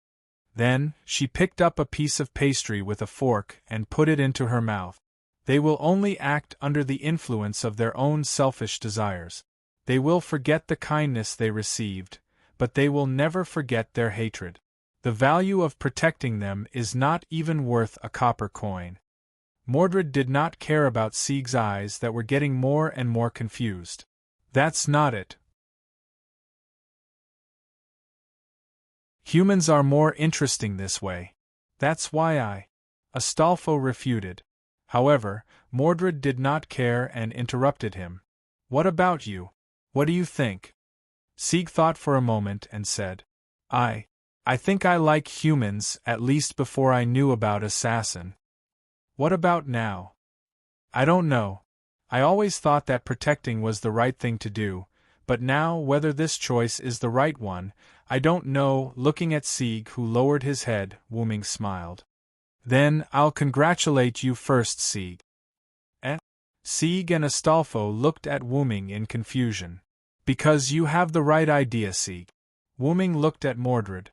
Then, she picked up a piece of pastry with a fork and put it into her mouth. "They will only act under the influence of their own selfish desires. They will forget the kindness they received, but they will never forget their hatred. The value of protecting them is not even worth a copper coin." Mordred did not care about Sieg's eyes that were getting more and more confused. That's not it. Humans are more interesting this way. That's why Astolfo refuted. However, Mordred did not care and interrupted him. What about you? What do you think? Sieg thought for a moment and said, I think I like humans, at least before I knew about assassin. What about now? I don't know. I always thought that protecting was the right thing to do, but now whether this choice is the right one, I don't know. Looking at Sieg, who lowered his head, Wuming smiled. Then I'll congratulate you first, Sieg. Sieg and Astolfo looked at Wuming in confusion. Because you have the right idea, Sieg. Wuming looked at Mordred.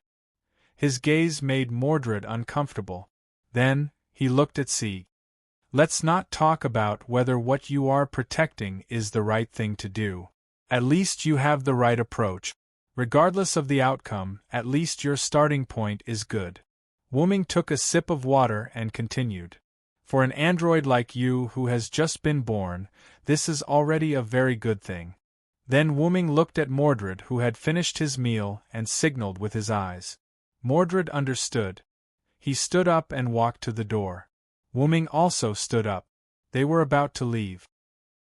His gaze made Mordred uncomfortable. Then, he looked at Sieg. Let's not talk about whether what you are protecting is the right thing to do. At least you have the right approach. Regardless of the outcome, at least your starting point is good. Wuming took a sip of water and continued. For an android like you who has just been born, this is already a very good thing. Then Wuming looked at Mordred, who had finished his meal, and signaled with his eyes. Mordred understood. He stood up and walked to the door. Wuming also stood up. They were about to leave.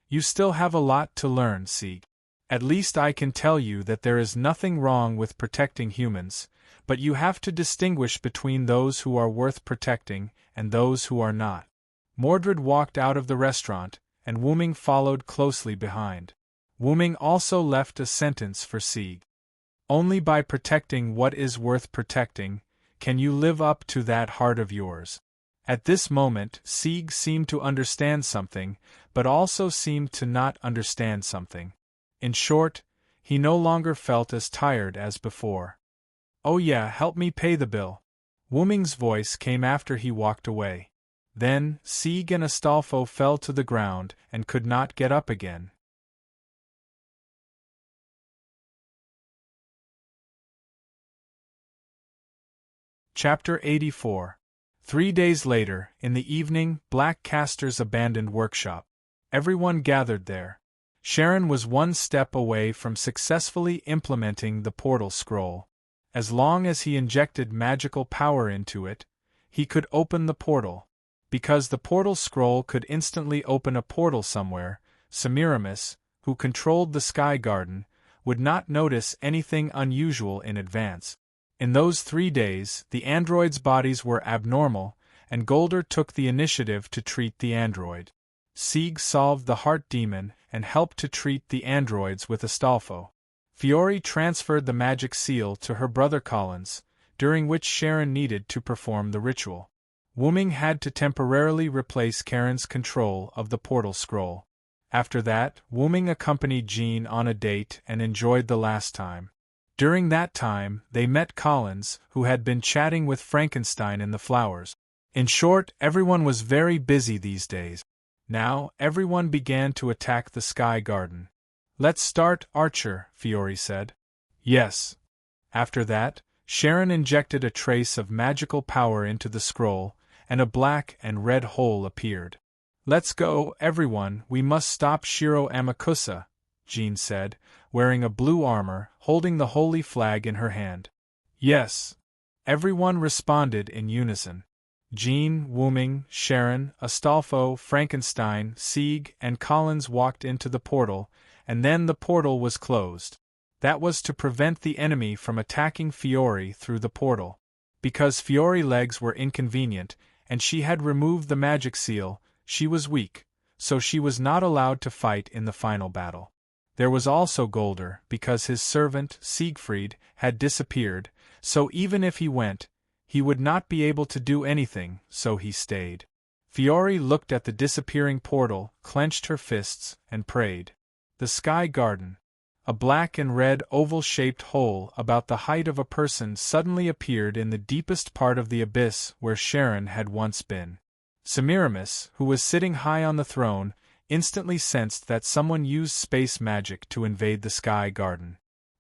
You still have a lot to learn, Sieg. At least I can tell you that there is nothing wrong with protecting humans, but you have to distinguish between those who are worth protecting and those who are not. Mordred walked out of the restaurant, and Wuming followed closely behind. Wuming also left a sentence for Sieg. Only by protecting what is worth protecting can you live up to that heart of yours. At this moment, Sieg seemed to understand something, but also seemed to not understand something. In short, he no longer felt as tired as before. Oh yeah, help me pay the bill. Wuming's voice came after he walked away. Then, Sieg and Astolfo fell to the ground and could not get up again. Chapter 84. 3 days later, in the evening, Black Castor's abandoned workshop. Everyone gathered there. Sharon was one step away from successfully implementing the portal scroll. As long as he injected magical power into it, he could open the portal. Because the portal scroll could instantly open a portal somewhere, Semiramis, who controlled the Sky Garden, would not notice anything unusual in advance. In those 3 days, the androids' bodies were abnormal, and Golder took the initiative to treat the android. Sieg solved the heart demon and helped to treat the androids with Astolfo. Fiore transferred the magic seal to her brother Collins, during which Sharon needed to perform the ritual. Wuming had to temporarily replace Karen's control of the portal scroll. After that, Wuming accompanied Jean on a date and enjoyed the last time. During that time, they met Collins, who had been chatting with Frankenstein in the flowers. In short, everyone was very busy these days. Now, everyone began to attack the Sky Garden. Let's start, Archer, Fiore said. Yes. After that, Sharon injected a trace of magical power into the scroll, and a black and red hole appeared. Let's go, everyone, we must stop Shiro Amakusa, Jean said, wearing a blue armor, holding the holy flag in her hand. Yes. Everyone responded in unison. Jean, Wuming, Sharon, Astolfo, Frankenstein, Sieg, and Collins walked into the portal, and then the portal was closed. That was to prevent the enemy from attacking Fiore through the portal. Because Fiore's legs were inconvenient, and she had removed the magic seal, she was weak, so she was not allowed to fight in the final battle. There was also Golder, because his servant, Siegfried, had disappeared, so even if he went, he would not be able to do anything, so he stayed. Fiore looked at the disappearing portal, clenched her fists, and prayed. The Sky Garden. A black and red oval-shaped hole about the height of a person suddenly appeared in the deepest part of the abyss where Sharon had once been. Semiramis, who was sitting high on the throne, instantly sensed that someone used space magic to invade the Sky Garden.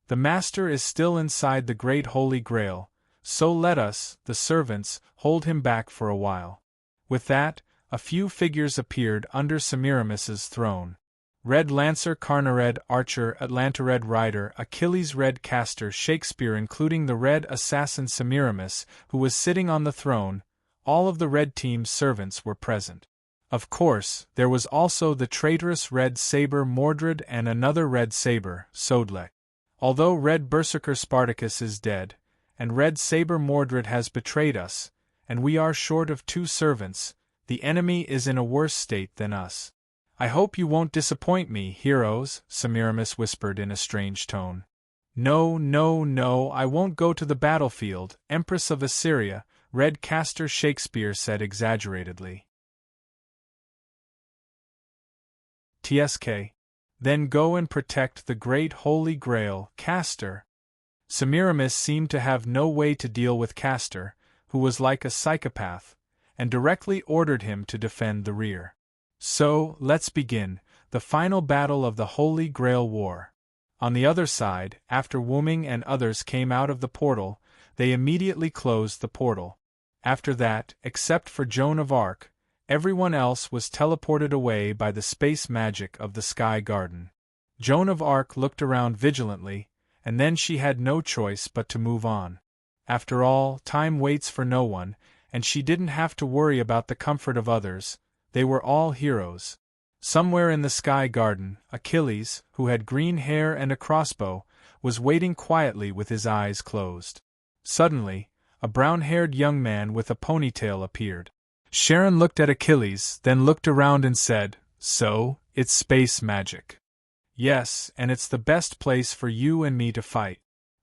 The Master is still inside the Great Holy Grail, so let us, the servants, hold him back for a while. With that, a few figures appeared under Semiramis's throne. Red Lancer, Karna Red Archer, Atlanta Red Rider, Achilles Red Caster, Shakespeare, including the Red Assassin Semiramis, who was sitting on the throne. All of the Red Team's servants were present. Of course, there was also the traitorous Red Saber Mordred and another Red Saber, Sodlek. Although Red Berserker Spartacus is dead, and Red Saber Mordred has betrayed us, and we are short of 2 servants, the enemy is in a worse state than us. I hope you won't disappoint me, heroes, Semiramis whispered in a strange tone. No, no, no, I won't go to the battlefield, Empress of Assyria, Red Caster Shakespeare said exaggeratedly. TSK. Then go and protect the great Holy Grail, Castor. Semiramis seemed to have no way to deal with Castor, who was like a psychopath, and directly ordered him to defend the rear. So, let's begin, the final battle of the Holy Grail War. On the other side, after Wuming and others came out of the portal, they immediately closed the portal. After that, except for Joan of Arc, everyone else was teleported away by the space magic of the Sky Garden. Joan of Arc looked around vigilantly, and then she had no choice but to move on. After all, time waits for no one, and she didn't have to worry about the comfort of others. They were all heroes. Somewhere in the Sky Garden, Achilles, who had green hair and a crossbow, was waiting quietly with his eyes closed. Suddenly, a brown-haired young man with a ponytail appeared. Sharon looked at Achilles, then looked around and said, "So, it's space magic." "Yes, and it's the best place for you and me to fight."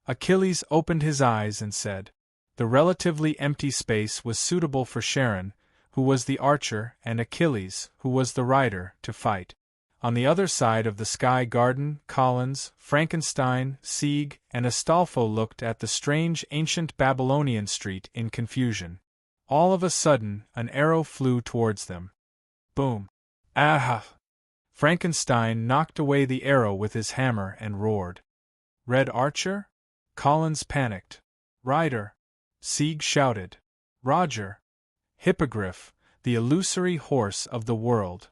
Achilles opened his eyes and said. The relatively empty space was suitable for Sharon, who was the archer, and Achilles, who was the rider, to fight. On the other side of the Sky Garden, Collins, Frankenstein, Sieg, and Astolfo looked at the strange ancient Babylonian street in confusion. All of a sudden, an arrow flew towards them. Boom! Ah! Frankenstein knocked away the arrow with his hammer and roared. "Red Archer?" Collins panicked. "Rider!" Sieg shouted. "Roger!" Hippogriff, the illusory horse of the world.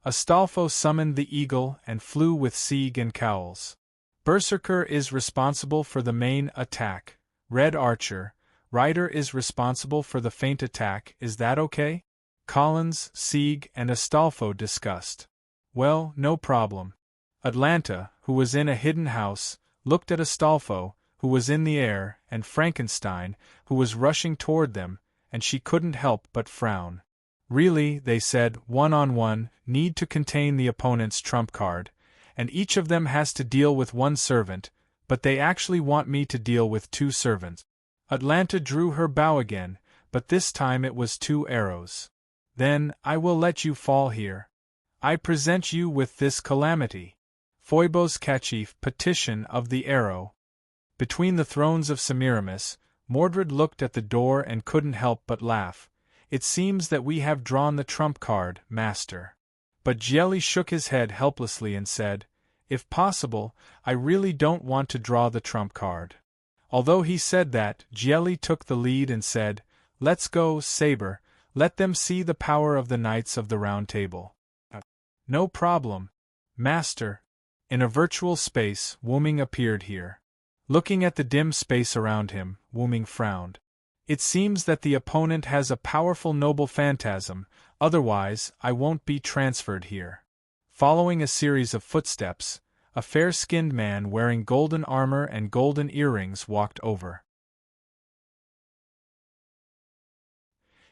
Astolfo summoned the eagle and flew with Sieg and Cowls. Berserker is responsible for the main attack. Red Archer. Rider is responsible for the feint attack. Is that okay? Collins, Sieg, and Astolfo discussed. Well, no problem. Atlanta, who was in a hidden house, looked at Astolfo, who was in the air, and Frankenstein, who was rushing toward them, and she couldn't help but frown. Really, they said, one-on-one, need to contain the opponent's trump card, and each of them has to deal with 1 servant, but they actually want me to deal with 2 servants. Atlanta drew her bow again, but this time it was 2 arrows. Then, I will let you fall here. I present you with this calamity. Phoebos Kachif, Petition of the Arrow. Between the thrones of Semiramis, Mordred looked at the door and couldn't help but laugh. It seems that we have drawn the trump card, Master. But Gielli shook his head helplessly and said, "If possible, I really don't want to draw the trump card." Although he said that, Gielli took the lead and said, "Let's go, Saber, let them see the power of the Knights of the Round Table." "No problem, Master." In a virtual space, Wuming appeared here. Looking at the dim space around him, Wuming frowned. "It seems that the opponent has a powerful noble phantasm, otherwise I won't be transferred here." Following a series of footsteps, a fair-skinned man wearing golden armor and golden earrings walked over.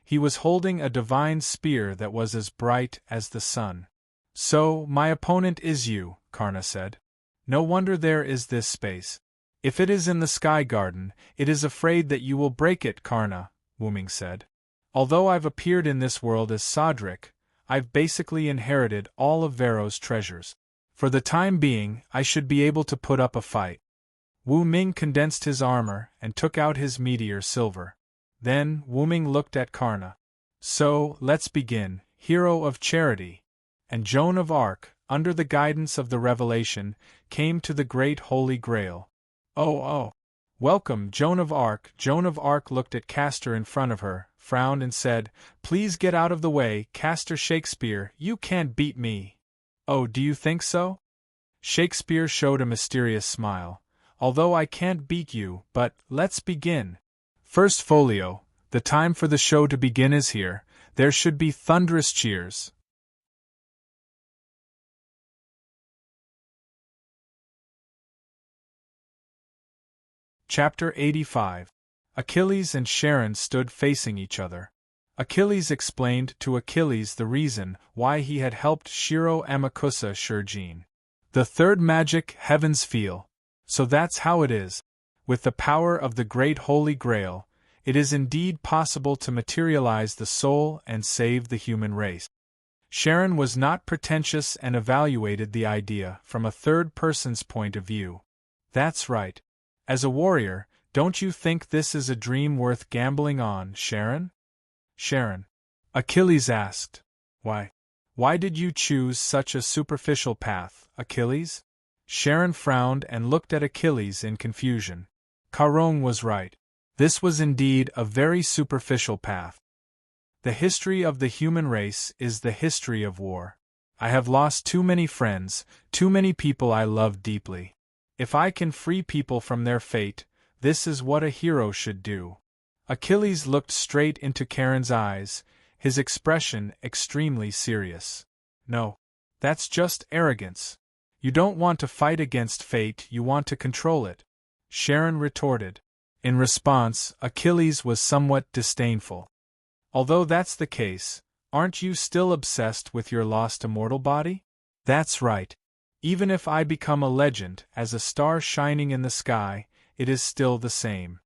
He was holding a divine spear that was as bright as the sun. "So, my opponent is you," Karna said. "No wonder there is this space. If it is in the Sky Garden, it is afraid that you will break it, Karna," Wuming said. "Although I've appeared in this world as Sodric, I've basically inherited all of Vero's treasures. For the time being, I should be able to put up a fight." Wu Ming condensed his armor and took out his meteor silver. Then, Wuming looked at Karna. "So, let's begin, hero of charity." And Joan of Arc, under the guidance of the revelation, came to the great Holy Grail. "Oh. Welcome, Joan of Arc." Joan of Arc looked at Castor in front of her, frowned and said, "Please get out of the way, Castor Shakespeare, you can't beat me." "Oh, do you think so?" Shakespeare showed a mysterious smile. "Although I can't beat you, but let's begin. First folio, the time for the show to begin is here. There should be thunderous cheers." Chapter 85. Achilles and Charon stood facing each other. Achilles explained to Achilles the reason why he had helped Shiro Amakusa Shurjin. "The third magic heavens feel. So that's how it is. With the power of the great Holy Grail, it is indeed possible to materialize the soul and save the human race." Charon was not pretentious and evaluated the idea from a third person's point of view. "That's right. As a warrior, don't you think this is a dream worth gambling on, Charon?" "Charon," Achilles asked. "Why? Why did you choose such a superficial path, Achilles?" Charon frowned and looked at Achilles in confusion. Charon was right. This was indeed a very superficial path. The history of the human race is the history of war. I have lost too many friends, too many people I loved deeply. If I can free people from their fate, this is what a hero should do. Achilles looked straight into Charon's eyes, his expression extremely serious. "No. That's just arrogance. You don't want to fight against fate, you want to control it," Charon retorted. In response, Achilles was somewhat disdainful. "Although that's the case, aren't you still obsessed with your lost immortal body?" "That's right. Even if I become a legend as a star shining in the sky, it is still the same."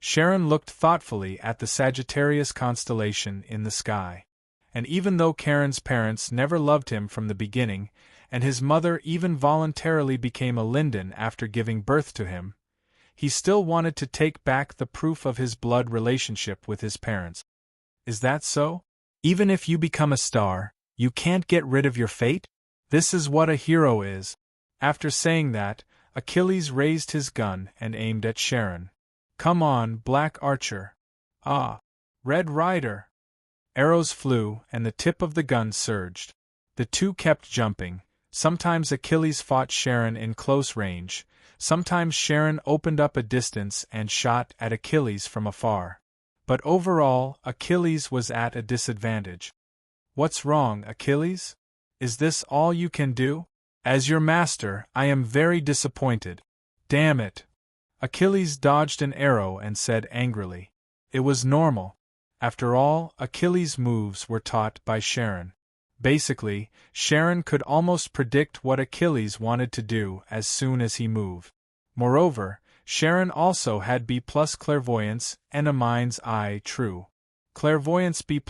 Charon looked thoughtfully at the Sagittarius constellation in the sky. And even though Charon's parents never loved him from the beginning, and his mother even voluntarily became a linden after giving birth to him, he still wanted to take back the proof of his blood relationship with his parents. "Is that so? Even if you become a star, you can't get rid of your fate? This is what a hero is." After saying that, Achilles raised his gun and aimed at Charon. "Come on, Black Archer." "Ah, Red Rider." Arrows flew, and the tip of the gun surged. The two kept jumping. Sometimes Achilles fought Charon in close range, sometimes Charon opened up a distance and shot at Achilles from afar. But overall, Achilles was at a disadvantage. "What's wrong, Achilles? Is this all you can do? As your master, I am very disappointed." "Damn it!" Achilles dodged an arrow and said angrily. It was normal. After all, Achilles' moves were taught by Charon. Basically, Charon could almost predict what Achilles wanted to do as soon as he moved. Moreover, Charon also had B+ clairvoyance and a mind's eye true. Clairvoyance B+,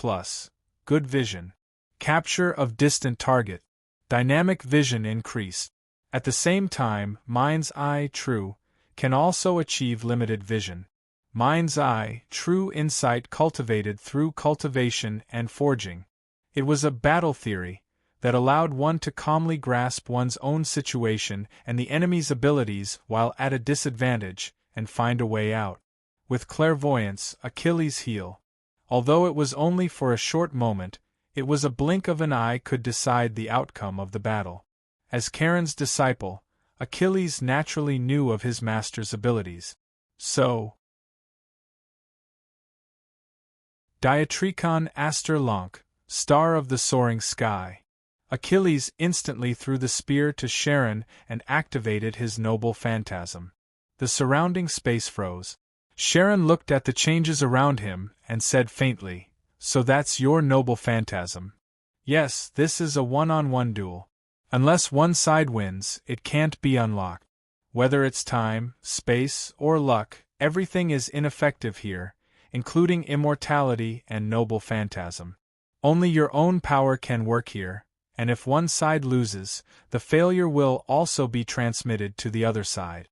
good vision. Capture of distant target. Dynamic vision increased. At the same time, mind's eye true can also achieve limited vision. Mind's eye true insight cultivated through cultivation and forging. It was a battle theory that allowed one to calmly grasp one's own situation and the enemy's abilities while at a disadvantage, and find a way out. With clairvoyance, Achilles' heel. Although it was only for a short moment, it was a blink of an eye could decide the outcome of the battle. As Charon's disciple, Achilles naturally knew of his master's abilities. So, Diatrikon Aster Lonk, star of the soaring sky. Achilles instantly threw the spear to Charon and activated his noble phantasm. The surrounding space froze. Charon looked at the changes around him and said faintly, "So that's your noble phantasm?" "Yes, this is a one-on-one duel. Unless one side wins, it can't be unlocked. Whether it's time, space, or luck, everything is ineffective here, including immortality and noble phantasm. Only your own power can work here, and if one side loses, the failure will also be transmitted to the other side.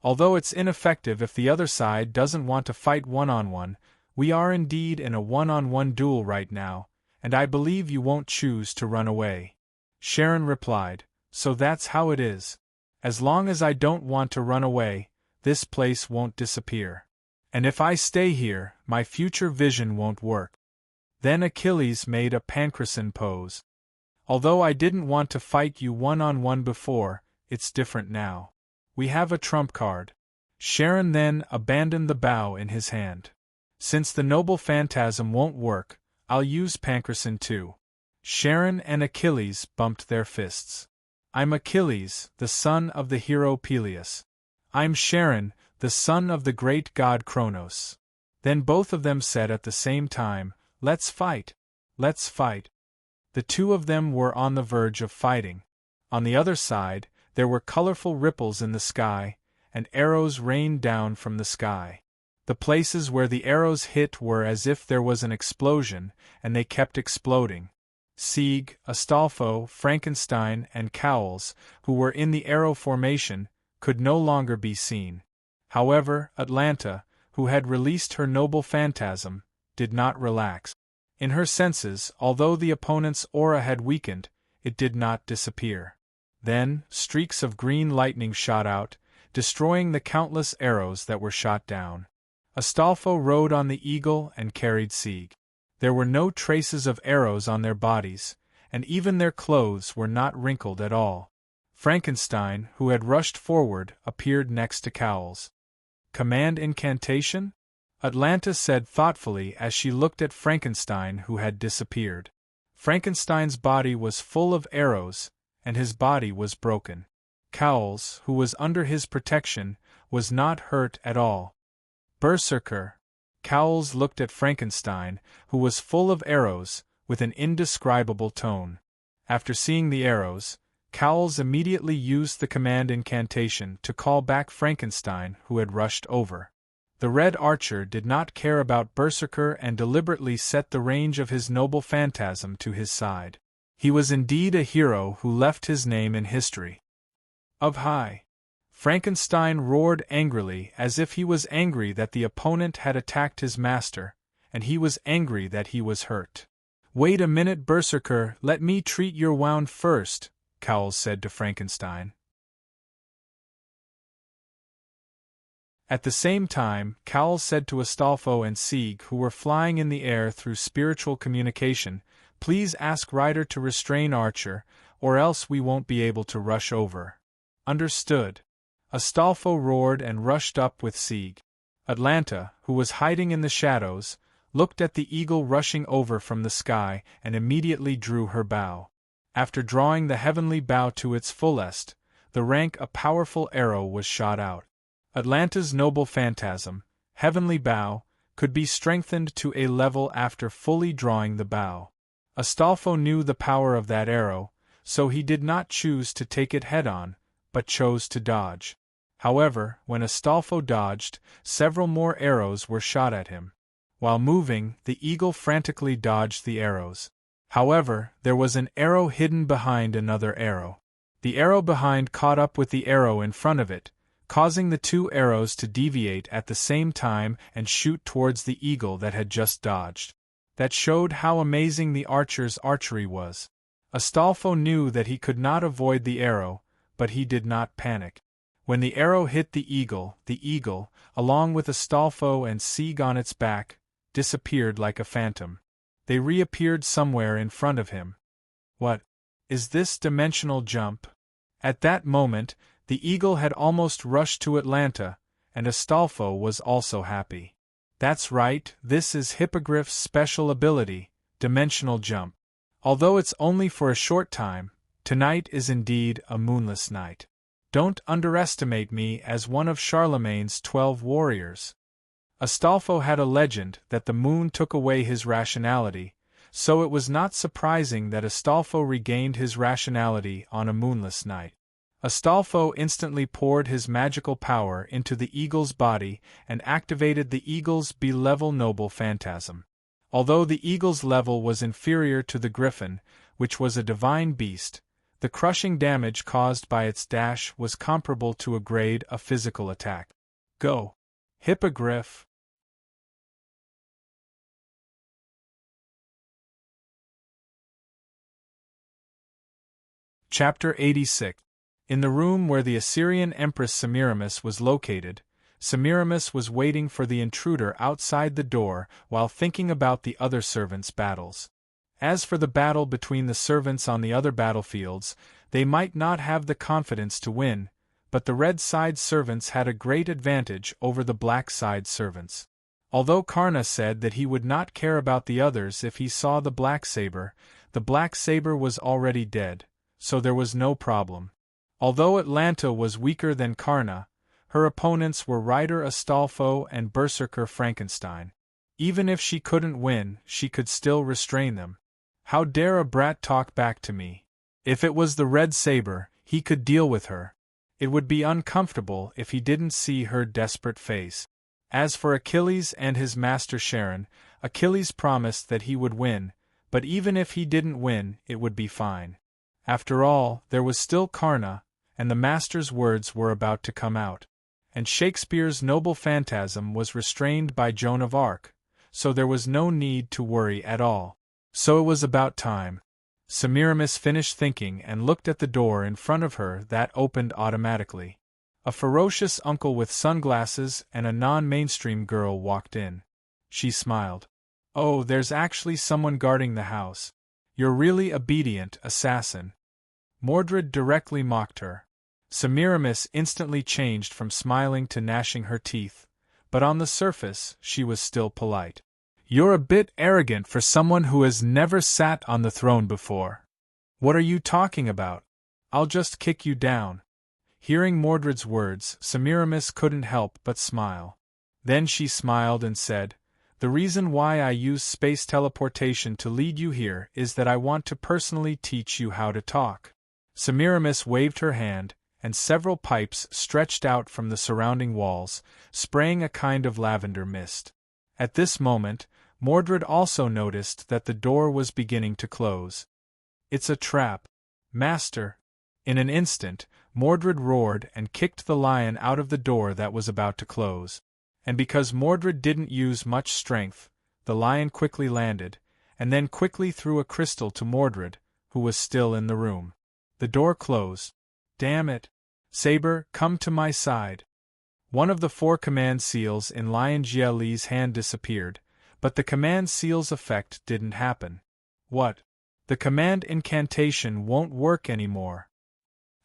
Although it's ineffective if the other side doesn't want to fight one-on-one, we are indeed in a one-on-one duel right now, and I believe you won't choose to run away." Charon replied, "So that's how it is. As long as I don't want to run away, this place won't disappear." And if I stay here, my future vision won't work. Then Achilles made a pancreson pose. Although I didn't want to fight you one-on-one before, it's different now. We have a trump card. Charon then abandoned the bow in his hand. Since the noble phantasm won't work, I'll use pancreson too. Charon and Achilles bumped their fists. I'm Achilles, the son of the hero Peleus. I'm Charon, the son of the great god Kronos. Then both of them said at the same time, let's fight. Let's fight. The two of them were on the verge of fighting. On the other side, there were colorful ripples in the sky, and arrows rained down from the sky. The places where the arrows hit were as if there was an explosion, and they kept exploding. Sieg, Astolfo, Frankenstein, and Cowles, who were in the arrow formation, could no longer be seen. However, Atalanta, who had released her noble phantasm, did not relax. In her senses, although the opponent's aura had weakened, it did not disappear. Then, streaks of green lightning shot out, destroying the countless arrows that were shot down. Astolfo rode on the eagle and carried Sieg. There were no traces of arrows on their bodies, and even their clothes were not wrinkled at all. Frankenstein, who had rushed forward, appeared next to Cowles. Command incantation? Atalanta said thoughtfully as she looked at Frankenstein, who had disappeared. Frankenstein's body was full of arrows, and his body was broken. Cowles, who was under his protection, was not hurt at all. Berserker. Cowles looked at Frankenstein, who was full of arrows, with an indescribable tone. After seeing the arrows, Cowles immediately used the command incantation to call back Frankenstein, who had rushed over. The Red Archer did not care about Berserker and deliberately set the range of his noble phantasm to his side. He was indeed a hero who left his name in history. Of high. Frankenstein roared angrily as if he was angry that the opponent had attacked his master, and he was angry that he was hurt. Wait a minute, Berserker, let me treat your wound first, Cowles said to Frankenstein. At the same time, Cowles said to Astolfo and Sieg, who were flying in the air through spiritual communication, please ask Ryder to restrain Archer, or else we won't be able to rush over. Understood. Astolfo roared and rushed up with Sieg. Atalanta, who was hiding in the shadows, looked at the eagle rushing over from the sky and immediately drew her bow. After drawing the heavenly bow to its fullest, the rank a powerful arrow was shot out. Atalanta's noble phantasm, heavenly bow, could be strengthened to a level after fully drawing the bow. Astolfo knew the power of that arrow, so he did not choose to take it head-on, but chose to dodge. However, when Astolfo dodged, several more arrows were shot at him. While moving, the eagle frantically dodged the arrows. However, there was an arrow hidden behind another arrow. The arrow behind caught up with the arrow in front of it, causing the two arrows to deviate at the same time and shoot towards the eagle that had just dodged. That showed how amazing the archer's archery was. Astolfo knew that he could not avoid the arrow, but he did not panic. When the arrow hit the eagle, along with Astolfo and Sieg on its back, disappeared like a phantom. They reappeared somewhere in front of him. What? Is this dimensional jump? At that moment, the eagle had almost rushed to Atalanta, and Astolfo was also happy. That's right, this is Hippogriff's special ability, dimensional jump. Although it's only for a short time, tonight is indeed a moonless night. Don't underestimate me as one of Charlemagne's 12 warriors. Astolfo had a legend that the moon took away his rationality, so it was not surprising that Astolfo regained his rationality on a moonless night. Astolfo instantly poured his magical power into the eagle's body and activated the eagle's B-level noble phantasm. Although the eagle's level was inferior to the griffin, which was a divine beast, the crushing damage caused by its dash was comparable to a grade of physical attack. Go! Hippogriff! Chapter 86. In the room where the Assyrian Empress Semiramis was located, Semiramis was waiting for the intruder outside the door while thinking about the other servants' battles. As for the battle between the servants on the other battlefields, they might not have the confidence to win, but the red side servants had a great advantage over the black side servants. Although Karna said that he would not care about the others if he saw the black saber was already dead, so there was no problem. Although Atlanta was weaker than Karna, her opponents were Rider Astolfo and Berserker Frankenstein. Even if she couldn't win, she could still restrain them. How dare a brat talk back to me? If it was the red saber, he could deal with her. It would be uncomfortable if he didn't see her desperate face. As for Achilles and his master Sharon, Achilles promised that he would win, but even if he didn't win, it would be fine. After all, there was still Karna, and the master's words were about to come out. And Shakespeare's noble phantasm was restrained by Joan of Arc, so there was no need to worry at all. So it was about time. Semiramis finished thinking and looked at the door in front of her that opened automatically. A ferocious uncle with sunglasses and a non-mainstream girl walked in. She smiled. "Oh, there's actually someone guarding the house. You're really obedient, assassin." Mordred directly mocked her. Semiramis instantly changed from smiling to gnashing her teeth, but on the surface she was still polite. "You're a bit arrogant for someone who has never sat on the throne before. What are you talking about? I'll just kick you down." Hearing Mordred's words, Semiramis couldn't help but smile. Then she smiled and said, "The reason why I use space teleportation to lead you here is that I want to personally teach you how to talk." Semiramis waved her hand, and several pipes stretched out from the surrounding walls, spraying a kind of lavender mist. At this moment, Mordred also noticed that the door was beginning to close. "It's a trap, Master." In an instant, Mordred roared and kicked the lion out of the door that was about to close. And because Mordred didn't use much strength, the lion quickly landed, and then quickly threw a crystal to Mordred, who was still in the room. The door closed. "Damn it! Saber, come to my side." One of the 4 command seals in Lion Jia Li's hand disappeared, but the command seal's effect didn't happen. "What? The command incantation won't work anymore."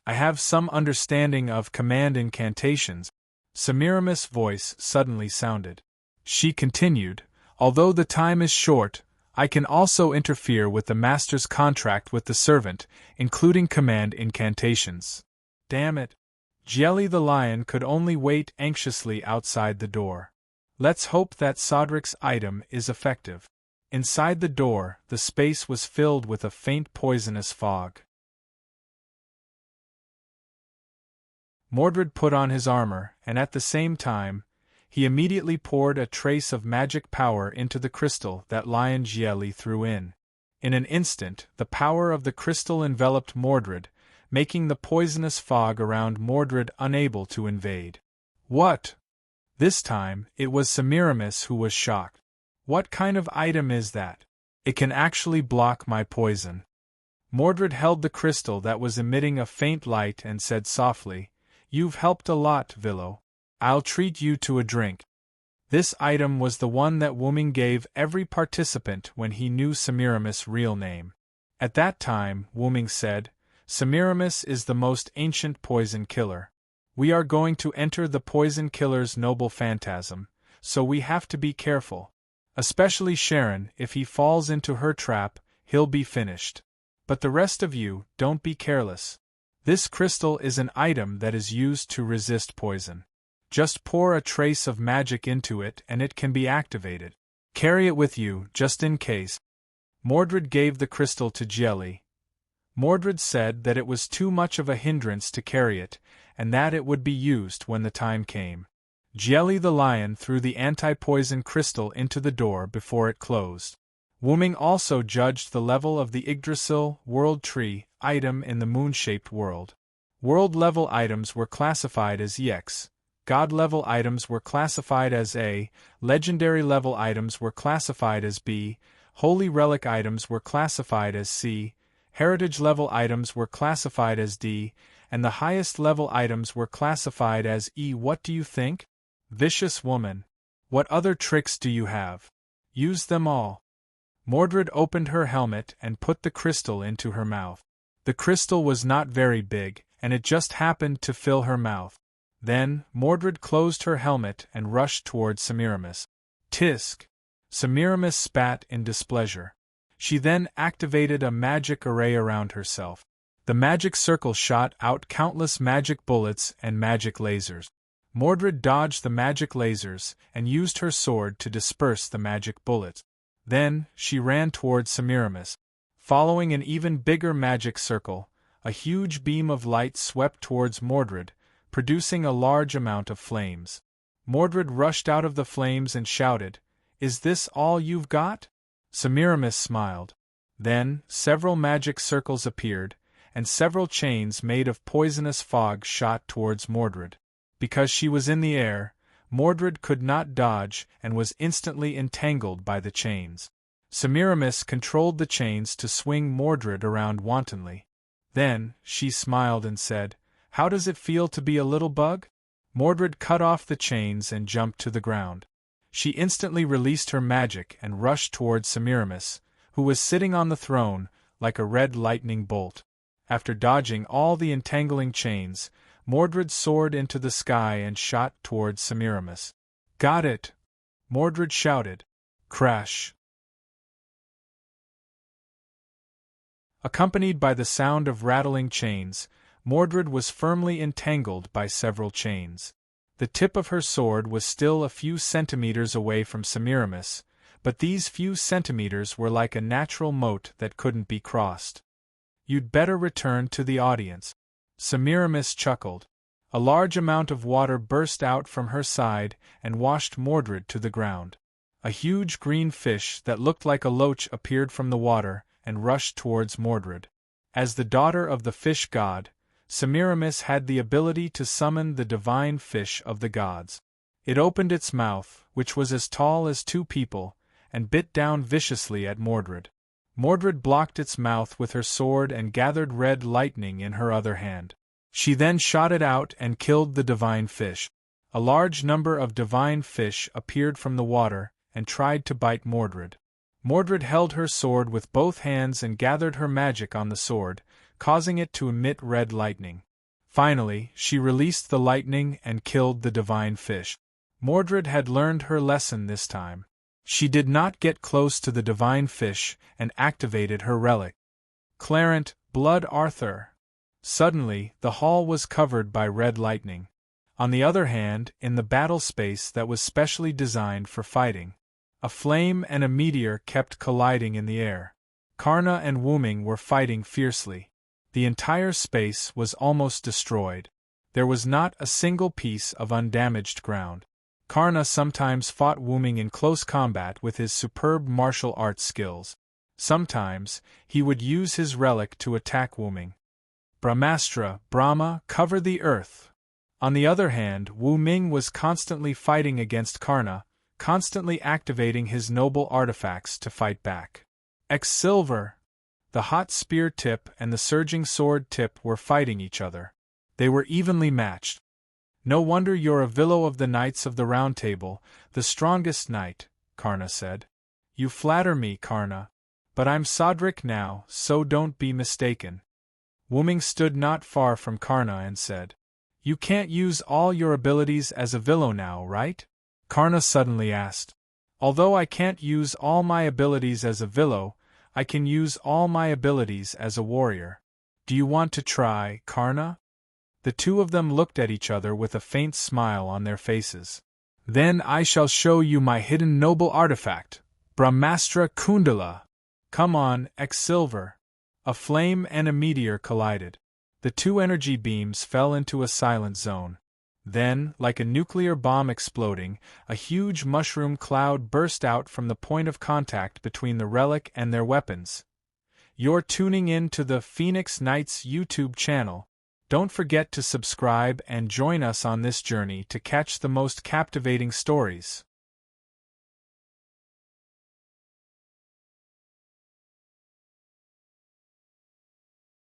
"I have some understanding of command incantations," Semiramis' voice suddenly sounded. She continued, "Although the time is short, I can also interfere with the master's contract with the servant, including command incantations." "Damn it!" Jelly the lion could only wait anxiously outside the door. Let's hope that Sodric's item is effective. Inside the door, the space was filled with a faint poisonous fog. Mordred put on his armor, and at the same time, he immediately poured a trace of magic power into the crystal that Lion Jieli threw in. In an instant, the power of the crystal enveloped Mordred, making the poisonous fog around Mordred unable to invade. "What?" This time, it was Semiramis who was shocked. "What kind of item is that? It can actually block my poison." Mordred held the crystal that was emitting a faint light and said softly, "You've helped a lot, Villo. I'll treat you to a drink." This item was the one that Wuming gave every participant when he knew Semiramis' real name. At that time, Wuming said, "Semiramis is the most ancient poison killer. We are going to enter the poison killer's noble phantasm, so we have to be careful. Especially Sharon, if he falls into her trap, he'll be finished. But the rest of you, don't be careless. This crystal is an item that is used to resist poison. Just pour a trace of magic into it and it can be activated. Carry it with you, just in case." Mordred gave the crystal to Jelly. Mordred said that it was too much of a hindrance to carry it, and that it would be used when the time came. Jelly the lion threw the anti-poison crystal into the door before it closed. Wuming also judged the level of the Yggdrasil World Tree item in the moon-shaped world. World-level items were classified as EX, God-level items were classified as A, Legendary-level items were classified as B, Holy Relic items were classified as C, Heritage-level items were classified as D, and the highest-level items were classified as E. What do you think? Vicious woman. What other tricks do you have? Use them all. Mordred opened her helmet and put the crystal into her mouth. The crystal was not very big, and it just happened to fill her mouth. Then, Mordred closed her helmet and rushed toward Semiramis. Tisk! Semiramis spat in displeasure. She then activated a magic array around herself. The magic circle shot out countless magic bullets and magic lasers. Mordred dodged the magic lasers and used her sword to disperse the magic bullets. Then, she ran toward Semiramis. Following an even bigger magic circle, a huge beam of light swept towards Mordred, producing a large amount of flames. Mordred rushed out of the flames and shouted, "Is this all you've got?" Semiramis smiled. Then, several magic circles appeared, and several chains made of poisonous fog shot towards Mordred. Because she was in the air, Mordred could not dodge and was instantly entangled by the chains. Semiramis controlled the chains to swing Mordred around wantonly. Then, she smiled and said, "How does it feel to be a little bug?" Mordred cut off the chains and jumped to the ground. She instantly released her magic and rushed toward Semiramis, who was sitting on the throne, like a red lightning bolt. After dodging all the entangling chains, Mordred soared into the sky and shot toward Semiramis. "Got it!" Mordred shouted. Crash! Accompanied by the sound of rattling chains, Mordred was firmly entangled by several chains. The tip of her sword was still a few centimeters away from Semiramis, but these few centimeters were like a natural moat that couldn't be crossed. "You'd better return to the audience." Semiramis chuckled. A large amount of water burst out from her side and washed Mordred to the ground. A huge green fish that looked like a loach appeared from the water and rushed towards Mordred. As the daughter of the fish god, Semiramis had the ability to summon the divine fish of the gods. It opened its mouth, which was as tall as two people, and bit down viciously at Mordred. Mordred blocked its mouth with her sword and gathered red lightning in her other hand. She then shot it out and killed the divine fish. A large number of divine fish appeared from the water and tried to bite Mordred. Mordred held her sword with both hands and gathered her magic on the sword, causing it to emit red lightning. Finally, she released the lightning and killed the divine fish. Mordred had learned her lesson this time. She did not get close to the divine fish and activated her relic. Clarent, Blood Arthur. Suddenly, the hall was covered by red lightning. On the other hand, in the battle space that was specially designed for fighting, a flame and a meteor kept colliding in the air. Karna and Wuming were fighting fiercely. The entire space was almost destroyed. There was not a single piece of undamaged ground. Karna sometimes fought Wuming in close combat with his superb martial arts skills. Sometimes, he would use his relic to attack Wuming. Brahmastra, Brahma, cover the earth. On the other hand, Wuming was constantly fighting against Karna, constantly activating his noble artifacts to fight back. Silver. The hot spear tip and the surging sword tip were fighting each other. They were evenly matched. "No wonder you're a Villo of the Knights of the Round Table, the strongest knight," Karna said. "You flatter me, Karna. But I'm Sodric now, so don't be mistaken." Wuming stood not far from Karna and said, "You can't use all your abilities as a Villo now, right?" Karna suddenly asked. "Although I can't use all my abilities as a Villo, I can use all my abilities as a warrior. Do you want to try, Karna?" The two of them looked at each other with a faint smile on their faces. "Then I shall show you my hidden noble artifact, Brahmastra Kundala. Come on, Silver." A flame and a meteor collided. The two energy beams fell into a silent zone. Then, like a nuclear bomb exploding, a huge mushroom cloud burst out from the point of contact between the relic and their weapons. You're tuning in to the Phoenix Knights YouTube channel. Don't forget to subscribe and join us on this journey to catch the most captivating stories.